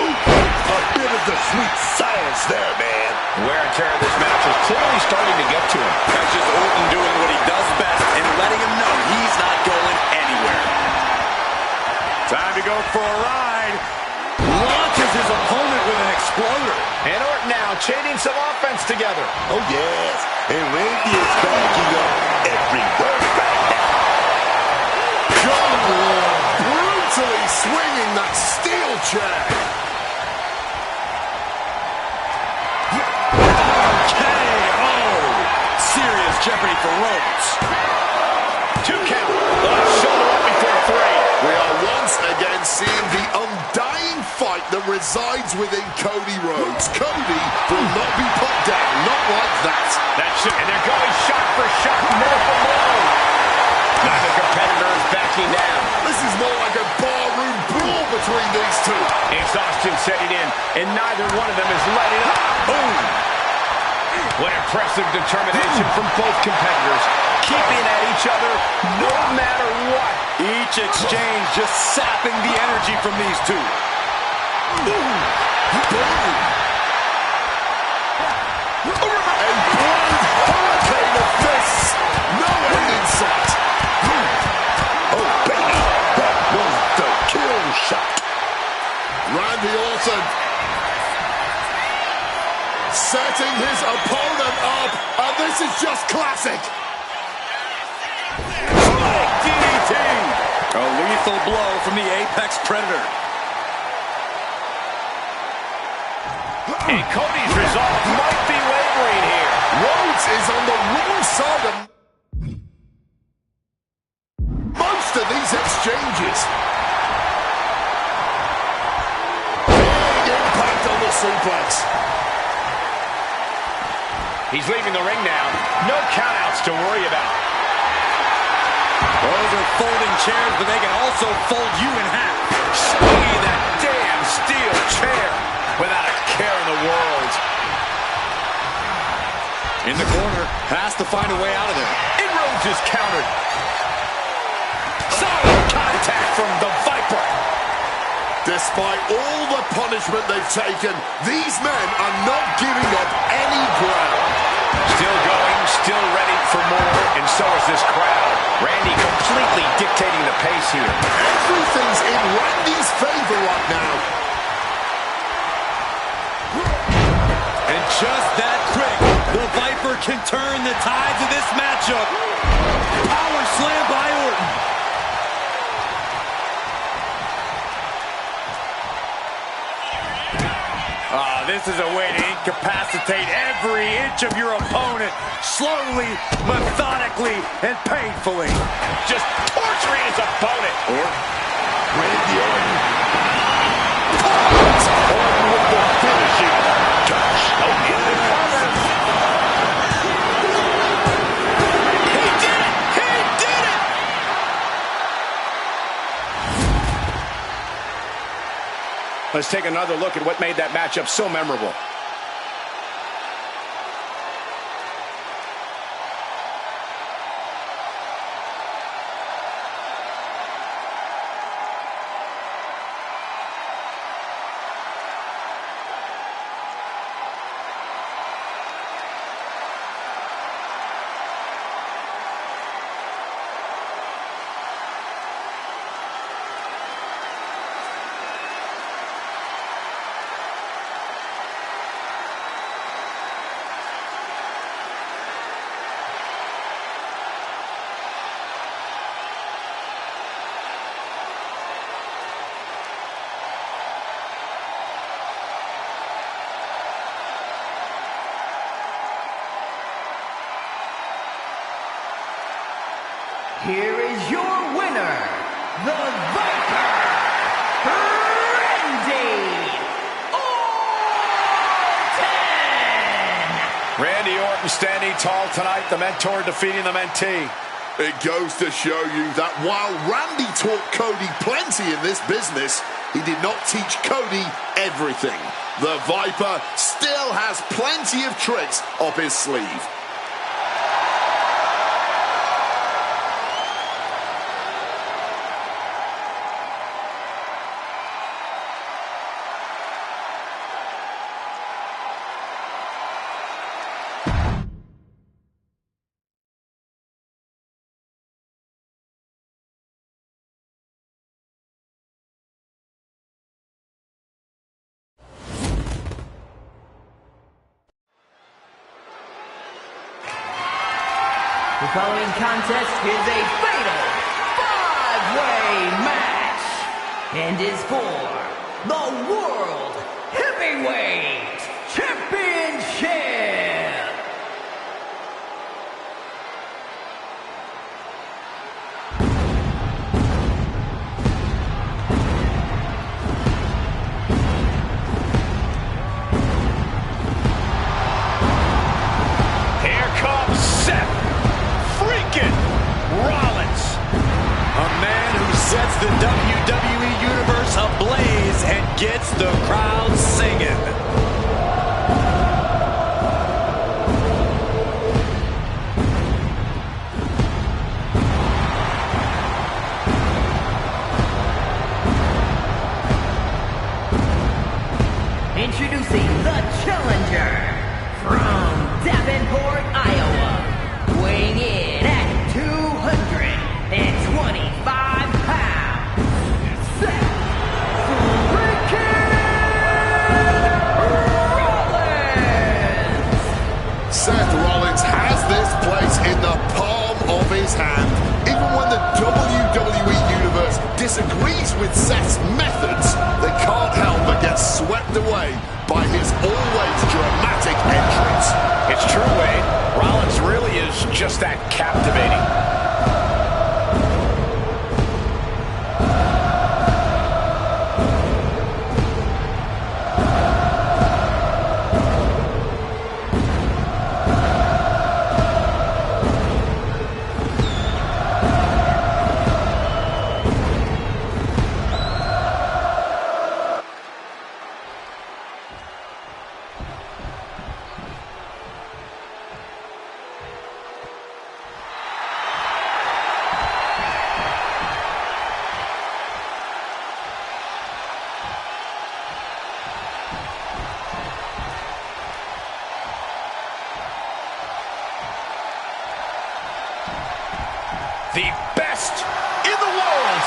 Speaker 2: Ooh, a bit of the sweet silence there, man.
Speaker 3: Wear and tear of this match is clearly starting to get to him.
Speaker 4: That's just Orton doing what he does best and letting him know he's not going anywhere. Time to go for a ride. Launches his opponent with an exploder.
Speaker 3: And Orton now chaining some offense together.
Speaker 2: Oh, yes. And Randy is backing up every word right now.
Speaker 5: Brutally swinging that steel chair.
Speaker 4: KO. Serious jeopardy for Rhodes.
Speaker 3: 2 count. Shoulder up before 3.
Speaker 5: We are once again seeing the undying fight that resides within Cody Rhodes. Cody will not be put down, not like that.
Speaker 3: That's it, and they're going shot for shot, blow for blow. Neither competitor is backing down.
Speaker 5: This is more like a barroom brawl between these two.
Speaker 3: Exhaustion setting in, and neither one of them is letting up. Boom! What impressive determination from both competitors, keeping at each other no matter what.
Speaker 4: Each exchange just sapping the energy from these two.
Speaker 5: Boom! Boom! A blind hurricane of fists. No end in sight.
Speaker 2: Oh, baby, that was the kill shot.
Speaker 5: Randy Orton setting his opponent up, and this is just classic.
Speaker 3: DDT!
Speaker 4: A lethal blow from the Apex Predator.
Speaker 3: And Cody's resolve might be wavering here.
Speaker 5: Rhodes is on the wrong side of most of these exchanges. Big impact on the suplex.
Speaker 3: He's leaving the ring now. No countouts to worry about.
Speaker 4: Those are folding chairs, but they can also fold you in half.
Speaker 3: Swinging that damn steel chair without a care in the world.
Speaker 4: In the corner, has to find a way out of there.
Speaker 8: Inroads is countered. Solid contact from the Viper.
Speaker 5: Despite all the punishment they've taken, these men are not giving up any ground.
Speaker 3: Still going, still ready for more, and so is this crowd. Randy completely dictating the pace here.
Speaker 5: Everything's in Randy's favor right now.
Speaker 4: And just that quick, the Viper can turn the tides of this matchup. Power slam by Orton.
Speaker 7: This is a way to incapacitate every inch of your opponent, slowly, methodically, and painfully.
Speaker 3: Just torturing his opponent.
Speaker 5: Randy Orton. Orton with the finishing touch. Oh, in the corner.
Speaker 3: He did it! He did it! Let's take another look at what made that matchup so memorable.
Speaker 6: Here is your winner, the Viper, Randy Orton!
Speaker 3: Randy Orton standing tall tonight, the mentor defeating the mentee.
Speaker 5: It goes to show you that while Randy taught Cody plenty in this business, he did not teach Cody everything. The Viper still has plenty of tricks up his sleeve.
Speaker 6: The following contest is a fatal 5-way match and is for the World Heavyweight Championship.
Speaker 3: Here comes Seth Rollins,
Speaker 4: A man who sets the WWE Universe ablaze and gets the crowd singing.
Speaker 6: Introducing the challenger from Davenport, Iowa, weighing in at 225 pounds, Seth Rollins!
Speaker 5: Seth Rollins has this place in the palm of his hand. Even when the WWE Universe disagrees with Seth's methods, they can't help but get swept away by his always dramatic entrance.
Speaker 3: It's true, Wade. Rollins really is just that captivating. the best in the world.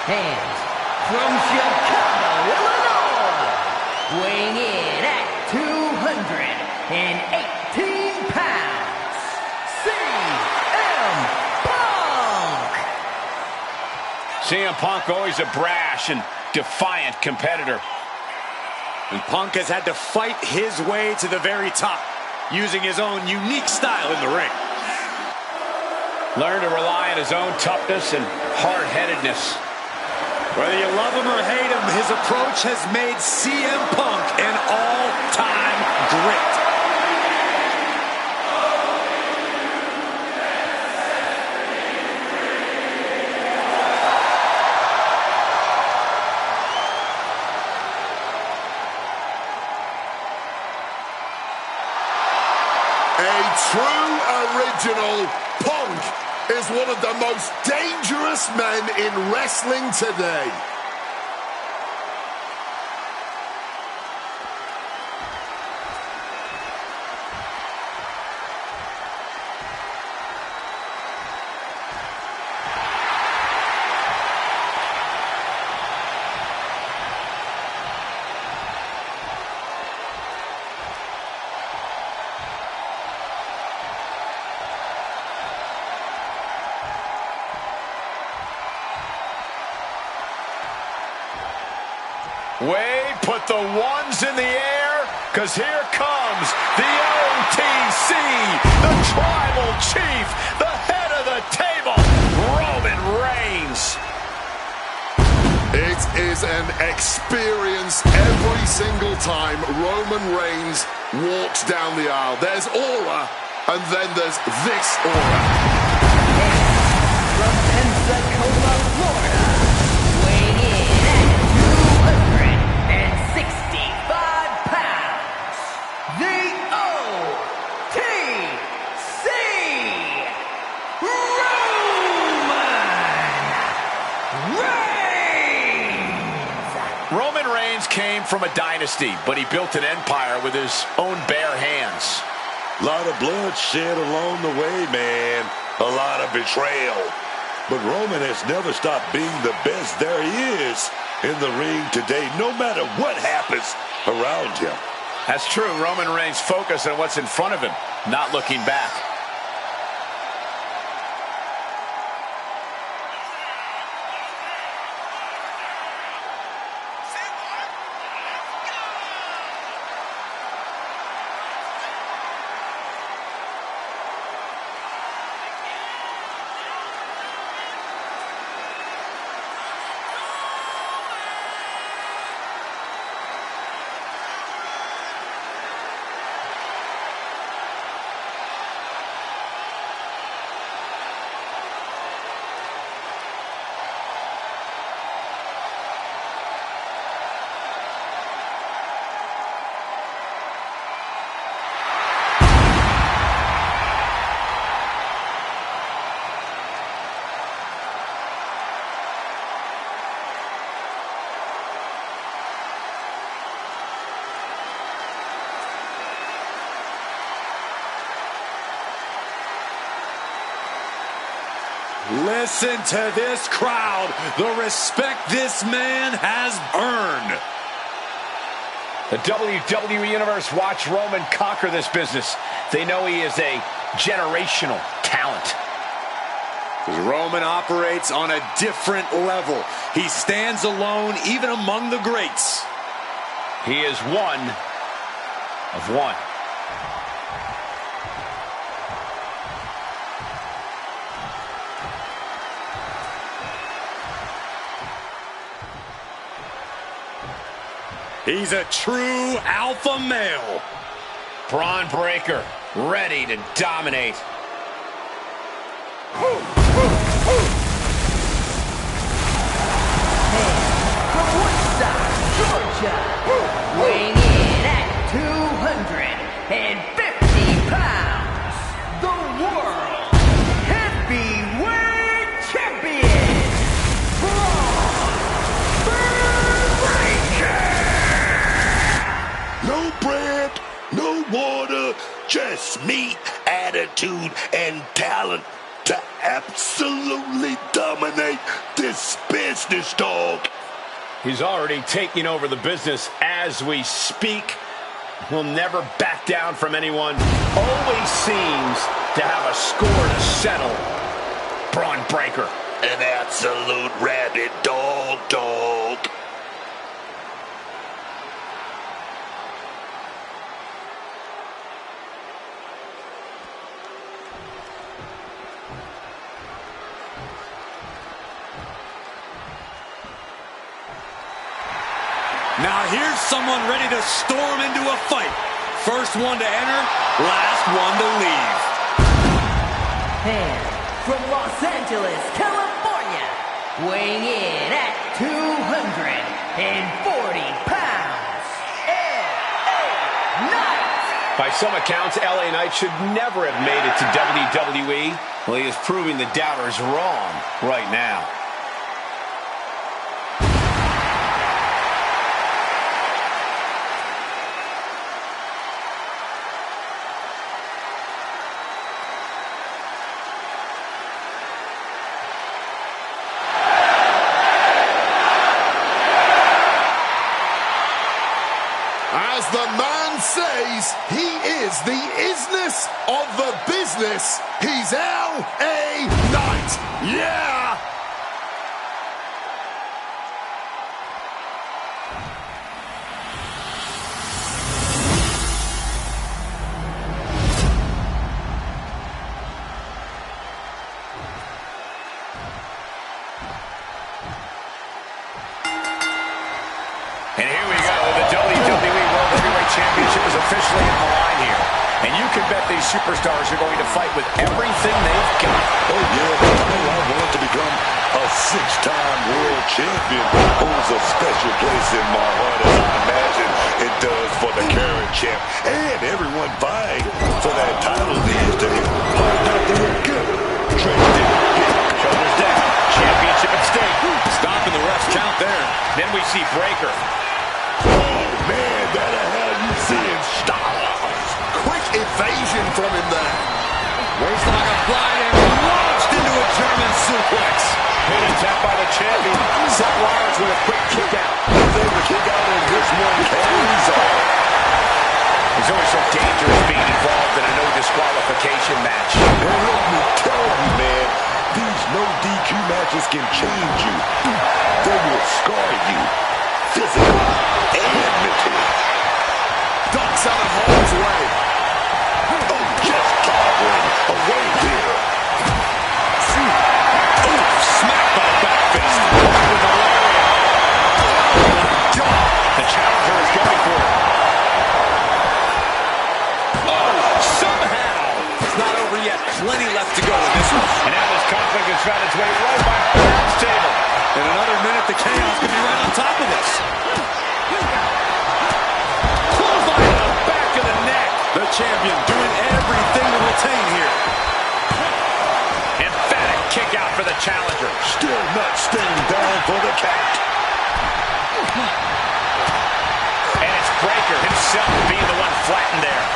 Speaker 6: And from Chicago, Illinois, weighing in at 218 pounds, CM Punk!
Speaker 3: CM Punk, always a brash and defiant competitor.
Speaker 4: And Punk has had to fight his way to the very top, using his own unique style in the ring.
Speaker 3: Learned to rely on his own toughness and hard-headedness.
Speaker 4: Whether you love him or hate him, his approach has made CM Punk an all-time great.
Speaker 5: A true original. Punk is one of the most dangerous men in wrestling today.
Speaker 3: Wade, put the ones in the air, because here comes the OTC, the Tribal Chief, the head of the table, Roman Reigns.
Speaker 5: It is an experience every single time Roman Reigns walks down the aisle. There's aura, and then there's this aura.
Speaker 6: From Pensacola, Florida, weighing in at 265 pounds, the OTC, Roman Reigns!
Speaker 3: Roman Reigns came from a dynasty, but he built an empire with his own bare hands.
Speaker 2: A lot of blood shed along the way, man. A lot of betrayal. But Roman has never stopped being the best there is in the ring today, no matter what happens around him.
Speaker 3: That's true. Roman Reigns focused on what's in front of him, not looking back.
Speaker 4: Listen to this crowd, the respect this man has earned.
Speaker 3: The WWE Universe watched Roman conquer this business. They know he is a generational talent.
Speaker 4: Roman operates on a different level. He stands alone even among the greats.
Speaker 3: He is one of one.
Speaker 4: He's a true alpha male.
Speaker 3: Braun Breaker, ready to dominate.
Speaker 6: From Woodstock, Georgia, weighing in
Speaker 2: fresh meat, attitude, and talent to absolutely dominate this business, dog.
Speaker 8: He's already taking over the business as we speak. Will never back down from anyone. Always seems to have a score to settle. Braun Breaker.
Speaker 2: An absolute rabid dog.
Speaker 4: Now here's someone ready to storm into a fight. First one to enter, last one to leave.
Speaker 6: And from Los Angeles, California, weighing in at 240 pounds, LA Knight.
Speaker 8: By some accounts, LA Knight should never have made it to WWE. Well, he is proving the doubters wrong right now.
Speaker 5: As the man says, he is the isness of the business. He's L.A. Knight. Yeah!
Speaker 3: And here we go. The WWE World Heavyweight Championship is officially on the line here. And you can bet these superstars are going to fight with everything they've got.
Speaker 2: Oh, yeah. I want to become a 6-time world champion holds a special place in my heart, as I imagine it does for the current champ. And everyone vying for that title these days. Hard not to look good. Trained in big.
Speaker 3: Shoulders down. Championship at stake.
Speaker 4: Stopping the ref's count there.
Speaker 3: Then we see Breaker.
Speaker 2: Oh, man, better have you seeing stars.
Speaker 5: Quick evasion from him there.
Speaker 4: Waistlock applied and launched into a German suplex.
Speaker 3: Hit and tap by the champion. Seth Rollins with a quick kick out.
Speaker 2: He's able to kick out, and this one carries on.
Speaker 3: It's always so dangerous being involved in a no disqualification match.
Speaker 2: And let me tell you, man, these no DQ matches can change you. They will scar you physically and mentally.
Speaker 5: Ducks out of harm's way.
Speaker 2: Oh, just cowering away here.
Speaker 3: Smacked by the back fist. With the lariat. The challenger is going for it.
Speaker 4: Oh, somehow. It's not over yet. Plenty left to go in this one.
Speaker 3: And now this conflict has found its way right by the announce table.
Speaker 4: In another minute, the chaos could be right on top of this.
Speaker 3: Clothesline to the back of the neck.
Speaker 4: The champion doing everything to retain here.
Speaker 3: Emphatic kick out for the challenger.
Speaker 2: Still not staying down for the count.
Speaker 3: And it's Breaker himself being the one flattened there.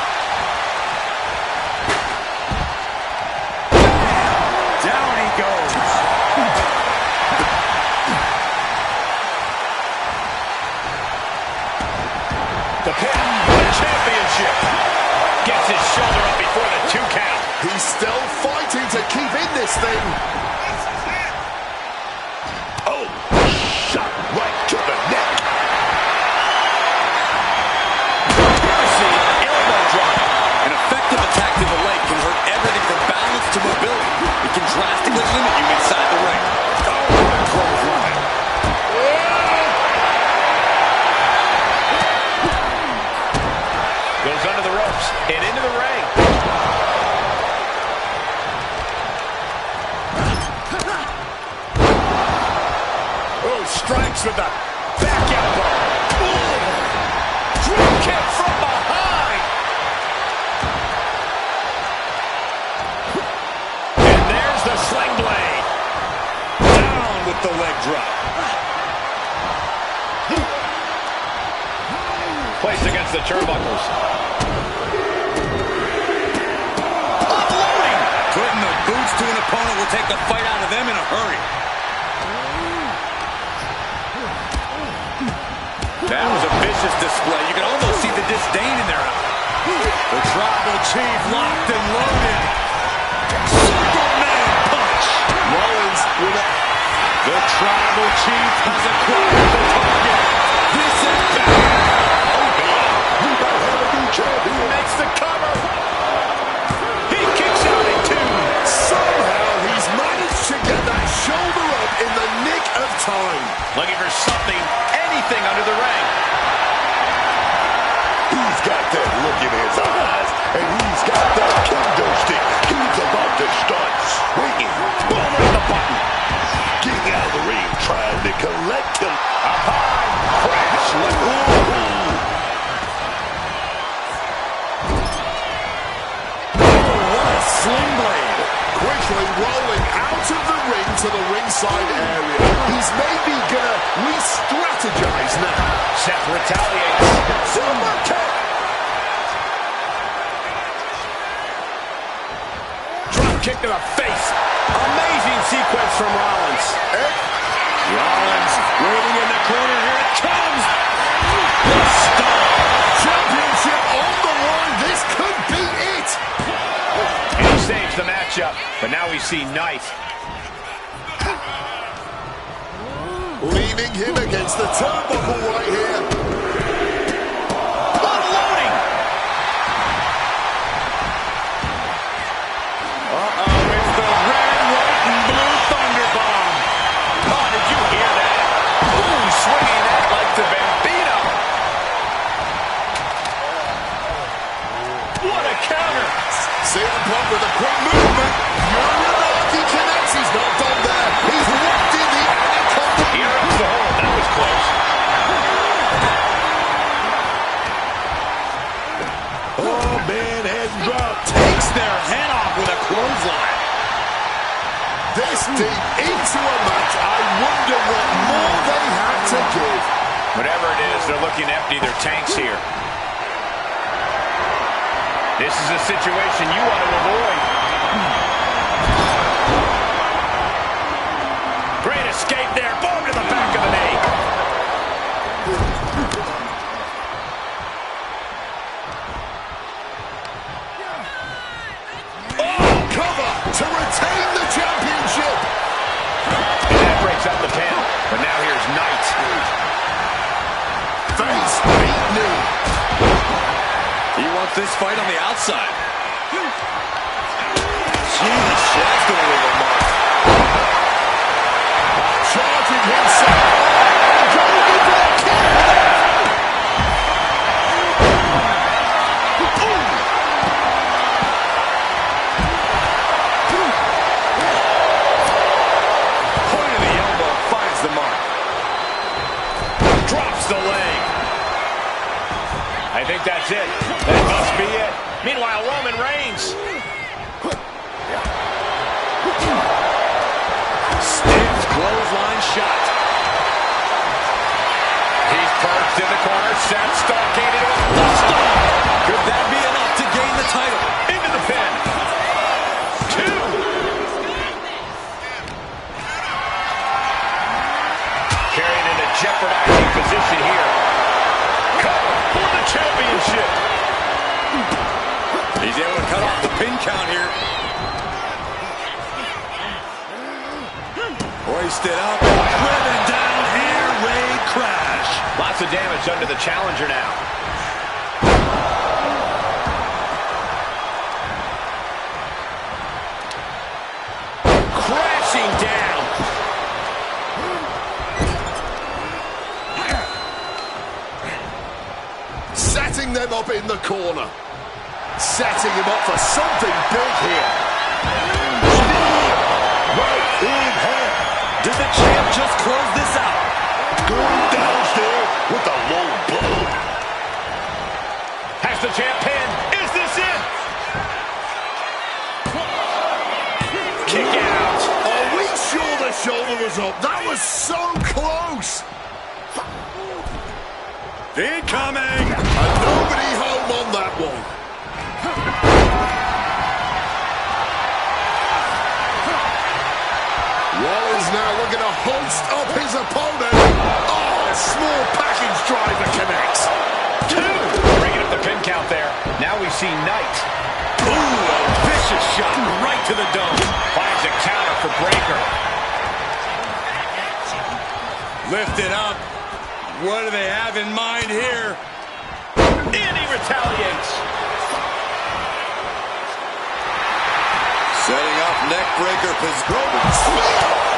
Speaker 4: Down he goes.
Speaker 3: The pin, the championship. Gets his shoulder up before the 2 count.
Speaker 5: He's still fighting to keep in this thing.
Speaker 2: Oh, shot right to the neck.
Speaker 3: Mercy, elbow drop.
Speaker 4: An effective attack to the leg can hurt everything from balance to mobility. It can drastically limit you inside the ring.
Speaker 2: Oh, what a clothesline.
Speaker 3: Goes under the ropes and into the ring. Oh, strikes with the back elbow. Drop kick from behind. And there's the sling blade. Down with the leg drop. Placed against the turnbuckles.
Speaker 4: to take the fight out of them in a hurry. That was a vicious display. You can almost see the disdain in their eyes. The Tribal Chief locked and loaded. Superman punch. Rollins with a... The Tribal Chief has acquired the target. This is bad.
Speaker 2: Oh, man. We might have a new champion.
Speaker 8: Makes the cover. He kicks out at 2.
Speaker 5: Somehow he's managed to get that shoulder up in the nick of time.
Speaker 8: Looking for something, anything under the ring.
Speaker 2: He's got that look in his eyes, and he's got that kendo stick. He's about to start swinging. Pulling the button. Getting out of the ring, trying to collect him. Up high. Crash.
Speaker 5: What a sling blade. Quickly rolling out of the ring to the ringside area. He's maybe gonna re-strategize now.
Speaker 8: Seth retaliates.
Speaker 2: Super kick.
Speaker 8: Drop kick to the face. Amazing sequence from Rollins.
Speaker 4: Rollins waiting in the corner. Here it comes. The star.
Speaker 5: Championship on the line. This could be it.
Speaker 8: And he saves the matchup. But now we see Knight.
Speaker 5: Leaning him against the turnbuckle right here.
Speaker 8: Unloading.
Speaker 4: It's the red, white, and blue Thunderbomb.
Speaker 8: Oh, did you hear that? Boom, swinging that like the Bambino. What a counter.
Speaker 5: CM Punk with a quick movement. Uranagi connects. He's not done there. He's locked in the Anaconda.
Speaker 8: Here comes the hold. That was close.
Speaker 2: Oh, man, head drop.
Speaker 4: Takes their head off with a clothesline.
Speaker 5: This deep into a match. I wonder what more they have to give.
Speaker 8: Whatever it is, they're looking to empty their tanks here. This is a situation you want to avoid. Great escape there. Boom to the back of the knee.
Speaker 5: Cover to retain the championship.
Speaker 8: And that breaks up the pin. But now here's Knight.
Speaker 5: Face beat knee.
Speaker 4: He wants this fight on the outside. Jesus, that's going to leave a mark.
Speaker 5: Charging himself. Going in for the kick.
Speaker 8: Point of the elbow finds the mark. Drops the leg. I think that's it. That must be it. Meanwhile, Roman Reigns.
Speaker 4: Stiff clothesline shot.
Speaker 8: He's perched in the corner. Seth stockaded him.
Speaker 4: Could that be enough to gain the title?
Speaker 8: Into the pin. 2. Carrying in a jeopardizing position here. Cover for the championship.
Speaker 4: He's able to cut off the pin count here. Hoisted up and driven down. Air raid crash.
Speaker 8: Lots of damage under the challenger now. Crashing down.
Speaker 5: Setting them up in the corner. Setting him up for something big here.
Speaker 2: Right in hand.
Speaker 4: Did the champ just close this out?
Speaker 2: Going downstairs with a low blow.
Speaker 8: Has the champ pinned. Is this it? Kick out.
Speaker 5: Are we sure the shoulder was up? That was so close.
Speaker 4: Incoming.
Speaker 5: And nobody home on that one. He's now looking to hoist up his opponent. Oh, small package driver connects.
Speaker 8: 2. Bringing up the pin count there. Now we see Knight.
Speaker 4: Ooh, a vicious shot right to the dome.
Speaker 8: Finds a counter for Breakker.
Speaker 4: Lifted up. What do they have in mind here?
Speaker 8: And he retaliates.
Speaker 4: Setting up neck breaker position.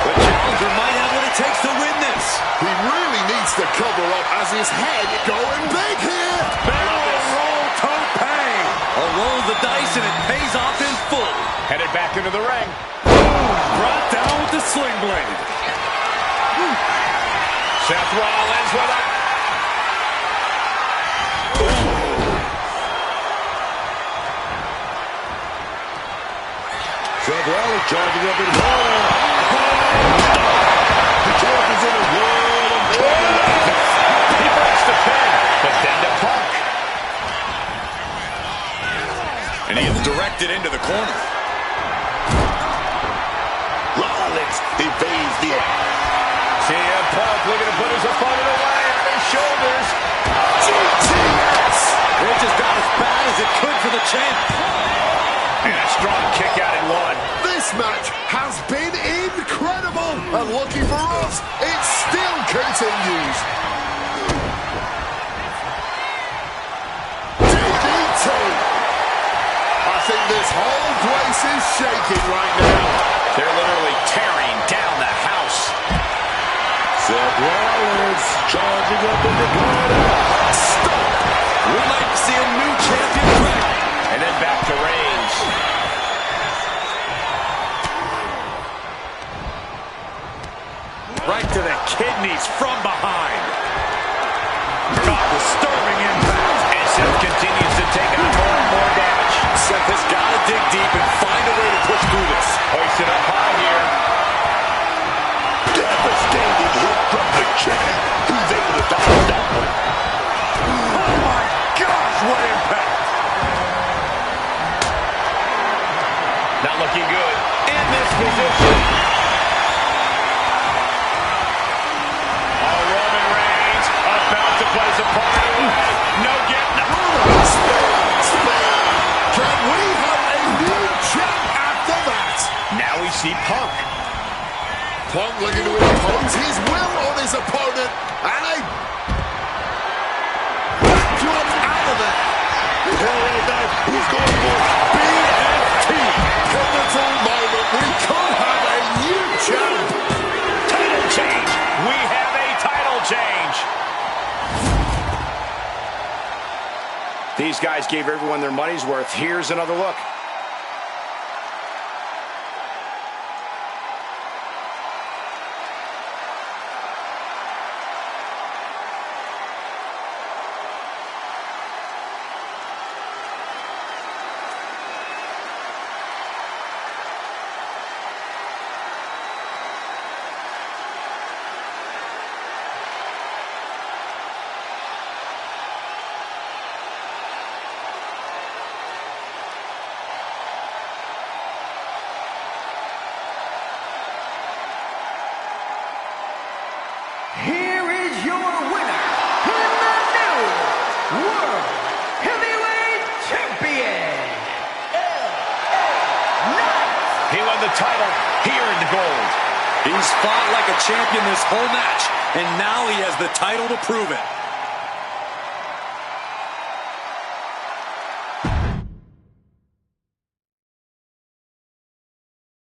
Speaker 4: The challenger might have what it takes to win this.
Speaker 5: He really needs to cover up as his head going big here.
Speaker 4: Barrel roll tope. A roll of the dice and it pays off in full.
Speaker 8: Headed back into the ring.
Speaker 4: Brought down with the sling blade.
Speaker 8: Seth Rollins with a...
Speaker 2: Seth Rollins charging up in the corner. The champ is in a world of trouble.
Speaker 8: He breaks the pin, but then to Punk.
Speaker 4: And he is directed into the corner.
Speaker 2: Rollins evades the...
Speaker 8: CM Punk looking to put his opponent away on his shoulders.
Speaker 2: GTS!
Speaker 4: It just got as bad as it could for the champ.
Speaker 8: And a strong kick out in 1.
Speaker 5: This match has been incredible. And lucky for us, it still continues. DDT. I think this whole place is shaking right now.
Speaker 8: They're literally tearing down the house.
Speaker 2: Seth Rollins charging up in the corner.
Speaker 4: Stop. We might see a new champion track.
Speaker 8: And then back to Reigns.
Speaker 4: Right to the kidneys from behind. Disturbing impact.
Speaker 8: And Seth continues to take on more and more damage.
Speaker 4: Seth has got to dig deep and find a way to push through this.
Speaker 8: Hoisted up high here.
Speaker 2: Devastating hit from the champ. He's able to dodge that one.
Speaker 4: Oh my gosh, what impact.
Speaker 8: Not looking good. In this position. Oh, Roman Reigns about to place a part. No getting up.
Speaker 5: Can we have a new champ after that?
Speaker 8: Now we see Punk.
Speaker 5: Punk looking to impose his will on his opponent. And a backdrop out of it.
Speaker 2: He's going for
Speaker 5: BFT. Pivotal moment. We could have a new champ.
Speaker 8: Title change. We have a title change. These guys gave everyone their money's worth. Here's another look.
Speaker 6: Here is your winner, and the new World Heavyweight Champion,
Speaker 8: He won the title here in the gold.
Speaker 4: He's fought like a champion this whole match, and now he has the title to prove it.